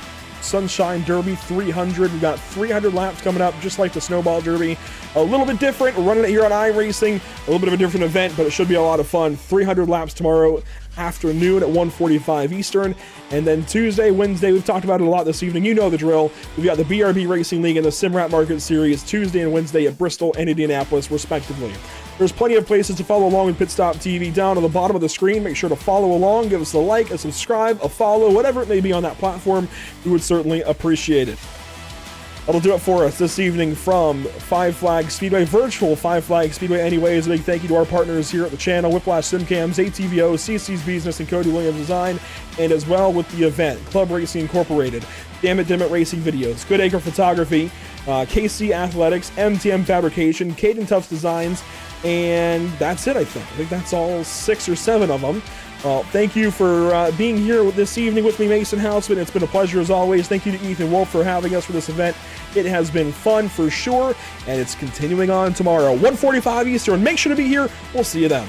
Sunshine Derby 300. We've got 300 laps coming up, just like the Snowball Derby. A little bit different. We're running it here on iRacing. A little bit of a different event, but it should be a lot of fun. 300 laps tomorrow afternoon at 1:45 Eastern. And then Tuesday, Wednesday, we've talked about it a lot this evening. You know the drill. We've got the BRB Racing League and the Simrat Market Series Tuesday and Wednesday at Bristol and Indianapolis, respectively. There's plenty of places to follow along with Pit Stop TV down on the bottom of the screen. Make sure to follow along, give us a like, a subscribe, a follow, whatever it may be on that platform. We would certainly appreciate it. That'll do it for us this evening from Five Flags Speedway, virtual Five Flags Speedway anyways. A big thank you to our partners here at the channel, Whiplash SimCams, ATVO, CC's Business, and Cody Williams Design, and as well with the event, Club Racing Incorporated, Damn It Racing Videos, Good Acre Photography, KC Athletics, MTM Fabrication, Caden Tufts Designs, and that's it, I think. I think that's all 6 or 7 of them. Well, thank you for being here this evening with me, Mason Houseman. It's been a pleasure as always. Thank you to Ethan Wolf for having us for this event. It has been fun for sure, and it's continuing on tomorrow, 1:45 Eastern. Make sure to be here. We'll see you then.